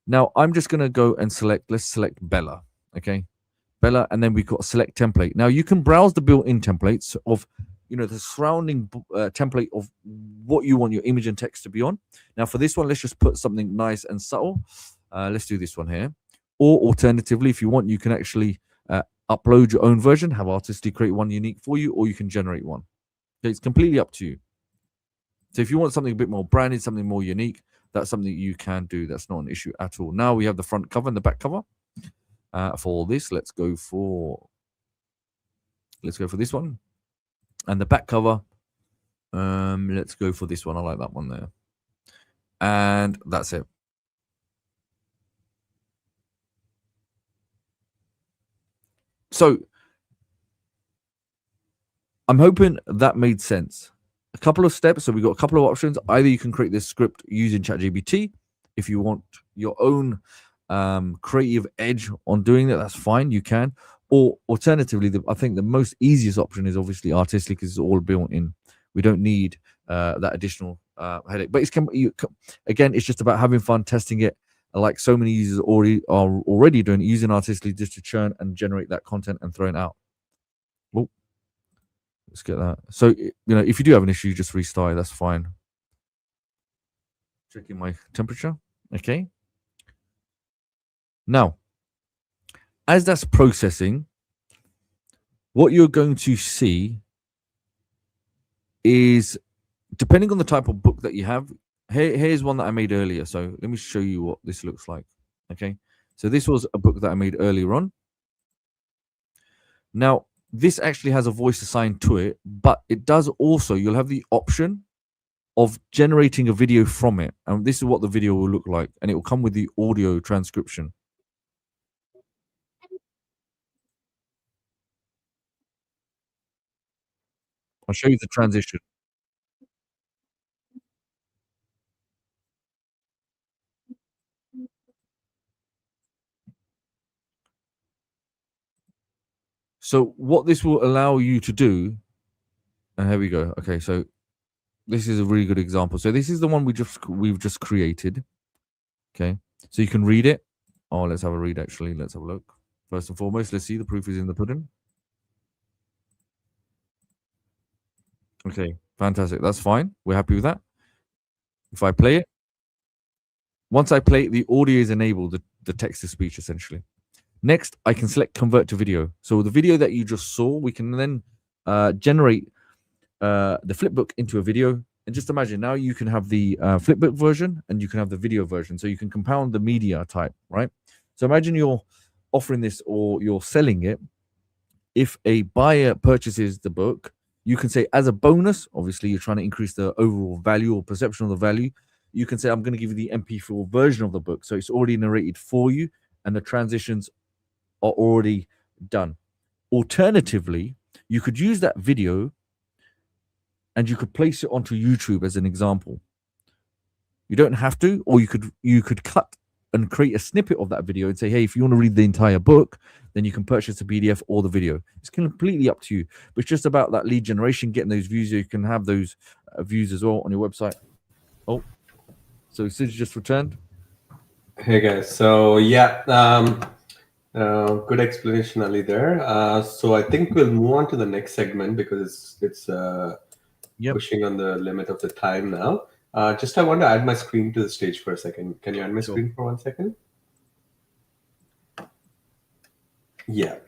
Now, I'm just going to go and let's select Bella, okay, Bella, and then we've got select template. Now, you can browse the built-in templates of, the surrounding template of what you want your image and text to be on. Now, for this one, let's just put something nice and subtle. Let's do this one here. Or alternatively, if you want, you can actually upload your own version, have Artistly create one unique for you, or you can generate one. Okay, it's completely up to you. So if you want something a bit more branded, something more unique, that's something you can do. That's not an issue at all. Now we have the front cover and the back cover. For this, let's go for this one. And the back cover, let's go for this one. I like that one there. And that's it. So I'm hoping that made sense. A couple of steps. So we've got a couple of options. Either you can create this script using ChatGPT. If you want your own creative edge on doing that, that's fine. You can. Or alternatively, I think the most easiest option is obviously Artistly, because it's all built in. We don't need that additional headache. But again, it's just about having fun, testing it. Like so many users are already doing it, using Artistly just to churn and generate that content and throw it out. Oh, let's get that. So, if you do have an issue, just restart it. That's fine. Checking my temperature. Okay. Now, as that's processing, what you're going to see is, depending on the type of book that you have, here's one that I made earlier. So let me show you what this looks like. Okay. So this was a book that I made earlier on. Now, this actually has a voice assigned to it, but it does also, you'll have the option of generating a video from it. And this is what the video will look like. And it will come with the audio transcription. I'll show you the transition. So what this will allow you to do, and here we go. Okay, so this is a really good example. So this is the one we've just created. Okay, so you can read it. Oh, let's have a read. Actually, let's have a look. First and foremost, let's see, the proof is in the pudding. Okay, fantastic. That's fine. We're happy with that. If I play it, once I play it, the audio is enabled, the text to speech essentially. Next, I can select convert to video. So the video that you just saw, we can then generate the flipbook into a video. And just imagine now you can have the flipbook version and you can have the video version. So you can compound the media type, right? So imagine you're offering this or you're selling it. If a buyer purchases the book, you can say as a bonus, obviously you're trying to increase the overall value or perception of the value. You can say, I'm going to give you the MP4 version of the book. So it's already narrated for you and the transitions are already done. Alternatively, you could use that video and you could place it onto YouTube as an example. You don't have to, or you could cut and create a snippet of that video and say, hey, if you want to read the entire book, then you can purchase the PDF or the video. It's completely up to you. But it's just about that lead generation, getting those views. You can have those views as well on your website. Oh, so Sid just returned. Hey guys, so yeah, good explanation, Ali. There. So I think we'll move on to the next segment because it's pushing on the limit of the time now. Just I want to add my screen to the stage for a second. Can you add my screen for 1 second? Yeah.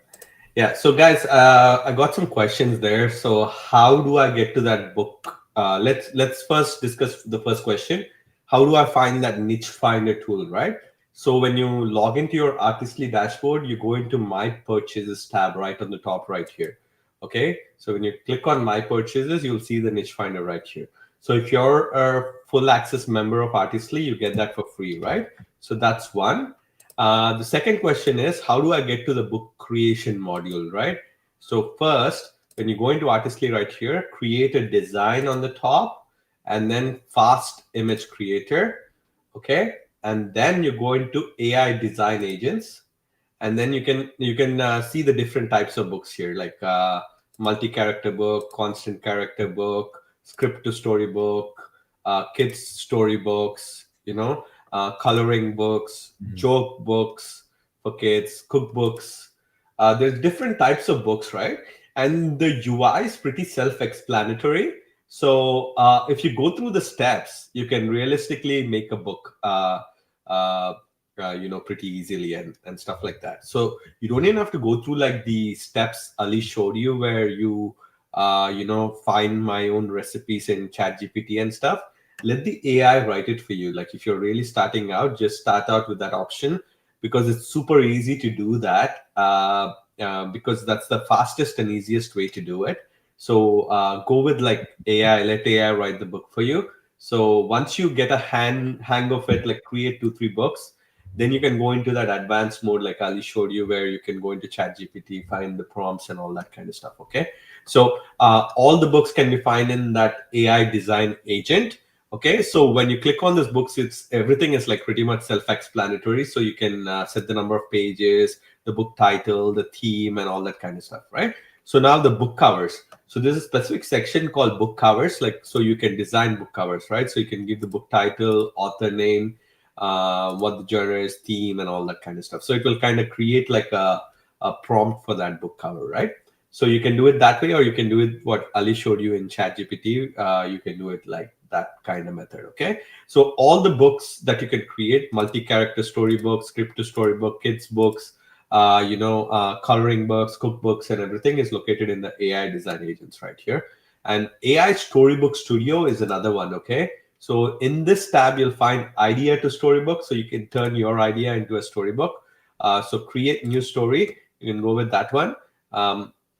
So guys, I got some questions there. So how do I get to that book? Let's first discuss the first question. How do I find that niche finder tool, right? So when you log into your Artistly dashboard, you go into My Purchases tab right on the top right here. Okay. So when you click on My Purchases, you'll see the niche finder right here. So if you're a full access member of Artistly, you get that for free, right? So that's one. The second question is, how do I get to the book creation module, right? So first, when you go into Artistly right here, create a design on the top, and then fast image creator, okay? And then you go into AI design agents, and then you can see the different types of books here, like multi-character book, constant character book, script to storybook, kids storybooks, coloring books, joke books for kids, cookbooks. There's different types of books, right? And the UI is pretty self-explanatory. So if you go through the steps, you can realistically make a book, pretty easily and stuff like that. So you don't even have to go through like the steps Ali showed you, where you, find my own recipes in ChatGPT and stuff. Let the AI write it for you. Like if you're really starting out, just start out with that option because it's super easy to do that because that's the fastest and easiest way to do it. So go with like AI, let AI write the book for you. So once you get a hang of it, like create 2-3 books, then you can go into that advanced mode like Ali showed you, where you can go into ChatGPT, find the prompts and all that kind of stuff. Okay. So all the books can be found in that AI design agent. Okay, so when you click on this books, everything is like pretty much self-explanatory. So you can set the number of pages, the book title, the theme, and all that kind of stuff, right? So now the book covers. So there's a specific section called book covers, like so you can design book covers, right? So you can give the book title, author name, what the genre is, theme, and all that kind of stuff. So it will kind of create like a prompt for that book cover, right? So you can do it that way, or you can do it what Ali showed you in ChatGPT. You can do it like that kind of method. Okay. So all the books that you can create, multi-character storybook, script to storybook, kids books, coloring books, cookbooks, and everything is located in the AI design agents right here. And AI Storybook Studio is another one. Okay. So in this tab, you'll find idea to storybook. So you can turn your idea into a storybook. So create new story. You can go with that one.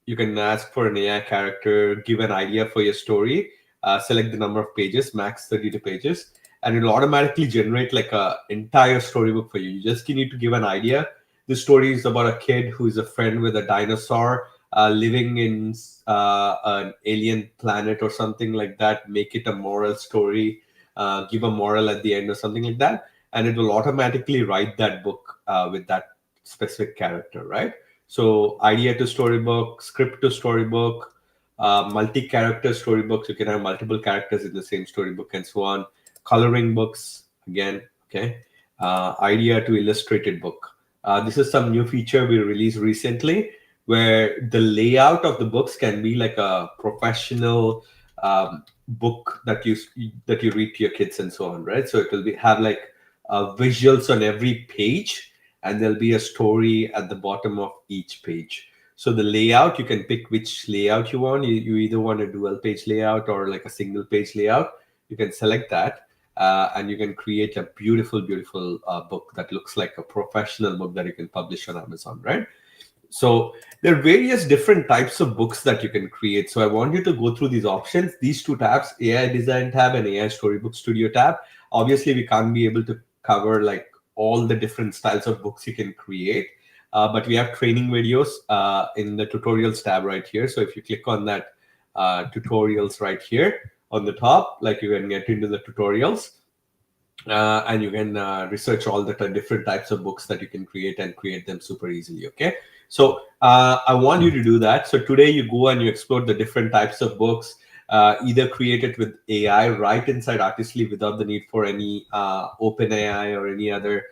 You can ask for an AI character, give an idea for your story, select the number of pages, max 32 pages, and it'll automatically generate like a entire storybook for you. You just need to give an idea. This story is about a kid who is a friend with a dinosaur living in an alien planet or something like that. Make it a moral story, give a moral at the end or something like that. And it will automatically write that book with that specific character, right? So idea to storybook, script to storybook, multi-character storybooks. You can have multiple characters in the same storybook and so on. Coloring books, again, okay. Idea to illustrated book. This is some new feature we released recently, where the layout of the books can be like a professional book that you read to your kids and so on, right? So it will have like visuals on every page, and there'll be a story at the bottom of each page. So the layout, you can pick which layout you want. You either want a dual page layout or like a single page layout. You can select that, and you can create a beautiful book that looks like a professional book that you can publish on Amazon, right? So there are various different types of books that you can create. So I want you to go through these options, these two tabs, AI Design tab and AI Storybook Studio tab. Obviously, we can't be able to cover like all the different styles of books you can create, but we have training videos in the tutorials tab right here. So if you click on that tutorials right here on the top, like you can get into the tutorials. And you can research all the different types of books that you can create and create them super easily. Okay, so I want you to do that. So today you go and you explore the different types of books, either create it with AI right inside Artistly without the need for any OpenAI or any other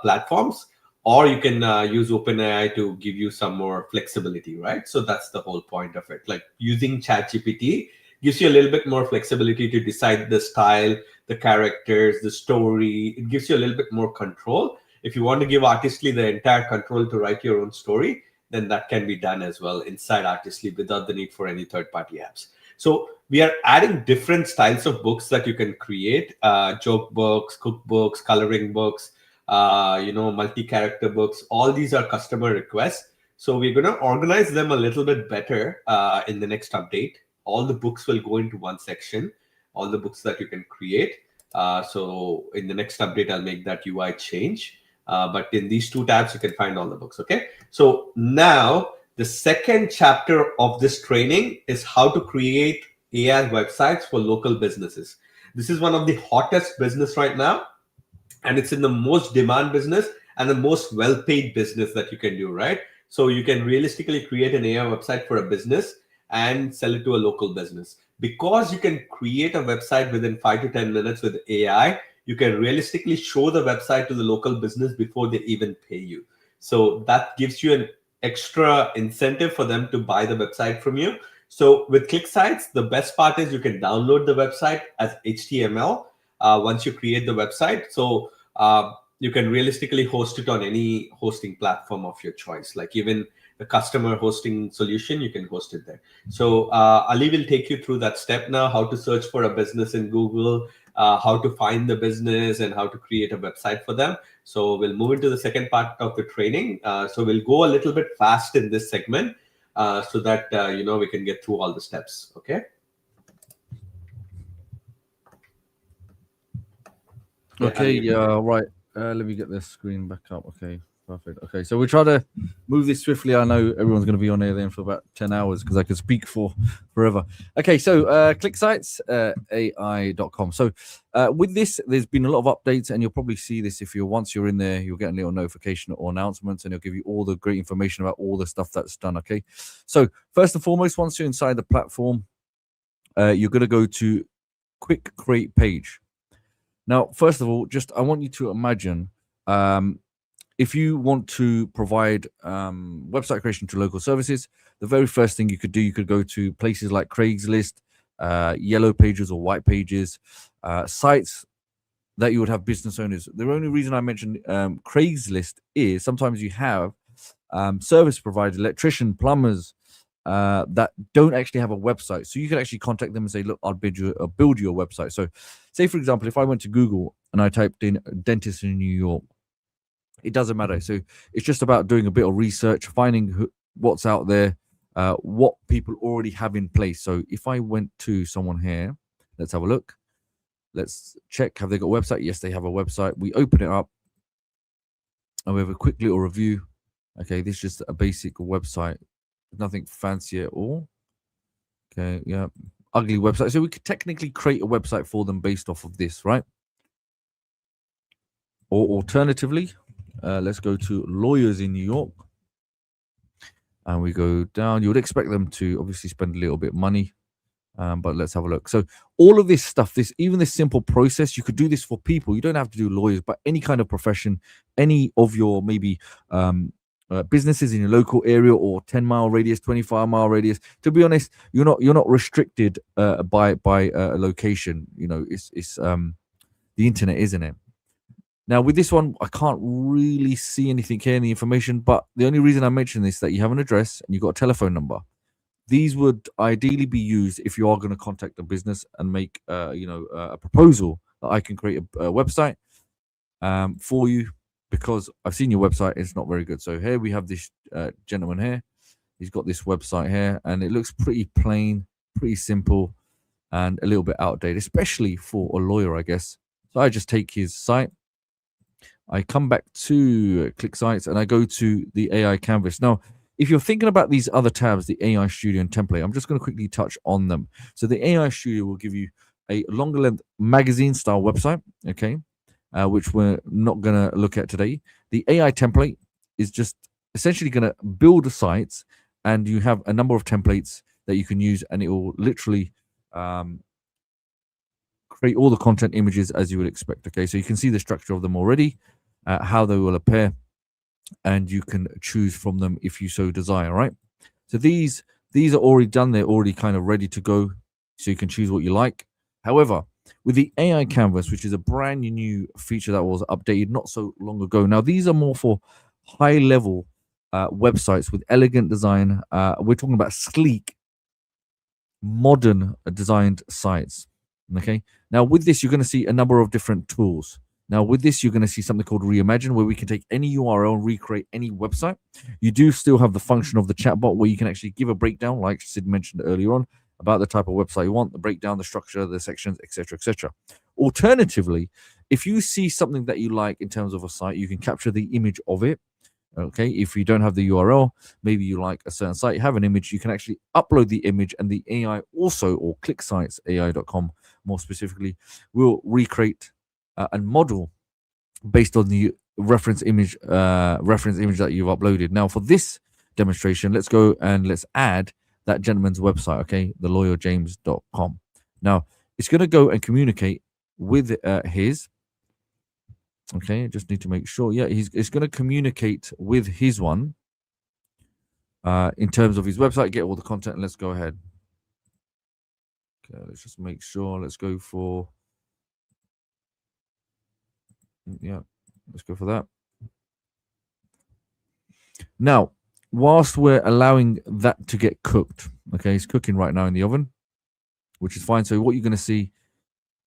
platforms, or you can use OpenAI to give you some more flexibility, right? So that's the whole point of it. Like using ChatGPT gives you a little bit more flexibility to decide the style, the characters, the story. It gives you a little bit more control. If you want to give Artistly the entire control to write your own story, then that can be done as well inside Artistly without the need for any third-party apps. So we are adding different styles of books that you can create, joke books, cookbooks, coloring books, multi-character books. All these are customer requests. So we're going to organize them a little bit better in the next update. All the books will go into one section, all the books that you can create. So in the next update, I'll make that UI change. But in these two tabs, you can find all the books, okay? So now the second chapter of this training is how to create AI websites for local businesses. This is one of the hottest business right now, and it's in the most demand business and the most well-paid business that you can do, right? So you can realistically create an AI website for a business and sell it to a local business. Because you can create a website within 5 to 10 minutes with AI, you can realistically show the website to the local business before they even pay you. So that gives you an extra incentive for them to buy the website from you. So with ClickSites, the best part is you can download the website as HTML once you create the website. So you can realistically host it on any hosting platform of your choice, like even the customer hosting solution, you can host it there. So Ali will take you through that step now, how to search for a business in Google, how to find the business, and how to create a website for them. So we'll move into the second part of the training. So we'll go a little bit fast in this segment so that we can get through all the steps. Okay. Okay. Yeah. Right. Let me get this screen back up. Okay. Perfect. Okay, so we try to move this swiftly. I know everyone's going to be on here then for about 10 hours because I could speak for forever. Okay, so ClickSites, AI.com. So with this, there's been a lot of updates, and you'll probably see this once you're in there, you'll get a little notification or announcements, and it'll give you all the great information about all the stuff that's done. Okay, so first and foremost, once you're inside the platform, you're going to go to Quick Create Page. Now, first of all, I want you to imagine if you want to provide website creation to local services, the very first thing you could do, you could go to places like Craigslist, Yellow Pages or White Pages, sites that you would have business owners. The only reason I mentioned Craigslist is sometimes you have service providers, electrician, plumbers that don't actually have a website. So you can actually contact them and say, look, I'll build you a website. So say, for example, if I went to Google and I typed in dentist in New York, it doesn't matter. So it's just about doing a bit of research, finding what's out there, what people already have in place. So if I went to someone here, let's have a look. Let's check. Have they got a website? Yes, they have a website. We open it up and we have a quick little review. Okay, this is just a basic website. Nothing fancy at all. Okay, yeah. Ugly website. So we could technically create a website for them based off of this, right? Or alternatively, let's go to lawyers in New York. And we go down. You would expect them to obviously spend a little bit of money. But let's have a look. So all of this stuff, even this simple process, you could do this for people. You don't have to do lawyers, but any kind of profession, any of your maybe businesses in your local area or 10-mile radius, 25-mile radius. To be honest, you're not restricted by a location. You know, it's the internet, isn't it? Now with this one, I can't really see anything here in the information, but the only reason I mention this is that you have an address and you've got a telephone number. These would ideally be used if you are going to contact a business and make a proposal that I can create a website for you, because I've seen your website, it's not very good. So here we have this gentleman here. He's got this website here and it looks pretty plain, pretty simple, and a little bit outdated, especially for a lawyer, I guess. So I just take his site, I come back to ClickSites, and I go to the AI canvas. Now, if you're thinking about these other tabs, the AI Studio and template, I'm just going to quickly touch on them. So the AI Studio will give you a longer length magazine style website, okay, which we're not going to look at today. The AI template is just essentially going to build sites, and you have a number of templates that you can use, and it will literally create all the content images as you would expect. Okay, so you can see the structure of them already, how they will appear, and you can choose from them if you so desire. Right, so these are already done, they're already kind of ready to go, so you can choose what you like. However, with the AI canvas, which is a brand new feature that was updated not so long ago, now these are more for high level websites with elegant design. We're talking about sleek, modern designed sites. Okay, now with this, you're going to see a number of different tools. Now with this, you're going to see something called Reimagine, where we can take any URL and recreate any website. You do still have the function of the chatbot, where you can actually give a breakdown, like Sid mentioned earlier on, about the type of website you want, the breakdown, the structure, the sections, etc., etc. Alternatively, if you see something that you like in terms of a site, you can capture the image of it. Okay, if you don't have the URL, maybe you like a certain site, you have an image, you can actually upload the image, and the AI also, or ClickSitesAI.com more specifically, will recreate and model based on the reference image that you've uploaded. Now for this demonstration, let's go and let's add that gentleman's website, okay, thelawyerjames.com. Now it's going to go and communicate with his. Okay, I just need to make sure. Yeah, it's going to communicate with his one in terms of his website, get all the content, and let's go ahead. Okay, let's just make sure. Let's go for, yeah, let's go for that. Now, whilst we're allowing that to get cooked, okay, it's cooking right now in the oven, which is fine. So what you're going to see,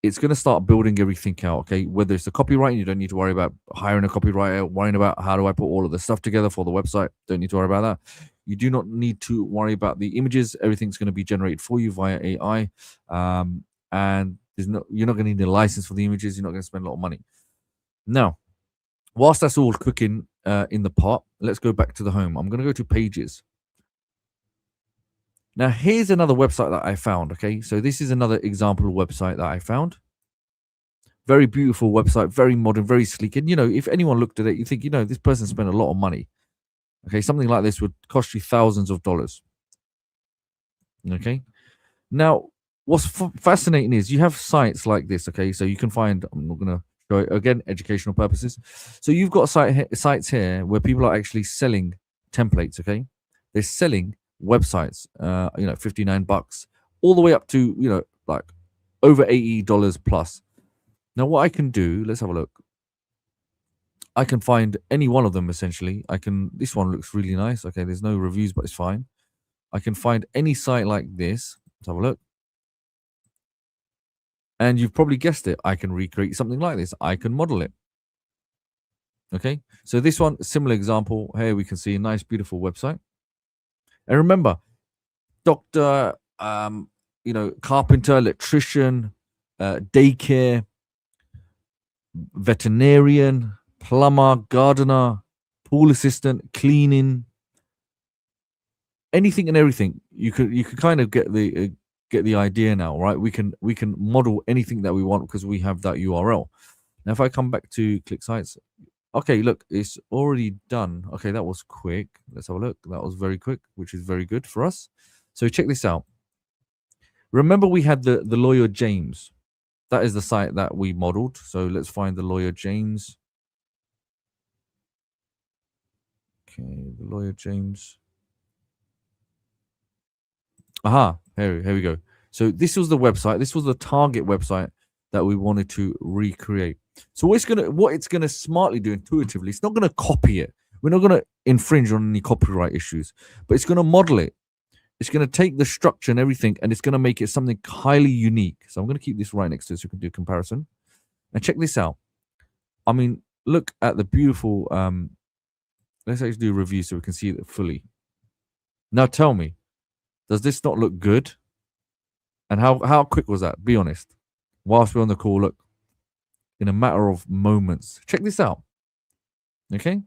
it's going to start building everything out, okay? Whether it's the copywriting, you don't need to worry about hiring a copywriter, worrying about how do I put all of the stuff together for the website. Don't need to worry about that. You do not need to worry about the images. Everything's going to be generated for you via AI. And you're not going to need a license for the images. You're not going to spend a lot of money. Now, whilst that's all cooking in the pot, let's go back to the home. I'm going to go to pages. Now, here's another website that I found, okay? So this is another example of website that I found. Very beautiful website, very modern, very sleek. And, you know, if anyone looked at it, you think, you know, this person spent a lot of money. Okay, something like this would cost you thousands of dollars. Okay? Now, what's fascinating is you have sites like this, okay? So you can find, I'm not going to show it, again, educational purposes. So you've got sites here where people are actually selling templates, okay? They're selling websites, you know, $59 all the way up to, you know, like over $80 plus. Now what I can do, let's have a look. I can find any one of them essentially. This one looks really nice. Okay, there's no reviews, but it's fine. I can find any site like this. Let's have a look. And you've probably guessed it. I can recreate something like this. I can model it. Okay, so this one, similar example. Here we can see a nice, beautiful website. And remember, doctor, you know, carpenter, electrician, daycare, veterinarian, plumber, gardener, pool assistant, cleaning, anything and everything. You could kind of get the idea now, right? We can model anything that we want because we have that URL. Now, if I come back to ClickSites, okay, look, it's already done. Okay, that was quick. Let's have a look. That was very quick, which is very good for us. So check this out. Remember, we had the lawyer James. That is the site that we modeled. So let's find the lawyer James. Okay, the lawyer James. Aha, here we go. So this was the website. This was the target website that we wanted to recreate. So what it's gonna smartly do intuitively, it's not gonna copy it. We're not gonna infringe on any copyright issues, but it's gonna model it. It's gonna take the structure and everything, and it's gonna make it something highly unique. So I'm gonna keep this right next to it so we can do a comparison. And check this out. I mean, look at the beautiful. Let's actually do a review so we can see it fully. Now tell me, does this not look good? And how quick was that? Be honest. Whilst we're on the call, look, in a matter of moments. Check this out. Okay?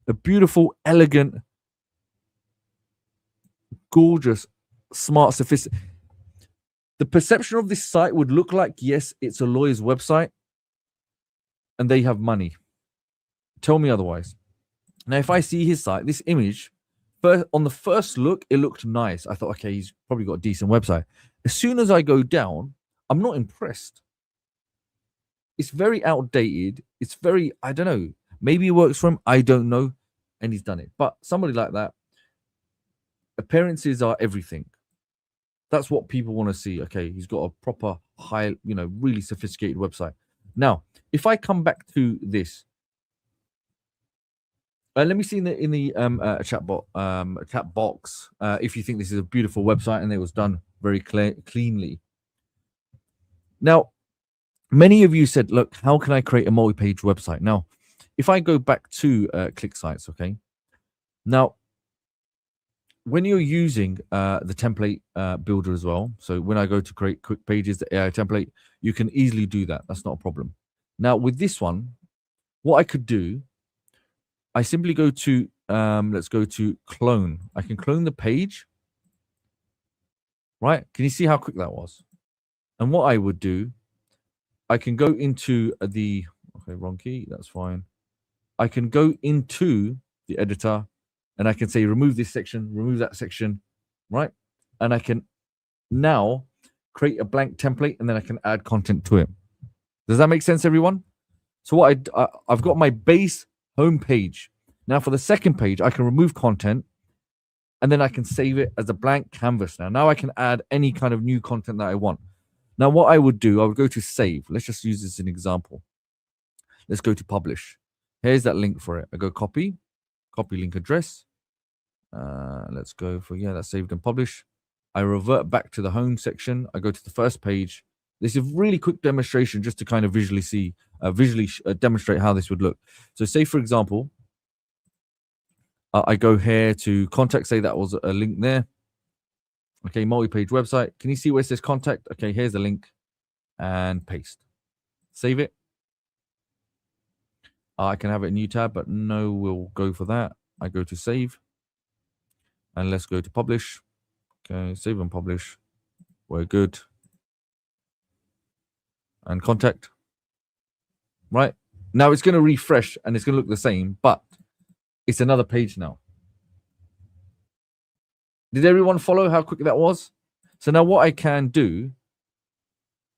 A beautiful, elegant, gorgeous, smart, sophisticated. The perception of this site would look like, yes, it's a lawyer's website and they have money. Tell me otherwise. Now, if I see his site, this image, on the first look, it looked nice. I thought, okay, he's probably got a decent website. As soon as I go down, I'm not impressed. It's very outdated. It's very, I don't know. Maybe it works for him. I don't know. And he's done it. But somebody like that, appearances are everything. That's what people want to see. Okay, he's got a proper, high, really sophisticated website. Now, if I come back to this, let me see in the chat box if you think this is a beautiful website and it was done very cleanly. Now, many of you said, look, how can I create a multi-page website? Now, if I go back to ClickSites, okay. Now, when you're using the template builder as well, so when I go to create quick pages, the AI template, you can easily do that. That's not a problem. Now, with this one, what I could do, I simply go to, let's go to clone. I can clone the page, right? Can you see how quick that was? And what I would do, I can go into okay, wrong key, that's fine. I can go into the editor and I can say, remove this section, remove that section, right? And I can now create a blank template and then I can add content to it. Does that make sense, everyone? So what I've got my base home page. Now for the second page, I can remove content and then I can save it as a blank canvas. Now I can add any kind of new content that I want. Now what I would do, I would go to save. Let's just use this as an example. Let's go to publish. Here's that link for it. I go copy link address. Let's go for, that's saved and published. I revert back to the home section. I go to the first page. This is a really quick demonstration just to kind of visually see, demonstrate how this would look. So say, for example, I go here to contact, say that was a link there. Okay, multi-page website. Can you see where it says contact? Okay, here's the link and paste. Save it. I can have it in new tab, but no, we'll go for that. I go to save and let's go to publish. Okay, save and publish. We're good. And contact. Right now it's going to refresh and it's going to look the same, but it's another page now. Did everyone follow how quick that was? So now what I can do,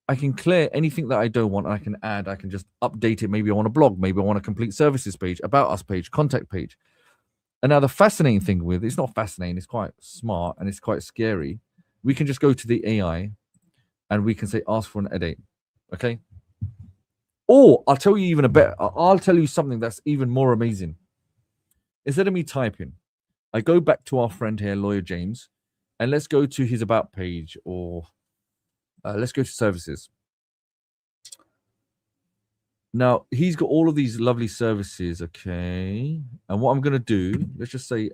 I can clear anything that I don't want and I can add, I can just update it. Maybe I want a blog, maybe I want a complete services page, about us page, contact page. And now the fascinating thing with it's not fascinating, it's quite smart and it's quite scary. We can just go to the AI and we can say ask for an edit. Okay. Or I'll tell you even a better, I'll tell you something that's even more amazing. Instead of me typing, I go back to our friend here, Lawyer James, and let's go to his about page or let's go to services. Now, he's got all of these lovely services, okay? And what I'm going to do, let's just say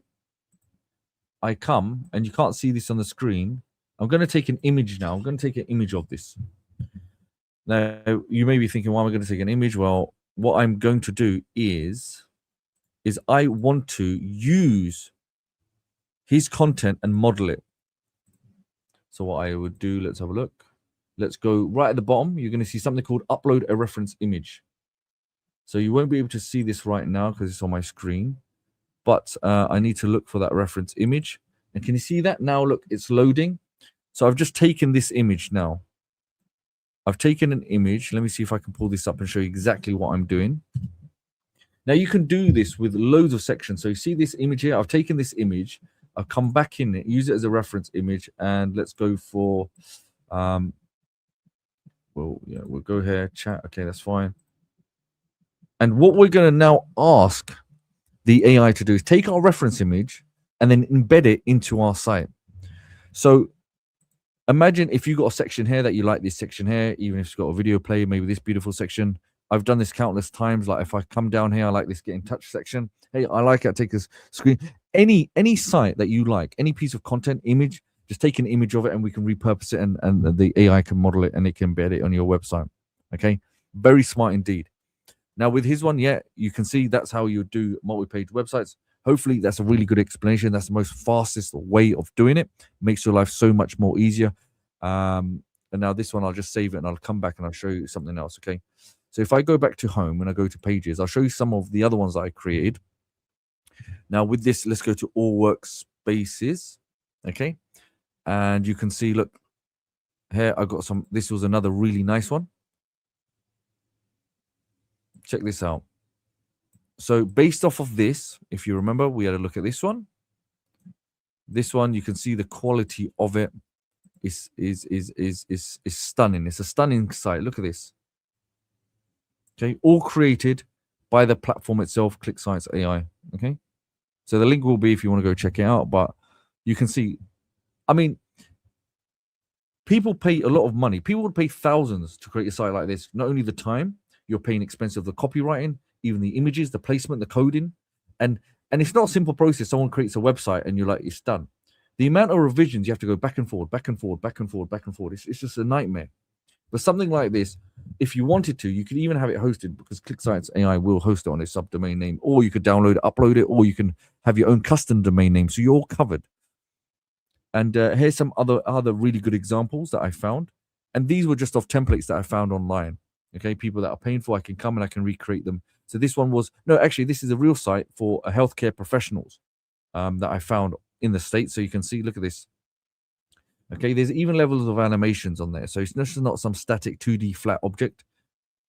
I come, and you can't see this on the screen. I'm going to take an image now. I'm going to take an image of this. Now, you may be thinking, why am I going to take an image? Well, what I'm going to do is I want to use his content and model it. So what I would do, let's have a look. Let's go right at the bottom. You're going to see something called upload a reference image. So you won't be able to see this right now because it's on my screen. But I need to look for that reference image. And can you see that? Now, look, it's loading. So I've just taken this image now. I've taken an image. Let me see if I can pull this up and show you exactly what I'm doing. Now you can do this with loads of sections. So you see this image here. I've taken this image. I've come back in it, use it as a reference image, and let's go for well, yeah, we'll go here, chat. Okay, that's fine. And what we're going to now ask the AI to do is take our reference image and then embed it into our site. So imagine if you got a section here that you like, this section here, even if it's got a video play, maybe this beautiful section. I've done this countless times. Like if I come down here, I like this get in touch section. Hey, I like it. Take this screen. Any site that you like, any piece of content, image, just take an image of it and we can repurpose it and the AI can model it and it can embed it on your website. Okay. Very smart indeed. Now with his one, yeah, you can see that's how you do multi-page websites. Hopefully that's a really good explanation. That's the most fastest way of doing it. Makes your life so much more easier. And now this one, I'll just save it and I'll come back and I'll show you something else. Okay. So if I go back to home and I go to pages, I'll show you some of the other ones that I created. Now with this, let's go to all workspaces. Okay. And you can see, look, here I got some, this was another really nice one. Check this out. So based off of this, if you remember, we had a look at this one. This one, you can see the quality of it is stunning. It's a stunning site. Look at this. Okay, all created by the platform itself, ClickSites AI. Okay, so the link will be if you want to go check it out. But you can see, I mean, people pay a lot of money. People would pay thousands to create a site like this. Not only the time, you're paying expensive, the copywriting, even the images, the placement, the coding, and it's not a simple process. Someone creates a website and you're like, it's done. The amount of revisions you have to go back and forward, back and forward, back and forward, back and forward. It's just a nightmare. But something like this, if you wanted to, you could even have it hosted because ClickSites AI will host it on its subdomain name, or you could download it, upload it, or you can have your own custom domain name. So you're all covered. And here's some other really good examples that I found. And these were just off templates that I found online. Okay, people that are paying for, I can come and I can recreate them. So this one was, no, actually, this is a real site for healthcare professionals that I found in the States. So you can see, look at this. Okay, there's even levels of animations on there. So it's just not some static 2D flat object.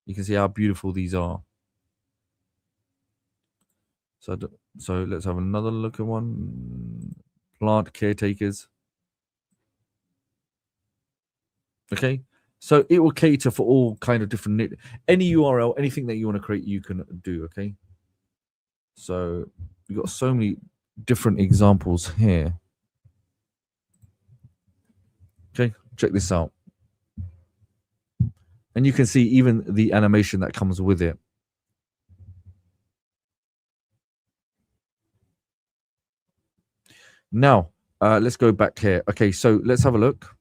You can see how beautiful these are. So let's have another look at one. Plant caretakers. Okay, so it will cater for all kind of different, any URL, anything that you want to create, you can do. Okay, so we've got so many different examples here. Okay, check this out. And you can see even the animation that comes with it. Now, let's go back here. Okay, so let's have a look.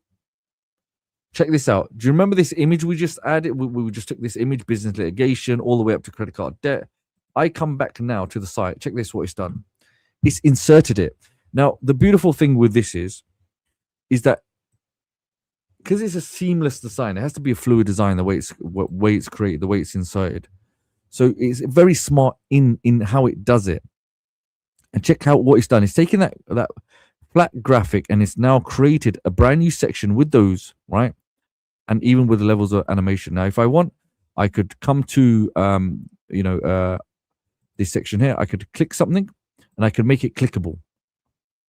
Check this out. Do you remember this image we just added? We just took this image, business litigation, all the way up to credit card debt. I come back now to the site. Check this, what it's done. It's inserted it. Now, the beautiful thing with this is that because it's a seamless design, it has to be a fluid design, the way it's created, the way it's inserted. So it's very smart in how it does it. And check out what it's done. It's taken that flat graphic and it's now created a brand new section with those, right? And even with the levels of animation. Now, if I want, I could come to this section here. I could click something and I could make it clickable,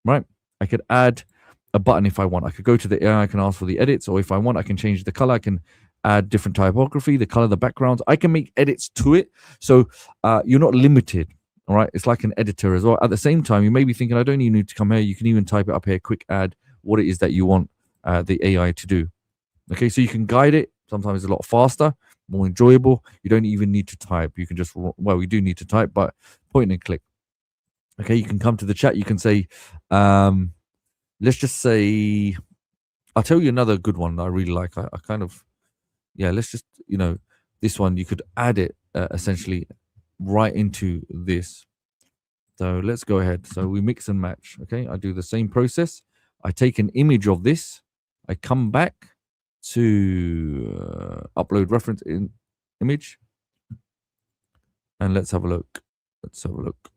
right? I could add a button if I want. I could go to the AI, I can ask for the edits, or if I want, I can change the color. I can add different typography, the color, the backgrounds. I can make edits to it. So you're not limited. All right. It's like an editor as well. At the same time, you may be thinking, I don't even need to come here. You can even type it up here, quick add what it is that you want the AI to do. Okay. So you can guide it. Sometimes it's a lot faster, more enjoyable. You don't even need to type. You can just, well, we do need to type, but point and click. Okay. You can come to the chat. You can say, let's just say, I'll tell you another good one that I really like. I kind of, yeah, let's just, this one, you could add it essentially right into this. So let's go ahead. So we mix and match. Okay. I do the same process. I take an image of this. I come back to upload reference image. And let's have a look. Let's have a look.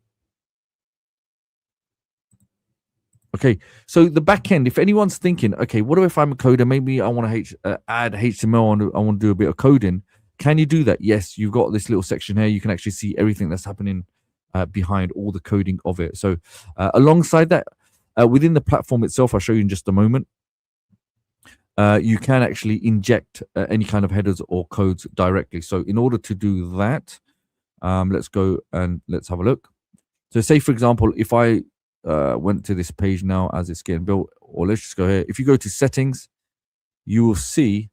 Okay, so the back end, if anyone's thinking, okay, what if I'm a coder? Maybe I want to add HTML, I want to do a bit of coding. Can you do that? Yes, you've got this little section here. You can actually see everything that's happening behind all the coding of it. So alongside that, within the platform itself, I'll show you in just a moment, you can actually inject any kind of headers or codes directly. So in order to do that, let's go and let's have a look. So say, for example, if I went to this page now as it's getting built, or let's just go here. If you go to settings, you will see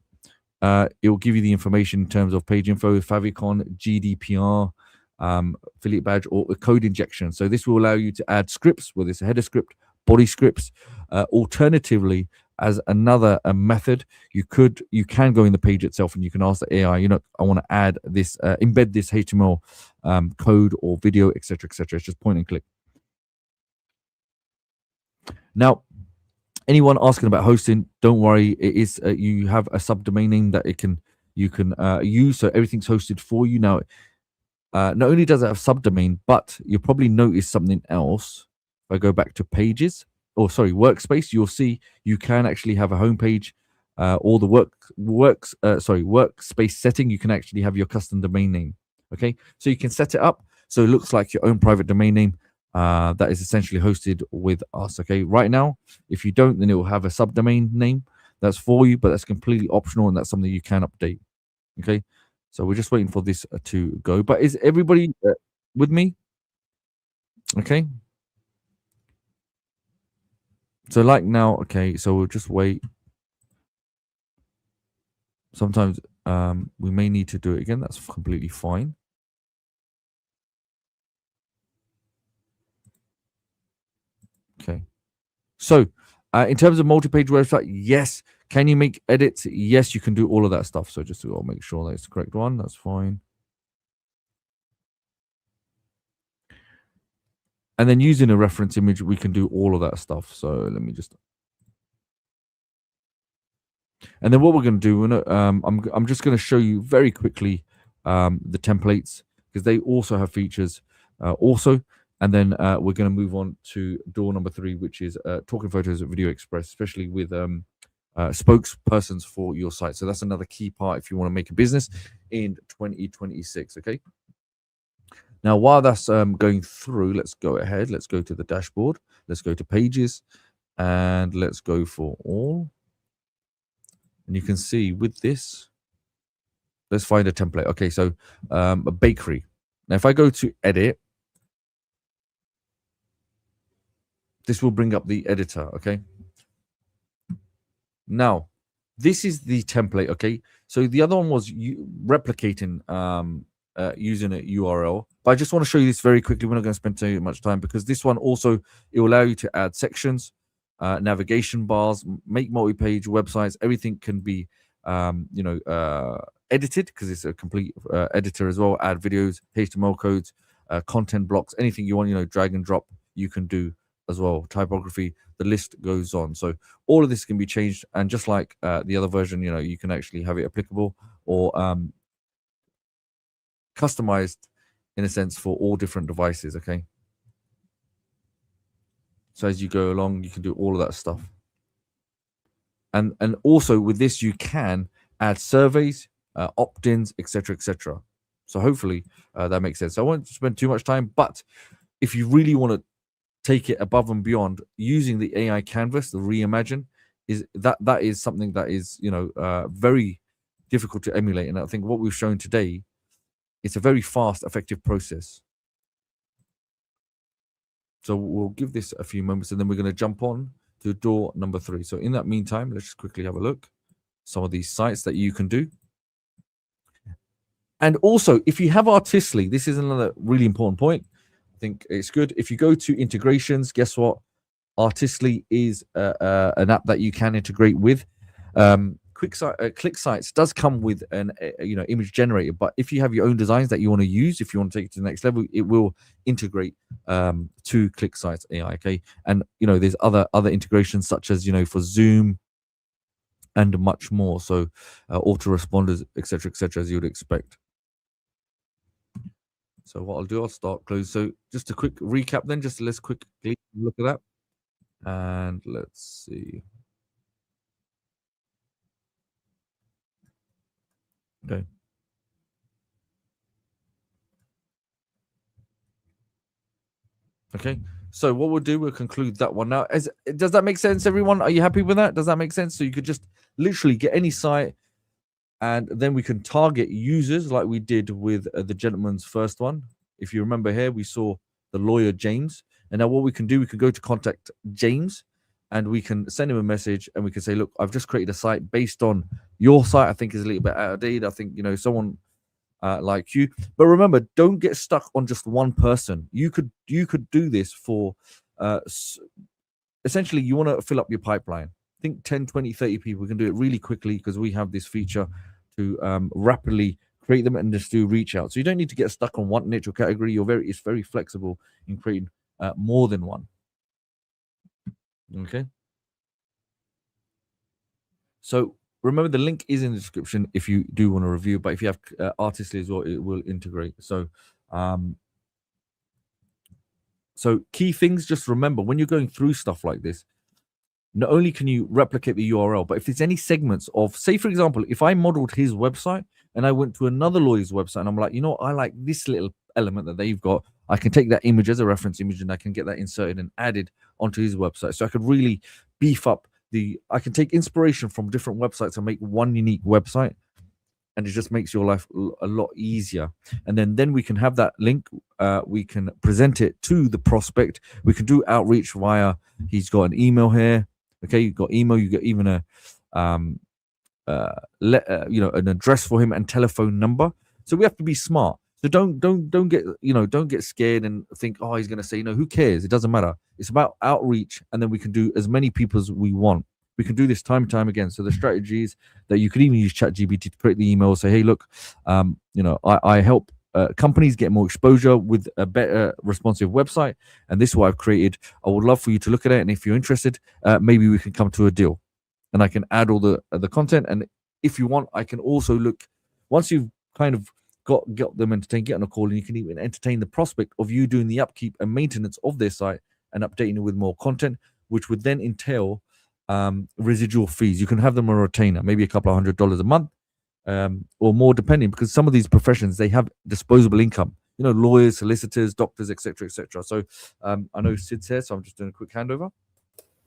it will give you the information in terms of page info, favicon, GDPR, affiliate badge, or a code injection. So this will allow you to add scripts, whether it's a header script, body scripts. Alternatively, as another method, you can go in the page itself and you can ask the AI, I want to add this, embed this HTML code or video, etc., etc. It's just point and click. Now, anyone asking about hosting, don't worry. It is you have a subdomain name that you can use, so everything's hosted for you. Now, not only does it have subdomain, but you'll probably notice something else. If I go back to pages, workspace, you'll see you can actually have a homepage, or the workspace setting. You can actually have your custom domain name. Okay, so you can set it up so it looks like your own private domain name. That is essentially hosted with us. Okay, right now, if you don't, then it will have a subdomain name that's for you, but that's completely optional, and that's something you can update. Okay, so we're just waiting for this to go. But is everybody with me? Okay, so like now, okay, so we'll just wait. Sometimes we may need to do it again. That's completely fine. Okay, so in terms of multi-page website, yes. Can you make edits? Yes, you can do all of that stuff. So just to make sure that's the correct one. That's fine. And then using a reference image, we can do all of that stuff. So let me just. And then what we're going to do, I'm just going to show you very quickly the templates, because they also have features also. And then we're going to move on to door number 3, which is TalkingPhotos at VideoExpress, especially with spokespersons for your site. So that's another key part if you want to make a business in 2026. Okay. Now, while that's going through, let's go ahead. Let's go to the dashboard. Let's go to pages, and let's go for all. And you can see with this, let's find a template. Okay, so a bakery. Now, if I go to edit, this will bring up the editor. Okay. Now, this is the template. Okay. So the other one was replicating using a URL. But I just want to show you this very quickly. We're not going to spend too much time, because this one also, it will allow you to add sections, navigation bars, make multi-page websites. Everything can be, edited, because it's a complete editor as well. Add videos, HTML codes, content blocks, anything you want, drag and drop, you can do as well. Typography, the list goes on. So all of this can be changed. And just like the other version, you can actually have it applicable or customized in a sense for all different devices. Okay, so as you go along, you can do all of that stuff. And also with this, you can add surveys, opt-ins, etc., etc. So hopefully that makes sense. I won't spend too much time, but if you really want to take it above and beyond, using the AI canvas, the reimagine, that is something that is very difficult to emulate. And I think what we've shown today, it's a very fast, effective process. So we'll give this a few moments, and then we're going to jump on to door number 3. So in that meantime, let's just quickly have a look some of these sites that you can do. And also, if you have Artistly, this is another really important point. I think it's good. If you go to integrations, guess what? Artistly is an app that you can integrate with. ClickSites does come with an image generator, but if you have your own designs that you want to use, if you want to take it to the next level, it will integrate to ClickSites AI. Okay, and there's other integrations such as for Zoom and much more. So autoresponders, etc., as you would expect. So what I'll do, I'll start close. So just a quick recap then, let's quickly look at that. And let's see. Okay. Okay. So what we'll do, we'll conclude that one now. Does that make sense, everyone? Are you happy with that? Does that make sense? So you could just literally get any site, and then we can target users like we did with the gentleman's first one. If you remember here, we saw the lawyer James. And now what we can do, we can go to contact James and we can send him a message and we can say, look, I've just created a site based on your site. I think is a little bit out of date. I think, someone like you. But remember, don't get stuck on just one person. You could do this for essentially you want to fill up your pipeline. Think 10, 20, 30 people. We can do it really quickly because we have this feature to rapidly create them and just do reach out. So you don't need to get stuck on one niche or category. It's very flexible in creating more than one. Okay. So remember, the link is in the description if you do want to review, but if you have Artistly as well, it will integrate. So key things, just remember when you're going through stuff like this, not only can you replicate the URL, but if there's any segments of, say, for example, if I modeled his website and I went to another lawyer's website and I'm like, I like this little element that they've got, I can take that image as a reference image and I can get that inserted and added onto his website. So I could really beef up I can take inspiration from different websites and make one unique website. And it just makes your life a lot easier. And then we can have that link. We can present it to the prospect. We can do outreach via, he's got an email here. Okay, you've got email. You got even an address for him and telephone number. So we have to be smart. So don't get scared and think, oh, he's going to say, who cares? It doesn't matter. It's about outreach, and then we can do as many people as we want. We can do this time and time again. So the strategies that you could even use ChatGPT to create the email, say, hey, look, I help companies get more exposure with a better responsive website. And this is what I've created. I would love for you to look at it. And if you're interested, maybe we can come to a deal. And I can add all the content. And if you want, I can also look, once you've kind of got them entertained, get on a call, and you can even entertain the prospect of you doing the upkeep and maintenance of their site and updating it with more content, which would then entail residual fees. You can have them on a retainer, maybe a couple of $100 a month or more, depending, because some of these professions, they have disposable income, lawyers, solicitors, doctors, etc. So I know Sid's here, so I'm just doing a quick handover.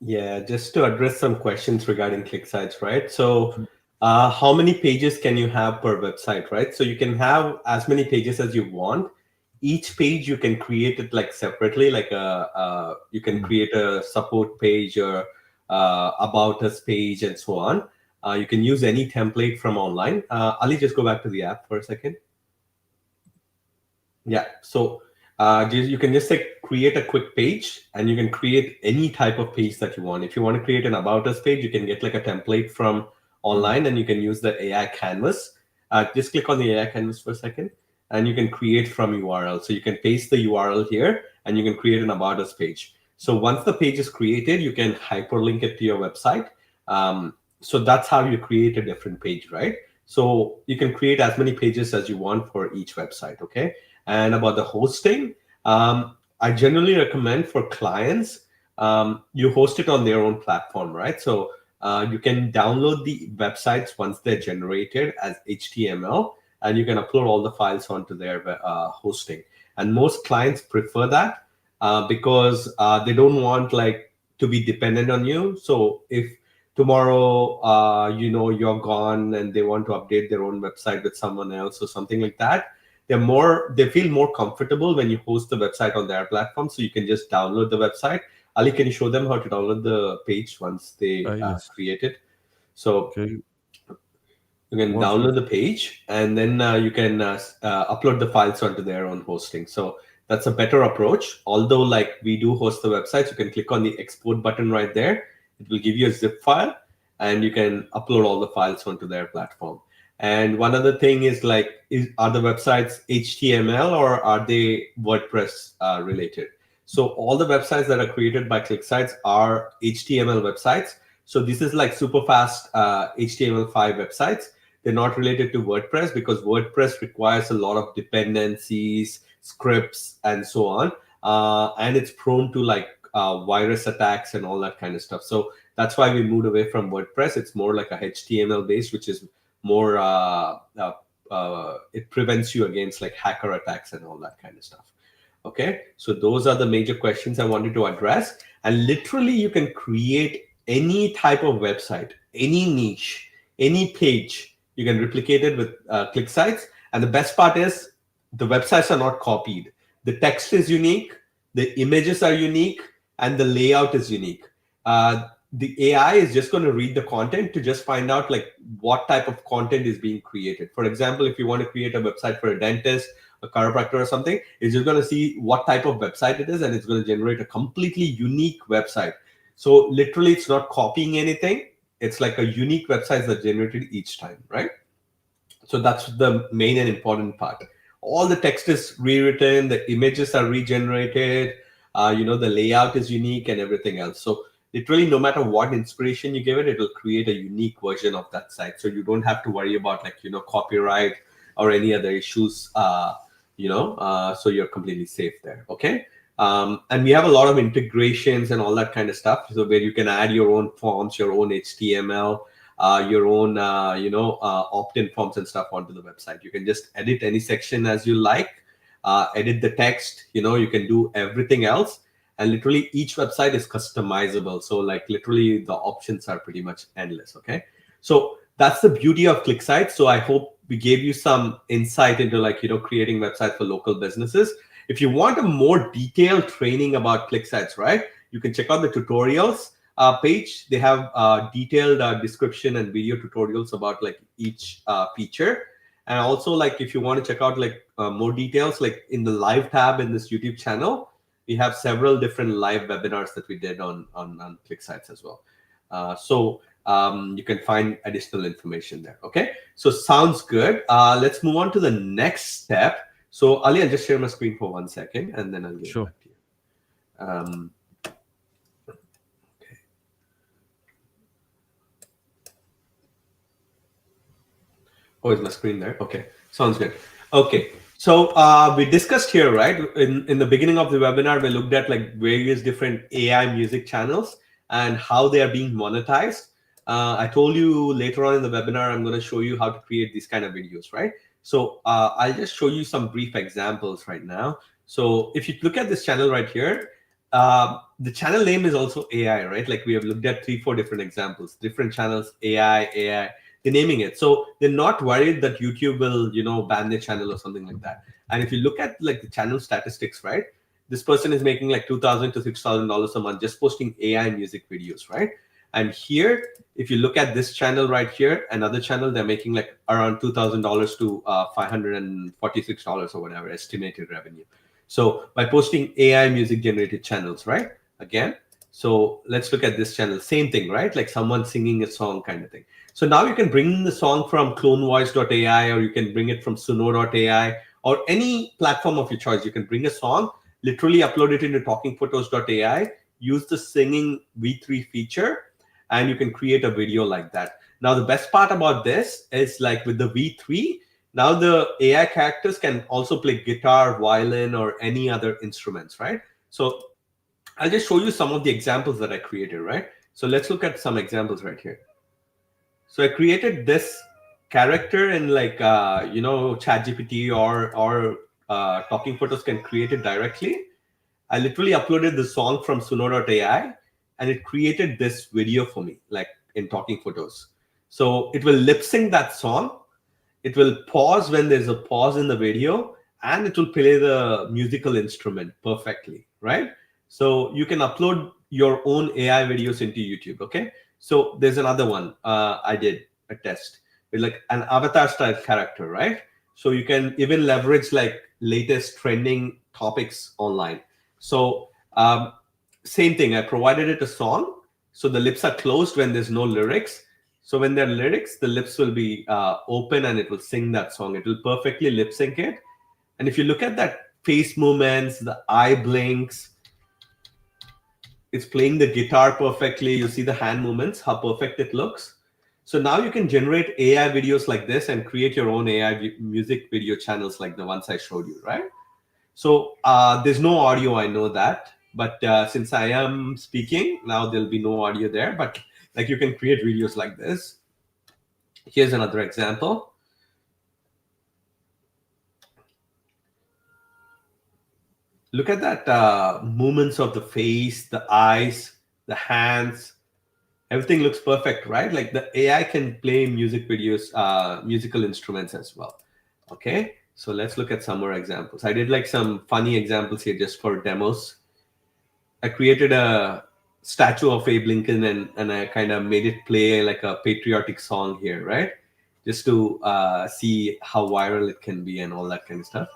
Yeah, just to address some questions regarding ClickSites, right? So how many pages can you have per website, right? So you can have as many pages as you want. Each page you can create it like separately, like you can create a support page or about us page and so on. You can use any template from online. Ali, just go back to the app for a second. Yeah, so you can just create a quick page, and you can create any type of page that you want. If you want to create an about us page, you can get like a template from online, and you can use the AI canvas. Just click on the AI canvas for a second, and you can create from URL. So you can paste the URL here, and you can create an about us page. So once the page is created, you can hyperlink it to your website. So that's how you create a different page, right? So you can create as many pages as you want for each website, okay? And about the hosting, I generally recommend for clients, you host it on their own platform, right? So you can download the websites once they're generated as HTML, and you can upload all the files onto their hosting. And most clients prefer that because they don't want to be dependent on you. So if tomorrow, you're gone and they want to update their own website with someone else or something like that, they feel more comfortable when you host the website on their platform. So you can just download the website. Ali, can you show them how to download the page once they Yes. create it? So Okay. you can download the page, and then you can upload the files onto their own hosting. So that's a better approach. Although we do host the websites, you can click on the export button right there. It will give you a zip file, and you can upload all the files onto their platform. And one other thing is are the websites HTML or are they WordPress related? So all the websites that are created by ClickSites are HTML websites. So this is super fast HTML5 websites. They're not related to WordPress because WordPress requires a lot of dependencies, scripts, and so on. And it's prone to virus attacks and all that kind of stuff. So that's why we moved away from WordPress. It's more like a HTML base, which is more, it prevents you against hacker attacks and all that kind of stuff. Okay, so those are the major questions I wanted to address. And literally, you can create any type of website, any niche, any page. You can replicate it with ClickSites. And the best part is the websites are not copied. The text is unique, the images are unique, and the layout is unique. The AI is just going to read the content to just find out like what type of content is being created. For example, if you want to create a website for a dentist, a chiropractor or something, it's just going to see what type of website it is, and it's going to generate a completely unique website. So literally, it's not copying anything. It's like a unique website that's generated each time, right? So that's the main and important part. All the text is rewritten, the images are regenerated, the layout is unique and everything else. So literally, no matter what inspiration you give it, it will create a unique version of that site. So you don't have to worry about copyright or any other issues. So you're completely safe there. Okay. And we have a lot of integrations and all that kind of stuff. So where you can add your own forms, your own HTML, your own opt-in forms and stuff onto the website. You can just edit any section as you like, edit the text. You can do everything else, and literally each website is customizable. So like literally the options are pretty much endless. Okay, so that's the beauty of ClickSites. So I hope we gave you some insight into creating websites for local businesses. If you want a more detailed training about ClickSites, right, you can check out the tutorials page. They have detailed description and video tutorials about like each feature. And also, like if you want to check out more details, like in the live tab in this YouTube channel, we have several different live webinars that we did on ClickSites as well. So you can find additional information there. Okay, so sounds good. Let's move on to the next step. So Ali, I'll just share my screen for 1 second, and then I'll give it back to you. Oh, is my screen there? Okay, sounds good. Okay, so we discussed here, right? In the beginning of the webinar, we looked at like various different AI music channels and how they are being monetized. I told you later on in the webinar, I'm going to show you how to create these kind of videos, right? So I'll just show you some brief examples right now. So if you look at this channel right here, the channel name is also AI, right? Like we have looked at 3-4 different examples, different channels, AI. They're naming it. So they're not worried that YouTube will, ban their channel or something like that. And if you look at like the channel statistics, right? This person is making like $2,000 to $6,000 a month just posting AI music videos, right? And here, if you look at this channel right here, another channel, they're making like around $2,000 to $546 or whatever estimated revenue. So by posting AI music generated channels, right? Again, so let's look at this channel. Same thing, right? Like someone singing a song kind of thing. So now you can bring the song from CloneVoice.ai, or you can bring it from Suno.ai, or any platform of your choice. You can bring a song, literally upload it into TalkingPhotos.ai, use the singing V3 feature, and you can create a video like that. Now, the best part about this is like with the V3, now the AI characters can also play guitar, violin, or any other instruments, right? So I'll just show you some of the examples that I created, right? So let's look at some examples right here. So I created this character in like, ChatGPT or Talking Photos can create it directly. I literally uploaded the song from Suno.ai, and it created this video for me, like in Talking Photos. So it will lip sync that song. It will pause when there's a pause in the video, and it will play the musical instrument perfectly, right? So you can upload your own AI videos into YouTube, okay? So there's another one I did a test with like an avatar style character, right? So you can even leverage like latest trending topics online. So same thing, I provided it a song. So the lips are closed when there's no lyrics. So when there are lyrics, the lips will be open and it will sing that song. It will perfectly lip sync it. And if you look at that face movements, the eye blinks, it's playing the guitar perfectly. You see the hand movements, how perfect it looks. So now you can generate AI videos like this and create your own AI music video channels like the ones I showed you, right? So there's no audio, I know that. But since I am speaking, now there'll be no audio there. But like you can create videos like this. Here's another example. Look at that movements of the face, the eyes, the hands. Everything looks perfect, right? Like the AI can play music videos, musical instruments as well. Okay, so let's look at some more examples. I did like some funny examples here just for demos. I created a statue of Abe Lincoln and I kind of made it play like a patriotic song here, right? Just to see how viral it can be and all that kind of stuff.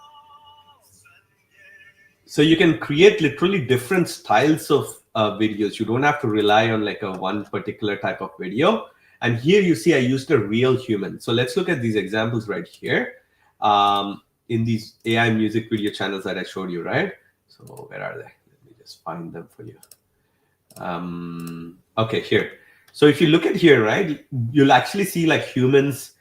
So you can create literally different styles of videos. You don't have to rely on like a one particular type of video. And here you see I used a real human. So let's look at these examples right here in these AI music video channels that I showed you, right? So where are they? Let me just find them for you. Okay, here. So if you look at here, right, you'll actually see like humans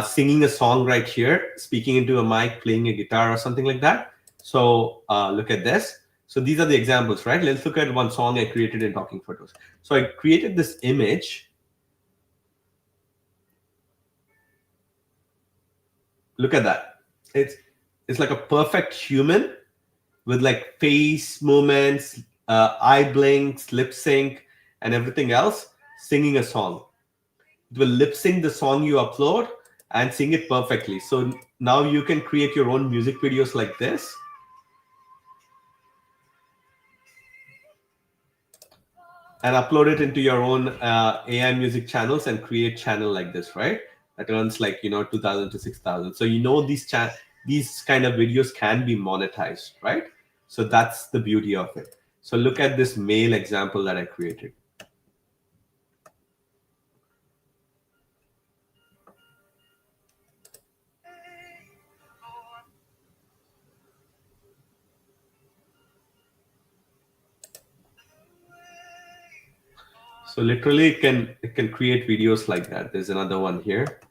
singing a song right here, speaking into a mic, playing a guitar or something like that. So look at this. So these are the examples, right? Let's look at one song I created in Talking Photos. So I created this image. Look at that. It's like a perfect human with like face movements, eye blinks, lip sync, and everything else, singing a song. It will lip sync the song you upload and sing it perfectly. So now you can create your own music videos like this. And upload it into your own AI music channels and create channel like this, right? That earns like, 2,000 to 6,000. So these kind of videos can be monetized, right? So that's the beauty of it. So look at this male example that I created. So literally it can create videos like that. There's another one here.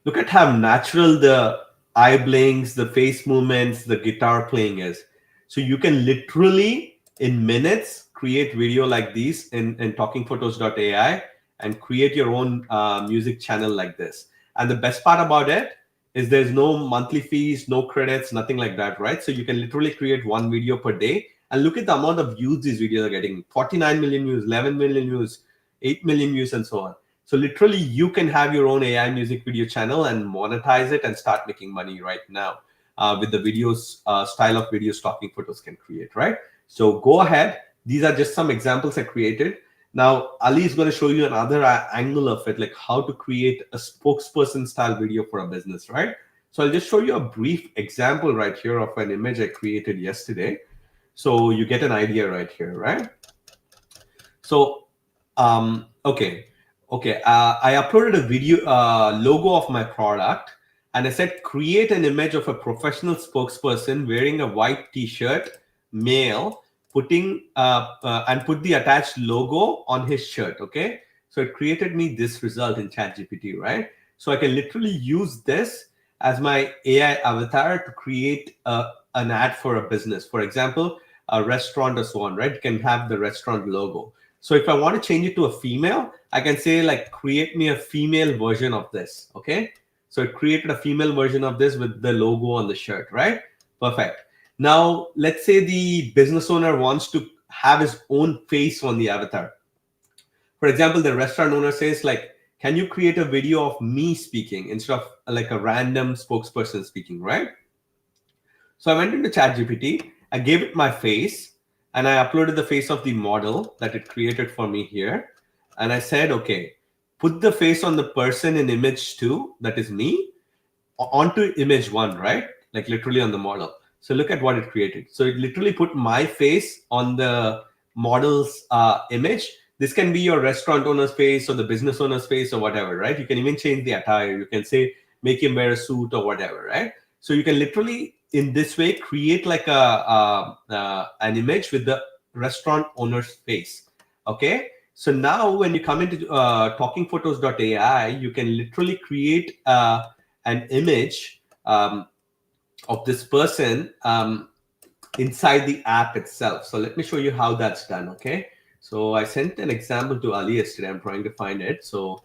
Look at how natural the eye blinks, the face movements, the guitar playing is. So you can literally in minutes create video like these in TalkingPhotos.ai and create your own music channel like this. And the best part about it is there's no monthly fees, no credits, nothing like that, right? So you can literally create one video per day. And look at the amount of views these videos are getting. 49 million views, 11 million views, 8 million views, and so on. So literally, you can have your own AI music video channel and monetize it and start making money right now with the videos, style of videos Talking Photos can create, right? So go ahead. These are just some examples I created. Now, Ali is going to show you another angle of it, like how to create a spokesperson style video for a business, right? So I'll just show you a brief example right here of an image I created yesterday. So you get an idea right here, right? So, okay. I uploaded a video logo of my product, and I said create an image of a professional spokesperson wearing a white T-shirt, male, putting and put the attached logo on his shirt. Okay, so it created me this result in ChatGPT, right? So I can literally use this as my AI avatar to create an ad for a business. For example, a restaurant or so on, right? You can have the restaurant logo. So if I want to change it to a female, I can say like, create me a female version of this, okay? So it created a female version of this with the logo on the shirt, right? Perfect. Now, let's say the business owner wants to have his own face on the avatar. For example, the restaurant owner says like, can you create a video of me speaking instead of like a random spokesperson speaking, right? So I went into ChatGPT, I gave it my face, and I uploaded the face of the model that it created for me here. And I said, okay, put the face on the person in image 2, that is me, onto image 1, right? Like literally on the model. So look at what it created. So it literally put my face on the model's image. This can be your restaurant owner's face or the business owner's face or whatever, right? You can even change the attire. You can say, make him wear a suit or whatever, right? So you can literally, in this way, create like an image with the restaurant owner's face. Okay. So now when you come into TalkingPhotos.ai, you can literally create an image of this person inside the app itself. So let me show you how that's done. Okay. So I sent an example to Ali yesterday. I'm trying to find it. So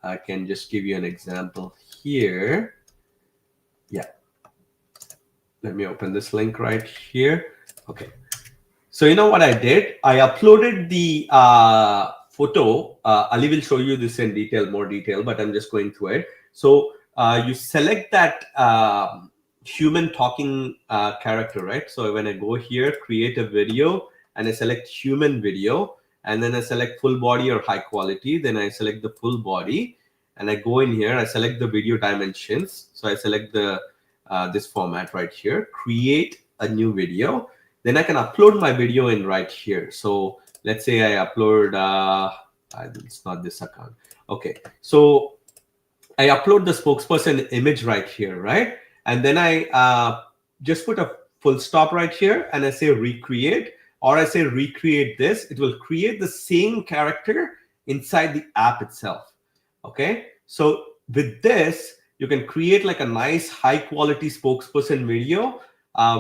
I can just give you an example here. Yeah. let me open this link right here. Okay. So you know what I did? I uploaded the photo. Ali will show you this in more detail, but I'm just going through it. So you select that human talking character, right? So when I go here, create a video, and I select human video, and then I select full body or high quality. Then I select the full body, and I go in here. I select the video dimensions. So I select the this format right here. Create a new video. Then I can upload my video in right here. So let's say I upload, it's not this account. Okay, so I upload the spokesperson image right here, right? And then I just put a full stop right here and I say recreate, or I say recreate this. It will create the same character inside the app itself. Okay, so with this, you can create like a nice high quality spokesperson video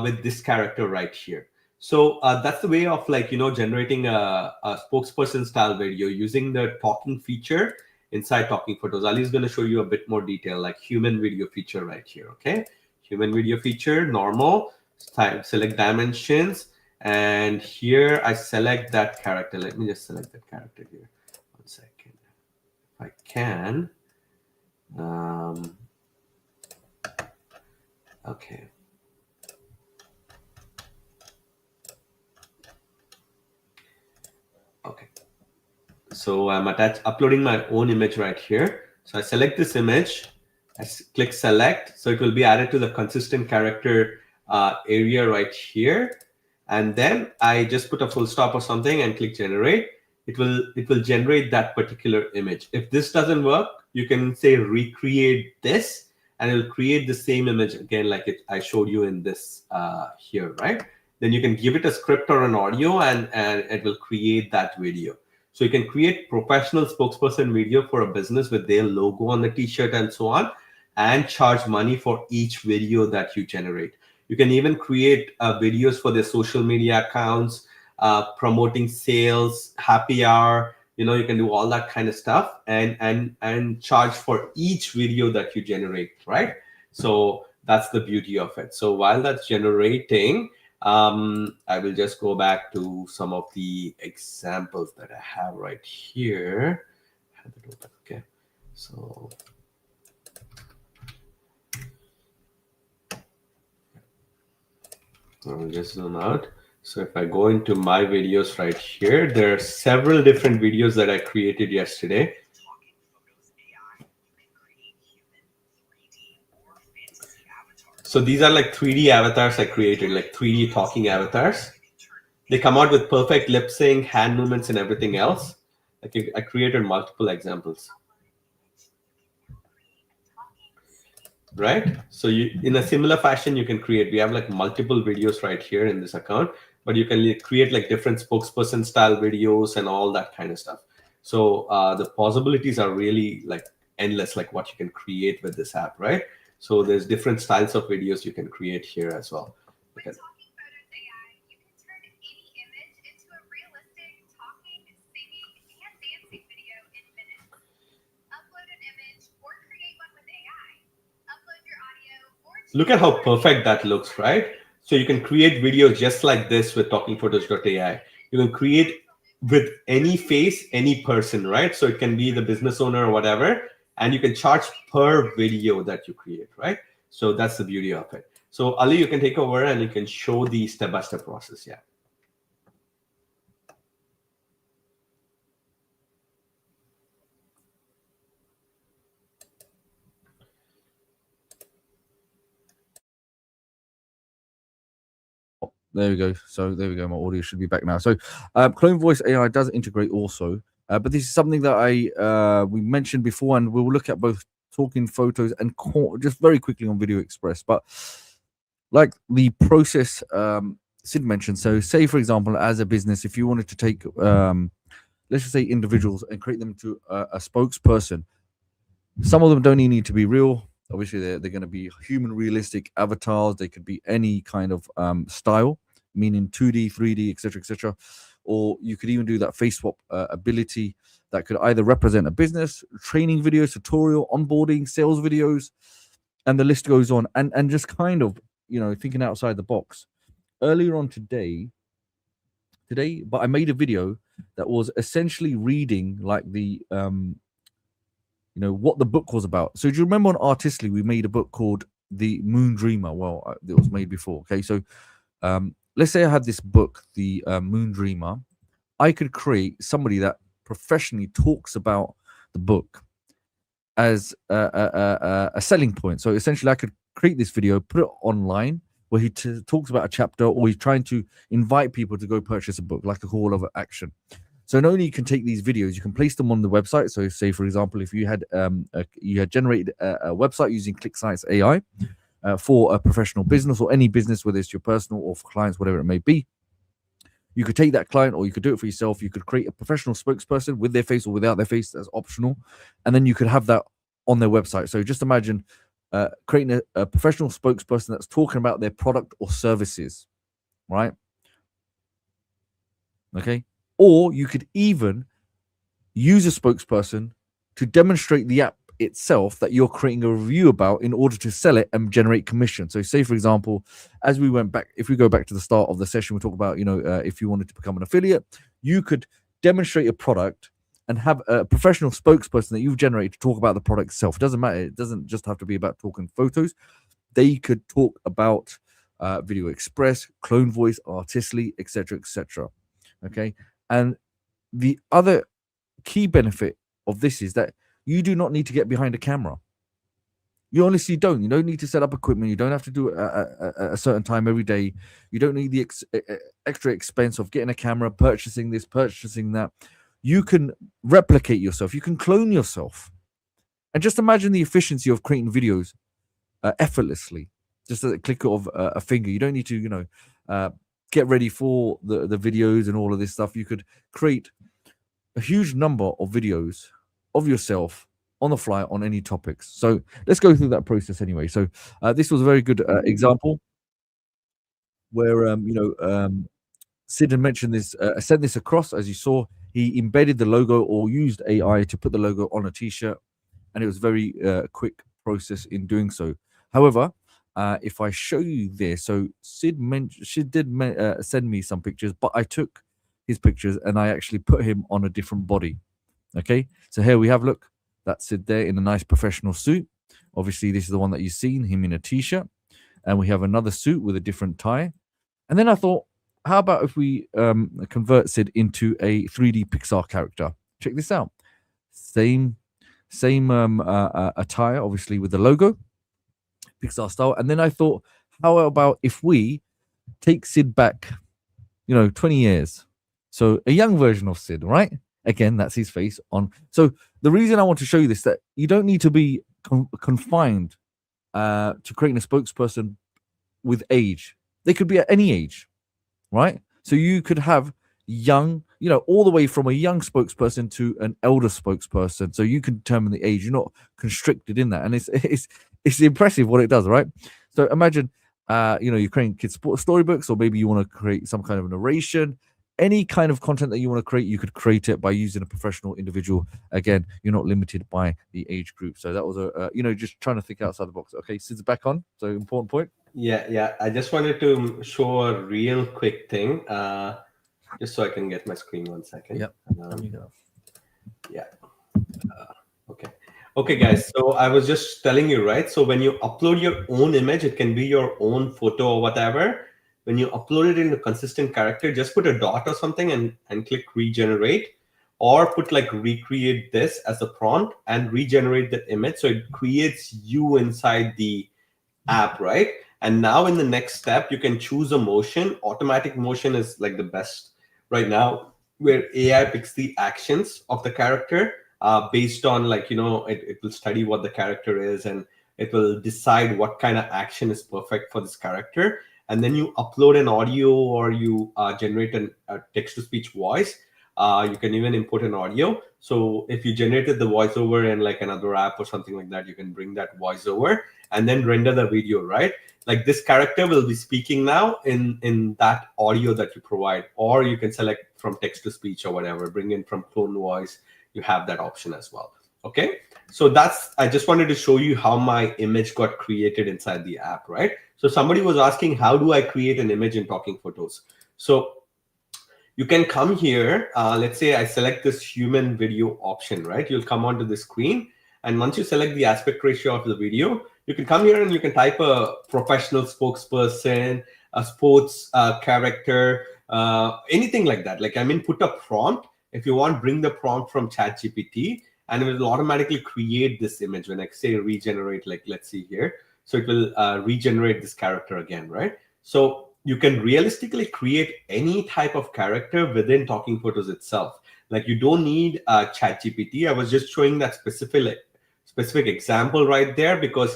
with this character right here. So that's the way of like, generating a spokesperson style video using the talking feature inside TalkingPhotos. Ali is going to show you a bit more detail, like human video feature right here. Okay, human video feature, normal, select dimensions, and here I select that character. Let me just select that character here. 1 second. If I can. Okay. Okay. So I'm uploading my own image right here. So I select this image, I click select. So it will be added to the consistent character area right here. And then I just put a full stop or something and click generate. It will generate that particular image. If this doesn't work, you can say recreate this, and it'll create the same image again, like I showed you in this here, right? Then you can give it a script or an audio, and it will create that video. So you can create professional spokesperson video for a business with their logo on the t-shirt and so on, and charge money for each video that you generate. You can even create videos for their social media accounts, promoting sales, happy hour. You can do all that kind of stuff and charge for each video that you generate, right? So that's the beauty of it. So while that's generating, I will just go back to some of the examples that I have right here. Okay, so I'll just zoom out. So if I go into my videos right here, there are several different videos that I created yesterday. So these are like 3D avatars I created, like 3D talking avatars. They come out with perfect lip sync, hand movements, and everything else. Like I created multiple examples. Right? So in a similar fashion, you can create. We have like multiple videos right here in this account, but you can create like different spokesperson style videos and all that kind of stuff. So the possibilities are really like endless, like what you can create with this app, right? So there's different styles of videos you can create here as well. Okay. With TalkingPhotos AI, you can turn any image into a realistic talking, singing, and dancing video in minutes. Upload an image or create one with AI. Upload your audio or look at how perfect that looks, right? So you can create videos just like this with TalkingPhotos.ai. You can create with any face, any person, right? So it can be the business owner or whatever, and you can charge per video that you create, right? So that's the beauty of it. So Ali, you can take over and you can show the step-by-step process. Yeah. There we go. So there we go. My audio should be back now. So CloneVoiceAI does integrate also, but this is something that we mentioned before, and we'll look at both TalkingPhotos and just very quickly on VideoExpress. But like the process Sid mentioned, so say for example, as a business, if you wanted to take let's just say individuals and create them to a spokesperson, some of them don't even need to be real. Obviously, they're going to be human realistic avatars. They could be any kind of style, meaning 2D, 3D, etc., or you could even do that face swap ability that could either represent a business, training videos, tutorial, onboarding, sales videos, and the list goes on. And just kind of thinking outside the box. Earlier on today, but I made a video that was essentially reading like the what the book was about. So do you remember on Artistly we made a book called The Moon Dreamer? Well, it was made before. Okay, so let's say I had this book, The Moon Dreamer. I could create somebody that professionally talks about the book as a selling point. So essentially, I could create this video, put it online, where he talks about a chapter, or he's trying to invite people to go purchase a book, like a call of action. So not only you can take these videos, you can place them on the website. So say, for example, if you had generated a website using ClickSites AI for a professional business or any business, whether it's your personal or for clients, whatever it may be, you could take that client, or you could do it for yourself. You could create a professional spokesperson with their face or without their face. That's optional. And then you could have that on their website. So just imagine creating a professional spokesperson that's talking about their product or services, right? Okay. Or you could even use a spokesperson to demonstrate the app itself that you're creating a review about in order to sell it and generate commission. So say, for example, as we went back, if we go back to the start of the session, we talk about, if you wanted to become an affiliate, you could demonstrate a product and have a professional spokesperson that you've generated to talk about the product itself. It doesn't matter. It doesn't just have to be about talking photos. They could talk about VideoExpress, CloneVoice, Artistly, etc., etc. Okay. And the other key benefit of this is that you do not need to get behind a camera. You honestly don't. You don't need to set up equipment. You don't have to do it a certain time every day. You don't need the extra expense of getting a camera, purchasing this, purchasing that. You can replicate yourself. You can clone yourself. And just imagine the efficiency of creating videos effortlessly, just at the click of a finger. You don't need to, get ready for the videos and all of this stuff. You could create a huge number of videos of yourself on the fly on any topics. So let's go through that process anyway. So this was a very good example where Sid had mentioned this, sent this across. As you saw, he embedded the logo or used AI to put the logo on a t-shirt, and it was very quick process in doing so. However, if I show you this, so Sid did send me some pictures, but I took his pictures and I actually put him on a different body. Okay, so here we have, look, that's Sid there in a nice professional suit. Obviously, this is the one that you've seen, him in a t-shirt, and we have another suit with a different tie. And then I thought, how about if we convert Sid into a 3D Pixar character? Check this out. Same attire, obviously with the logo, Pixar style. And then I thought, how about if we take Sid back, 20 years? So a young version of Sid, right? Again, that's his face on. So the reason I want to show you this, that you don't need to be confined to creating a spokesperson with age. They could be at any age, right? So you could have young, all the way from a young spokesperson to an elder spokesperson. So you can determine the age. You're not constricted in that. And it's impressive what it does, right? So imagine, you're creating kids' storybooks, or maybe you want to create some kind of narration. Any kind of content that you want to create, you could create it by using a professional individual. Again, you're not limited by the age group. So that was just trying to think outside the box. Okay, Sid's back on. So important point. Yeah. I just wanted to show a real quick thing, just so I can get my screen 1 second. Yep. Yeah. Okay, guys. So I was just telling you, right? So when you upload your own image, it can be your own photo or whatever. When you upload it in a consistent character, just put a dot or something and click regenerate, or put like recreate this as a prompt and regenerate the image. So it creates you inside the app, right? And now in the next step, you can choose a motion. Automatic motion is like the best right now, where AI picks the actions of the character based on it will study what the character is, and it will decide what kind of action is perfect for this character. And then you upload an audio, or you generate a text-to-speech voice. You can even input an audio. So if you generated the voiceover in like another app or something like that, you can bring that voiceover and then render the video, right? Like this character will be speaking now in that audio that you provide, or you can select from text-to-speech or whatever, bring in from Clone Voice. You have that option as well. Okay, so I just wanted to show you how my image got created inside the app, right? So somebody was asking, how do I create an image in Talking Photos? So you can come here. Let's say I select this human video option, right? You'll come onto the screen. And once you select the aspect ratio of the video, you can come here and you can type a professional spokesperson, a sports character, anything like that. Like, I mean, put a prompt. If you want, bring the prompt from ChatGPT, and it will automatically create this image. When I say regenerate, like, let's see here. So it will regenerate this character again, right? So you can realistically create any type of character within Talking Photos itself. Like, you don't need ChatGPT. I was just showing that specific example right there because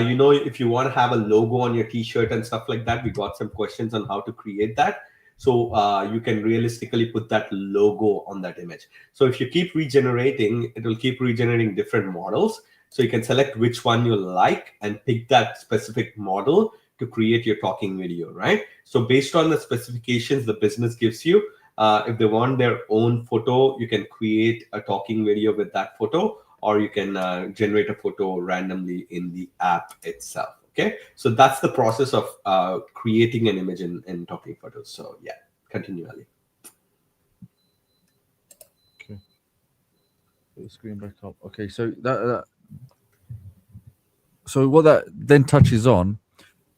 you know, if you want to have a logo on your t-shirt and stuff like that, we got some questions on how to create that. So you can realistically put that logo on that image. So if you keep regenerating, it will keep regenerating different models. So you can select which one you like and pick that specific model to create your talking video, right? So based on the specifications the business gives you, if they want their own photo, you can create a talking video with that photo, or you can generate a photo randomly in the app itself. Okay, so that's the process of creating an image in Talking Photos. So yeah, continue, Ali. Okay, put the screen back up. Okay, so so what that then touches on,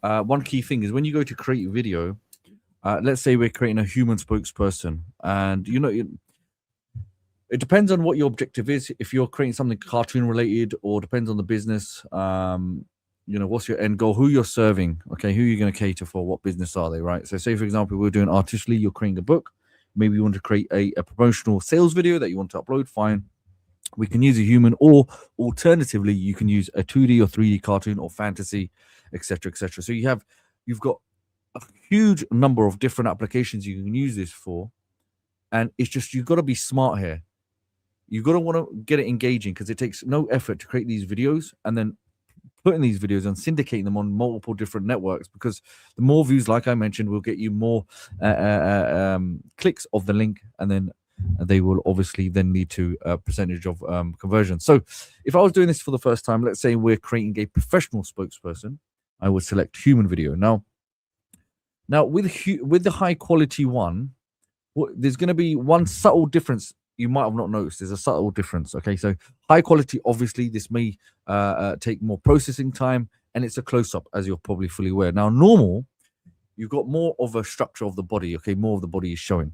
one key thing is when you go to create video, let's say we're creating a human spokesperson, and you know, it depends on what your objective is. If you're creating something cartoon related, or depends on the business, you know, what's your end goal, who you're serving, okay, who you're going to cater for, what business are they, right? So say, for example, we're doing artistically, you're creating a book, maybe you want to create a promotional sales video that you want to upload, fine. We can use a human, or alternatively, you can use a 2D or 3D cartoon or fantasy, etc., etc. So you've got a huge number of different applications you can use this for, and it's just, you've got to be smart here. You've got to want to get it engaging, because it takes no effort to create these videos and then putting these videos and syndicating them on multiple different networks, because the more views, like I mentioned, will get you more clicks of the link, and then they will obviously then lead to a percentage of conversion. So if I was doing this for the first time, let's say we're creating a professional spokesperson, I would select human video. Now with the high quality one, there's going to be one subtle difference you might have not noticed. There's a subtle difference. Okay, so high quality, obviously this may take more processing time, and it's a close-up, as you're probably fully aware. Now normal, you've got more of a structure of the body. Okay, more of the body is showing.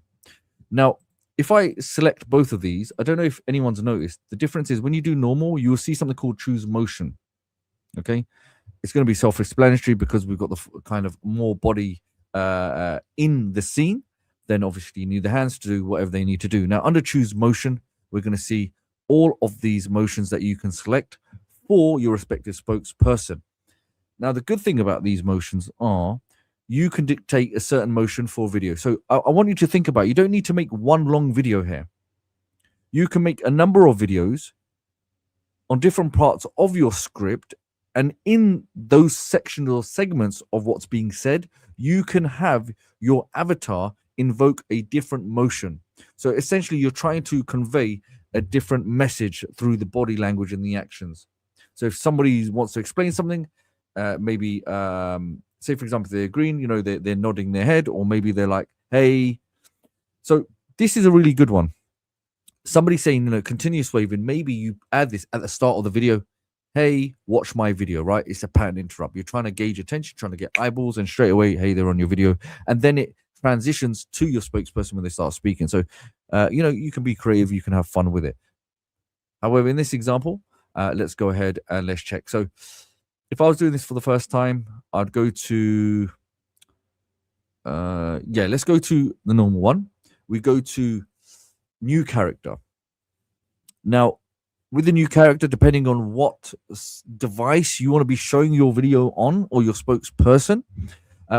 Now if I select both of these, I don't know if anyone's noticed, the difference is when you do normal, you will see something called choose motion. Okay, it's going to be self-explanatory because we've got the kind of more body in the scene. Then obviously you need the hands to do whatever they need to do. Now under choose motion, we're going to see all of these motions that you can select for your respective spokesperson. Now the good thing about these motions are you can dictate a certain motion for video. So I want you to think about it. You don't need to make one long video here. You can make a number of videos on different parts of your script, and in those sections or segments of what's being said, you can have your avatar invoke a different motion. So essentially you're trying to convey a different message through the body language and the actions. So if somebody wants to explain something, maybe say for example they're green, you know, they're nodding their head, or maybe they're like, hey. So this is a really good one. Somebody saying, you know, continuous waving, maybe you add this at the start of the video. Hey, watch my video, right? It's a pattern interrupt. You're trying to gauge attention, trying to get eyeballs, and straight away, hey, they're on your video. And then it transitions to your spokesperson when they start speaking. So, you know, you can be creative, you can have fun with it. However, in this example, let's go ahead and let's check. So if I was doing this for the first time, I'd go to, let's go to the normal one. We go to new character. Now, with the new character, depending on what device you want to be showing your video on, or your spokesperson,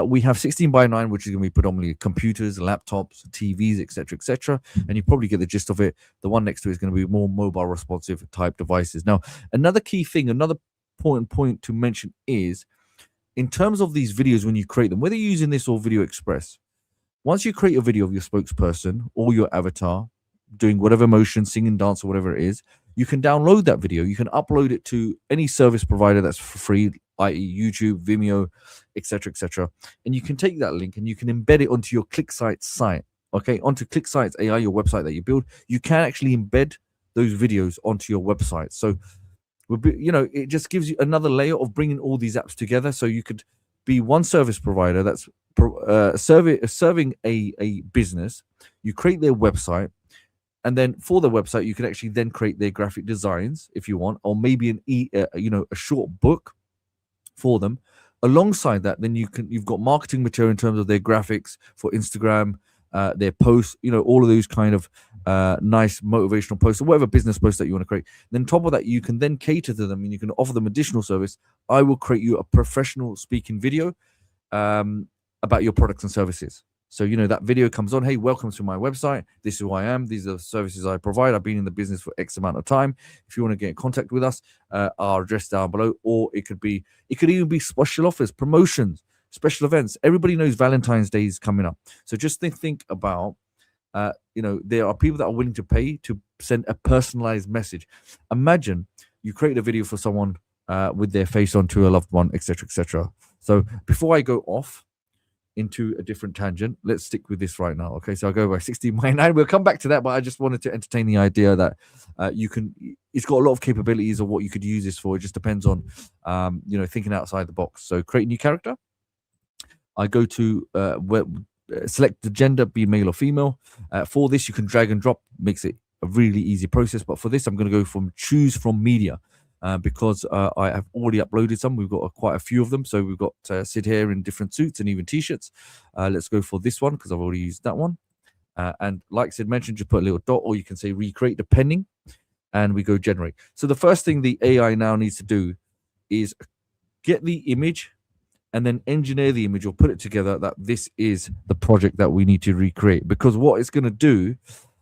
we have 16:9, which is going to be predominantly computers, laptops, TVs, etc., etc. And you probably get the gist of it. The one next to it is going to be more mobile responsive type devices. Now, another key thing, another important point to mention is, in terms of these videos, when you create them, whether you're using this or VideoExpress, once you create a video of your spokesperson or your avatar doing whatever motion, singing, dance, or whatever it is, you can download that video. You can upload it to any service provider that's for free, i.e. YouTube, Vimeo, etc., and you can take that link and you can embed it onto your ClickSites site. Okay, onto ClickSites AI, your website that you build, you can actually embed those videos onto your website. So, it just gives you another layer of bringing all these apps together. So you could be one service provider that's serving a business. You create their website, and then for the website, you can actually then create their graphic designs if you want, or maybe a short book for them. Alongside that, then you've got marketing material in terms of their graphics for Instagram, their posts, all of those kind of nice motivational posts or whatever business posts that you want to create. Then top of that, you can then cater to them and you can offer them additional service. I will create you a professional speaking video about your products and services. So, that video comes on, hey, welcome to my website. This is who I am. These are the services I provide. I've been in the business for X amount of time. If you want to get in contact with us, our address down below, or it could even be special offers, promotions, special events. Everybody knows Valentine's Day is coming up. So just think about, there are people that are willing to pay to send a personalized message. Imagine you create a video for someone with their face onto a loved one, etc. So before I go off into a different tangent, let's stick with this right now. Okay, so I'll go by 16:9. We'll come back to that, but I just wanted to entertain the idea that it's got a lot of capabilities of what you could use this for. It just depends on thinking outside the box. So create a new character. I go to select the gender, be male or female. For this, you can drag and drop, makes it a really easy process. But for this, I'm going to go from choose from media. Because I have already uploaded some. We've got quite a few of them. So we've got Sid here in different suits and even t-shirts. Let's go for this one because I've already used that one. And like Sid mentioned, just put a little dot, or you can say recreate depending, and we go generate. So the first thing the AI now needs to do is get the image and then engineer the image or put it together that this is the project that we need to recreate. Because what it's going to do,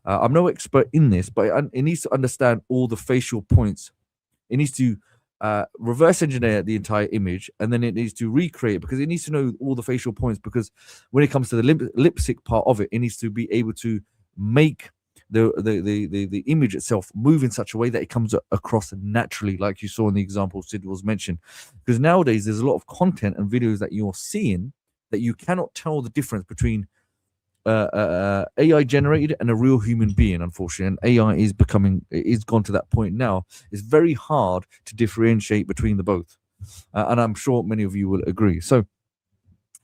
I'm no expert in this, but it needs to understand all the facial points. It needs to reverse engineer the entire image, and then it needs to recreate because it needs to know all the facial points. Because when it comes to the lip sync part of it, it needs to be able to make the image itself move in such a way that it comes across naturally, like you saw in the example Sid was mentioned. Because nowadays there's a lot of content and videos that you're seeing that you cannot tell the difference between AI generated and a real human being, unfortunately. And AI is gone to that point now. It's very hard to differentiate between the both, and I'm sure many of you will agree. So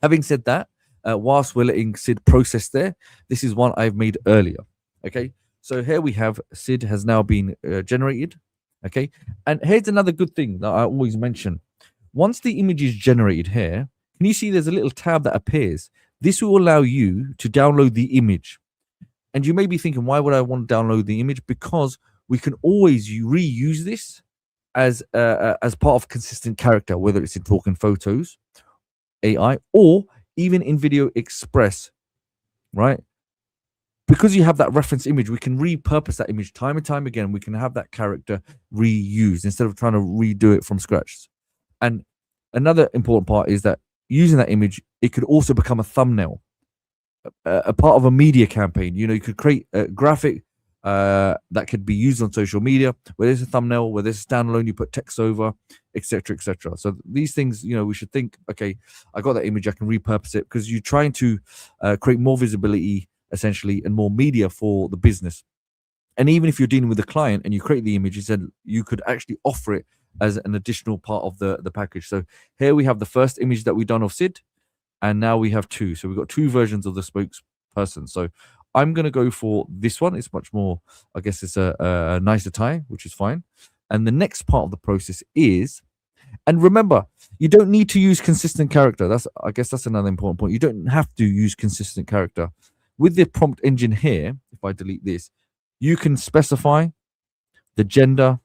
having said that, whilst we're letting Sid process there, this is one I've made earlier. Okay, so here we have Sid has now been generated. Okay, and here's another good thing that I always mention. Once the image is generated here, can you see there's a little tab that appears? This will allow you to download the image. And you may be thinking, why would I want to download the image? Because we can always reuse this as part of consistent character, whether it's in TalkingPhotos AI or even in VideoExpress, right? Because you have that reference image, we can repurpose that image time and time again. We can have that character reused instead of trying to redo it from scratch. And another important part is that using that image, it could also become a thumbnail, a part of a media campaign. You could create a graphic that could be used on social media, where there's a thumbnail, where there's a standalone, you put text over, etc. So these things, we should think, okay, I got that image, I can repurpose it, because you're trying to create more visibility, essentially, and more media for the business. And even if you're dealing with a client and you create the image, you could actually offer it as an additional part of the package. So here we have the first image that we've done of Sid, and now we have two. So we've got two versions of the spokesperson. So I'm going to go for this one. It's much more, I guess it's a nicer tie, which is fine. And the next part of the process is, and remember, you don't need to use consistent character. I guess that's another important point. You don't have to use consistent character. With the prompt engine here, if I delete this, you can specify the gender,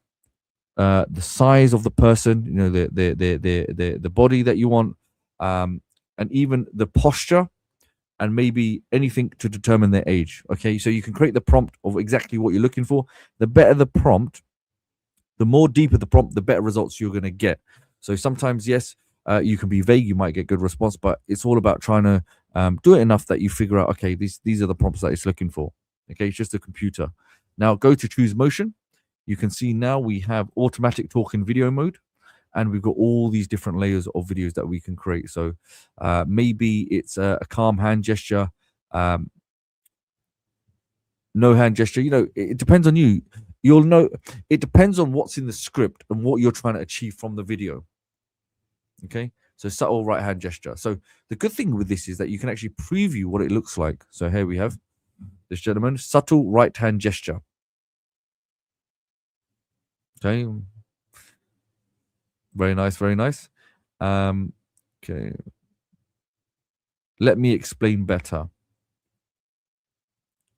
the size of the person, the body that you want, and even the posture, and maybe anything to determine their age. Okay, so you can create the prompt of exactly what you're looking for. The better the prompt, the more deeper the prompt, the better results you're going to get. So sometimes, yes, you can be vague, you might get good response, but it's all about trying to do it enough that you figure out, okay, these are the prompts that it's looking for. Okay, it's just a computer. Now go to choose motion. You can see now we have automatic talking video mode. and we've got all these different layers of videos that we can create. So maybe it's a calm hand gesture, no hand gesture. You know, it depends on you. You'll know, it depends on what's in the script and what you're trying to achieve from the video. Okay, so subtle right hand gesture. So the good thing with this is that you can actually preview what it looks like. So here we have this gentleman, subtle right hand gesture. Okay, very nice, very nice. Okay, let me explain better.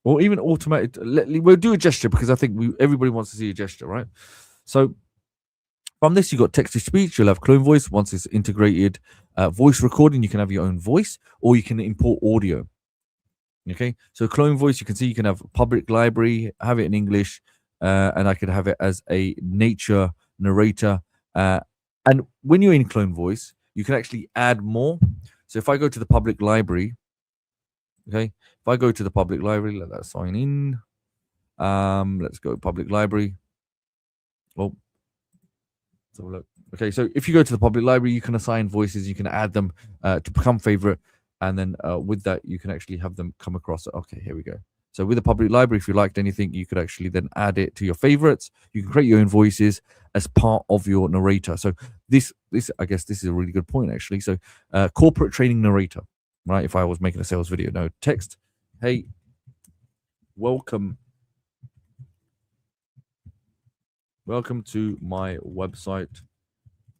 Or even automated. We'll do a gesture because I think everybody wants to see a gesture, right? So from this, you've got text to speech. You'll have Clone Voice. Once it's integrated, voice recording, you can have your own voice, or you can import audio. Okay, so Clone Voice, you can see you can have public library, have it in English, and I could have it as a nature narrator. And when you're in Clone Voice, you can actually add more. So if I go to the public library, okay, if I go to the public library, let that sign in. Let's go public library. Oh, let's have a look. Okay, so if you go to the public library, you can assign voices, you can add them to become favorite, and then with that, you can actually have them come across. Okay, here we go. So with the public library, if you liked anything, you could actually then add it to your favorites. You can create your own voices as part of your narrator. So this I guess this is a really good point, actually. So corporate training narrator, right? If I was making a sales video, no text. Hey, welcome to my website,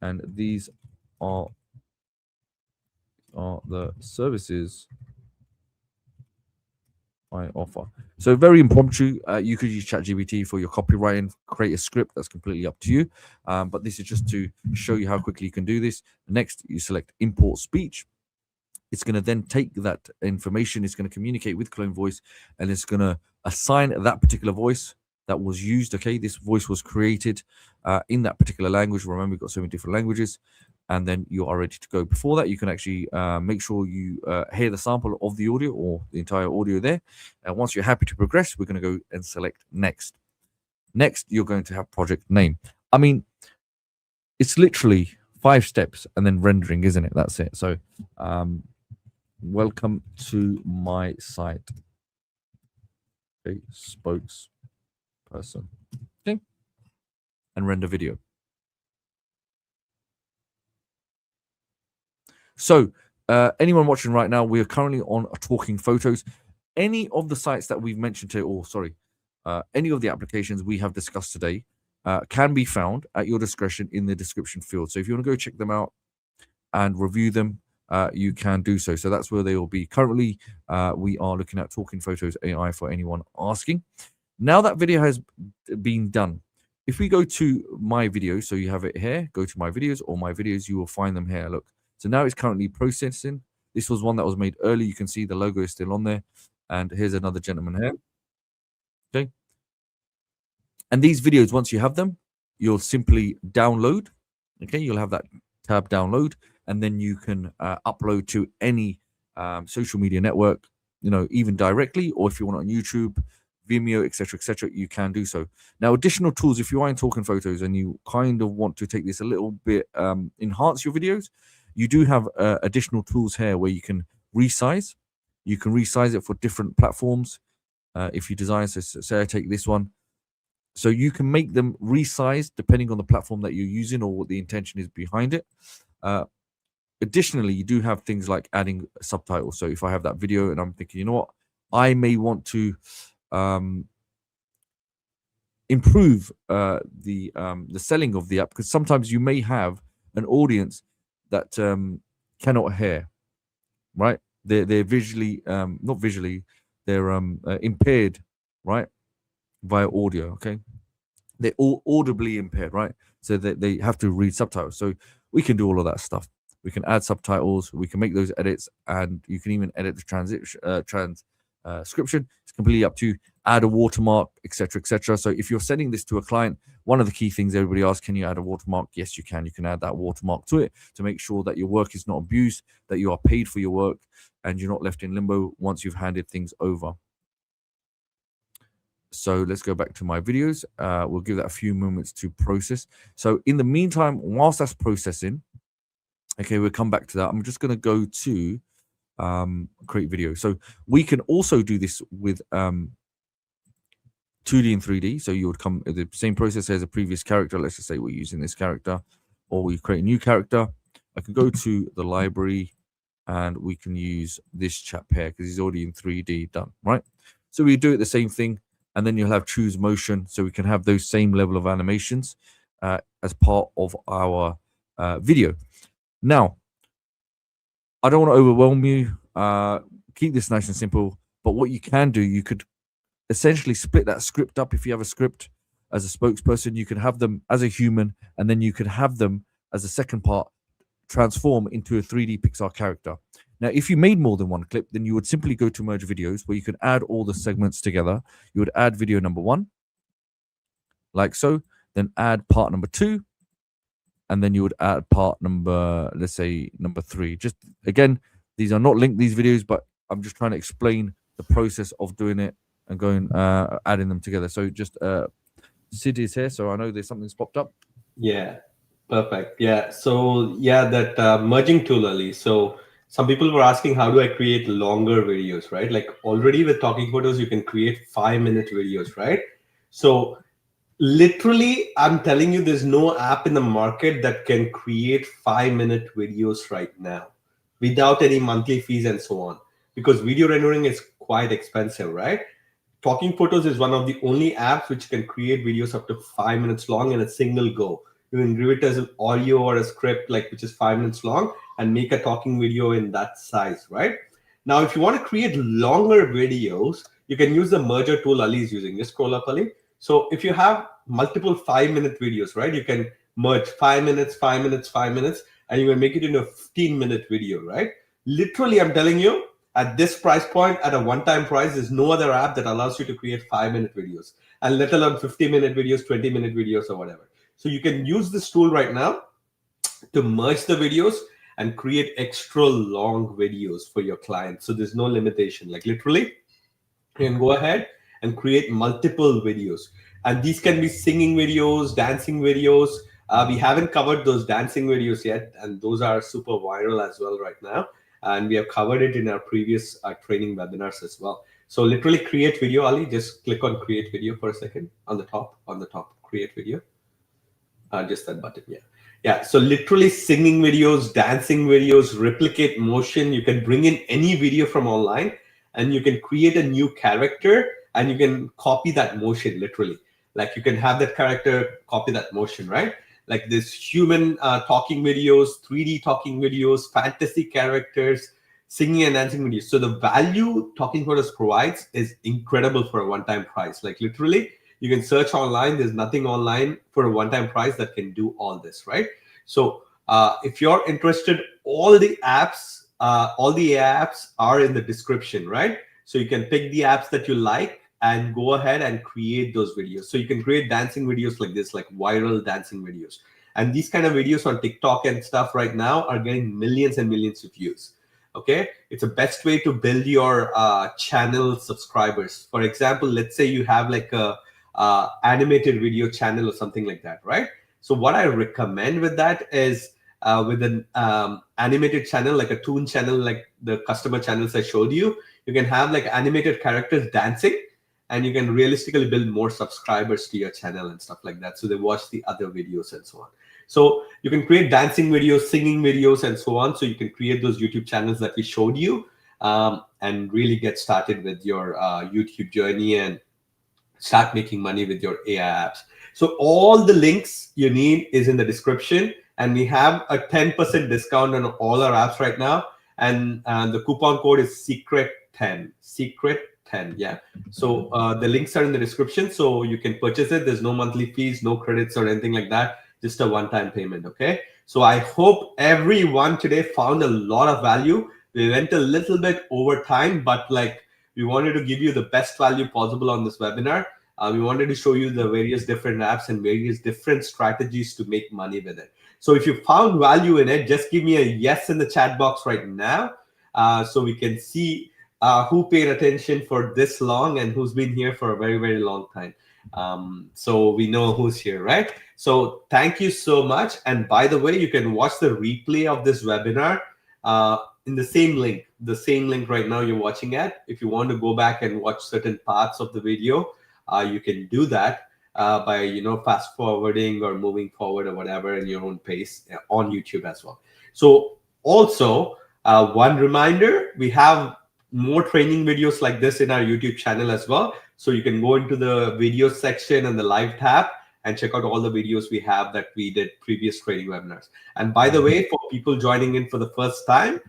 and these are the services I offer. So very impromptu. You could use ChatGPT for your copywriting, create a script. That's completely up to you. But this is just to show you how quickly you can do this. Next, you select import speech. It's going to then take that information. It's going to communicate with Clone Voice, and it's going to assign that particular voice that was used. Okay, this voice was created in that particular language. Remember, we've got so many different languages, and then you are ready to go. Before that, you can actually make sure you hear the sample of the audio or the entire audio there. And once you're happy to progress, we're going to go and select next. Next, you're going to have project name. I mean, it's literally 5 steps and then rendering, isn't it? That's it. So welcome to my site. Okay, spokesperson. Okay, and render video. So anyone watching right now, we are currently on Talking Photos. Any of the sites that we've mentioned today, or sorry, any of the applications we have discussed today can be found at your discretion in the description field. So if you want to go check them out and review them, you can do so. So that's where they will be. Currently, we are looking at Talking Photos AI for anyone asking. Now that video has been done, if we go to my videos, so you have it here, go to my videos or my videos, you will find them here. Look, so now it's currently processing. This was one that was made early. You can see the logo is still on there. And here's another gentleman here. Okay. And these videos, once you have them, you'll simply download. Okay, you'll have that tab download, and then you can upload to any social media network, you know, even directly, or if you want on YouTube, Vimeo, etc., you can do so. Now, additional tools, if you are in Talking Photos and you kind of want to take this a little bit, enhance your videos, you do have additional tools here where you can resize. You can resize it for different platforms. If you design, so say I take this one. So you can make them resized depending on the platform that you're using or what the intention is behind it. Additionally, you do have things like adding subtitles. So if I have that video and I'm thinking, you know what, I may want to improve the selling of the app, because sometimes you may have an audience that cannot hear, right? They're visually not visually, they're impaired, right, via audio. Okay, they're all audibly impaired, right? So they have to read subtitles. So we can do all of that stuff. We can add subtitles, we can make those edits, and you can even edit the transcription. It's completely up to you. Add a watermark, etc. So if you're sending this to a client, one of the key things everybody asks, can you add a watermark? Yes, you can. You can add that watermark to it to make sure that your work is not abused, that you are paid for your work, and you're not left in limbo once you've handed things over. So let's go back to my videos. We'll give that a few moments to process. So in the meantime, whilst that's processing, okay, we'll come back to that. I'm just going to go to create video. So we can also do this with 2D and 3D. So you would come the same process as a previous character. Let's just say we're using this character, or we create a new character. I can go to the library and we can use this chap here because he's already in 3D done, right? So we do it the same thing, and then you'll have choose motion, so we can have those same level of animations as part of our video. Now, I don't want to overwhelm you. Keep this nice and simple. But what you can do, you could essentially split that script up. If you have a script as a spokesperson, you can have them as a human, and then you could have them as a second part transform into a 3D Pixar character. Now, if you made more than one clip, then you would simply go to merge videos, where you can add all the segments together. You would add video number 1, like so, then add part number 2, and then you would add part number, let's say number 3. Just again, these are not linked, these videos, but I'm just trying to explain the process of doing it and going adding them together. So just Sid is here, so I know there's something's popped up. Yeah, perfect. Yeah, so yeah, that merging tool, Ali. So some people were asking, how do I create longer videos, right? Like already with Talking Photos, you can create 5-minute videos, right? So literally, I'm telling you, there's no app in the market that can create 5-minute videos right now without any monthly fees and so on, because video rendering is quite expensive, right? Talking Photos is one of the only apps which can create videos up to 5 minutes long in a single go. You can give it as an audio or a script, like which is 5 minutes long, and make a talking video in that size, right? Now, if you want to create longer videos, you can use the merger tool Ali is using. Just scroll up, Ali. So if you have multiple 5-minute videos, right, you can merge 5 minutes, 5 minutes, 5 minutes, and you can make it into a 15-minute video, right? Literally, I'm telling you, at this price point, at a one-time price, there's no other app that allows you to create 5-minute videos, and let alone 50-minute videos, 20-minute videos, or whatever. So you can use this tool right now to merge the videos and create extra long videos for your clients. So there's no limitation. Like literally, you can go ahead and create multiple videos. And these can be singing videos, dancing videos. We haven't covered those dancing videos yet, and those are super viral as well right now. And we have covered it in our previous training webinars as well. So literally create video, Ali. Just click on create video for a second on the top, create video. Just that button, yeah. Yeah, so literally singing videos, dancing videos, replicate motion. You can bring in any video from online, and you can create a new character, and you can copy that motion literally. Like you can have that character copy that motion, right? Like this human talking videos, 3D talking videos, fantasy characters, singing and dancing videos. So the value Talking Photos provides is incredible for a one-time price. Like literally, you can search online. There's nothing online for a one-time price that can do all this, right? So if you're interested, all the apps, all the apps are in the description, right? So you can pick the apps that you like and go ahead and create those videos. So you can create dancing videos like this, like viral dancing videos. And these kind of videos on TikTok and stuff right now are getting millions and millions of views. Okay, it's the best way to build your channel subscribers. For example, let's say you have like a animated video channel or something like that, right? So what I recommend with that is with an animated channel, like a toon channel, like the customer channels I showed you, you can have like animated characters dancing, and you can realistically build more subscribers to your channel and stuff like that. So they watch the other videos and so on. So you can create dancing videos, singing videos, and so on. So you can create those YouTube channels that we showed you and really get started with your YouTube journey and start making money with your AI apps. So all the links you need is in the description, and we have a 10% discount on all our apps right now. And the coupon code is secret10, secret10. Yeah. So the links are in the description, so you can purchase it. There's no monthly fees, no credits or anything like that. Just a one-time payment. Okay. So I hope everyone today found a lot of value. We went a little bit over time, but like we wanted to give you the best value possible on this webinar. We wanted to show you the various different apps and various different strategies to make money with it. So if you found value in it, just give me a yes in the chat box right now so we can see who paid attention for this long and who's been here for a very, very long time. So we know who's here, right? So thank you so much. And by the way, you can watch the replay of this webinar in the same link right now you're watching at. If you want to go back and watch certain parts of the video, you can do that by fast forwarding or moving forward or whatever in your own pace on YouTube as well. So also one reminder, we have more training videos like this in our YouTube channel as well. So you can go into the video section and the live tab and check out all the videos we have that we did previous training webinars. And by the way, for people joining in for the first time,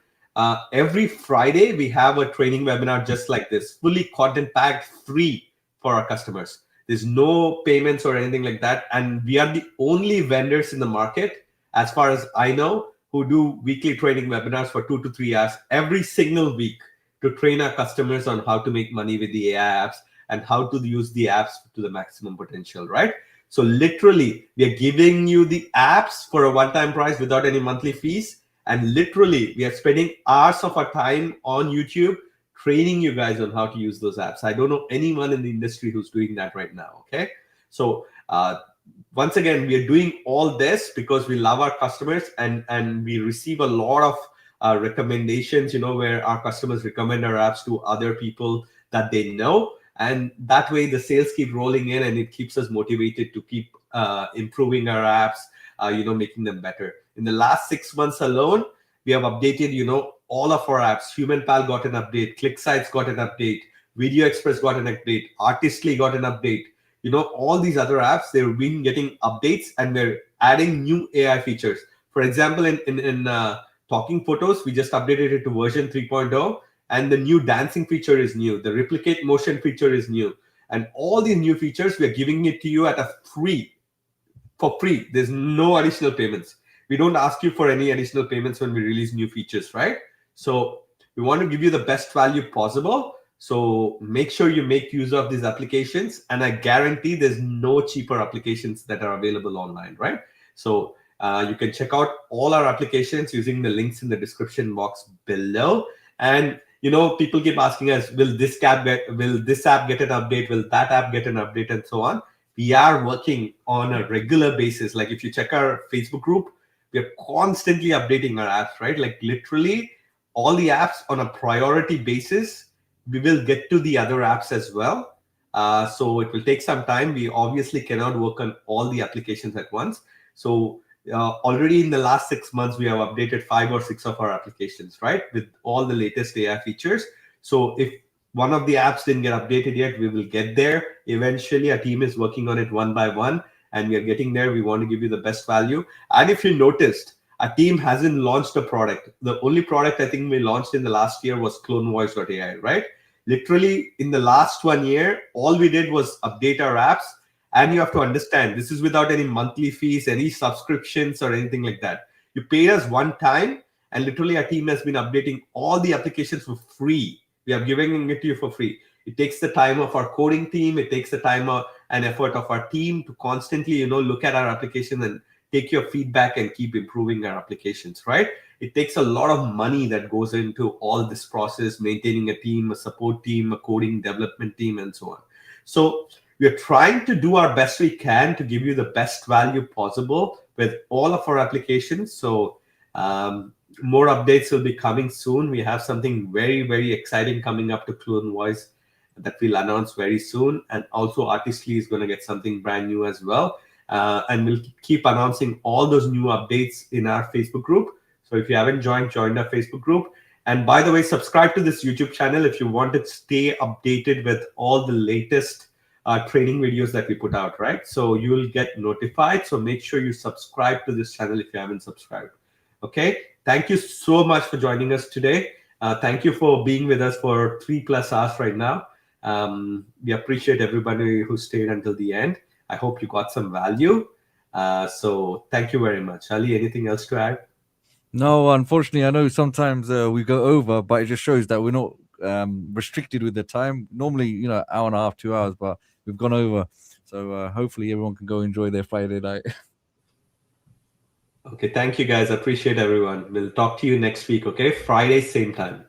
every Friday we have a training webinar just like this, fully content packed, free for our customers. There's no payments or anything like that. And we are the only vendors in the market, as far as I know, who do weekly training webinars for 2 to 3 hours every single week to train our customers on how to make money with the AI apps and how to use the apps to the maximum potential, right? So literally, we are giving you the apps for a one-time price without any monthly fees. And literally, we are spending hours of our time on YouTube training you guys on how to use those apps. I don't know anyone in the industry who's doing that right now, okay? So once again, we are doing all this because we love our customers and we receive a lot of recommendations, where our customers recommend our apps to other people that they know. And that way the sales keep rolling in and it keeps us motivated to keep improving our apps, making them better. In the last 6 months alone, we have updated, all of our apps. HumanPal got an update, ClickSites got an update, VideoExpress got an update, Artistly got an update. All these other apps, they've been getting updates and we're adding new AI features. For example, in TalkingPhotos, we just updated it to version 3.0, and the new dancing feature is new. The replicate motion feature is new. And all these new features, we are giving it to you at for free. There's no additional payments. We don't ask you for any additional payments when we release new features, right? So we want to give you the best value possible. So make sure you make use of these applications. And I guarantee there's no cheaper applications that are available online, right? So you can check out all our applications using the links in the description box below. And people keep asking us, will this app get an update? Will that app get an update? And so on. We are working on a regular basis. Like if you check our Facebook group, we are constantly updating our apps, right? Like literally all the apps on a priority basis. We will get to the other apps as well. So it will take some time. We obviously cannot work on all the applications at once. So already in the last 6 months, we have updated 5 or 6 of our applications, right? With all the latest AI features. So if one of the apps didn't get updated yet, we will get there. Eventually, our team is working on it one by one, and we are getting there. We want to give you the best value. And if you noticed, our team hasn't launched a product. The only product I think we launched in the last year was CloneVoiceAI, right? Literally in the last 1 year, all we did was update our apps. And you have to understand, this is without any monthly fees, any subscriptions or anything like that. You pay us one time, and literally our team has been updating all the applications for free. We are giving it to you for free. It takes the time of our coding team. It takes the time and effort of our team to constantly, look at our application and take your feedback and keep improving our applications, right? It takes a lot of money that goes into all this process, maintaining a team, a support team, a coding development team, and so on. So we are trying to do our best we can to give you the best value possible with all of our applications. So more updates will be coming soon. We have something very, very exciting coming up to CloneVoice that we'll announce very soon. And also Artistly is going to get something brand new as well. And we'll keep announcing all those new updates in our Facebook group. So if you haven't join our Facebook group. And by the way, subscribe to this YouTube channel if you want to stay updated with all the latest training videos that we put out, right? So you will get notified. So make sure you subscribe to this channel if you haven't subscribed. Okay. Thank you so much for joining us today. Thank you for being with us for 3+ hours right now. We appreciate everybody who stayed until the end. I hope you got some value. So thank you very much. Ali, anything else to add? No, unfortunately, I know sometimes we go over, but it just shows that we're not restricted with the time. Normally, hour and a half, 2 hours, but we've gone over. So hopefully everyone can go enjoy their Friday night. Okay, thank you guys. Appreciate everyone. We'll talk to you next week, okay? Friday, same time.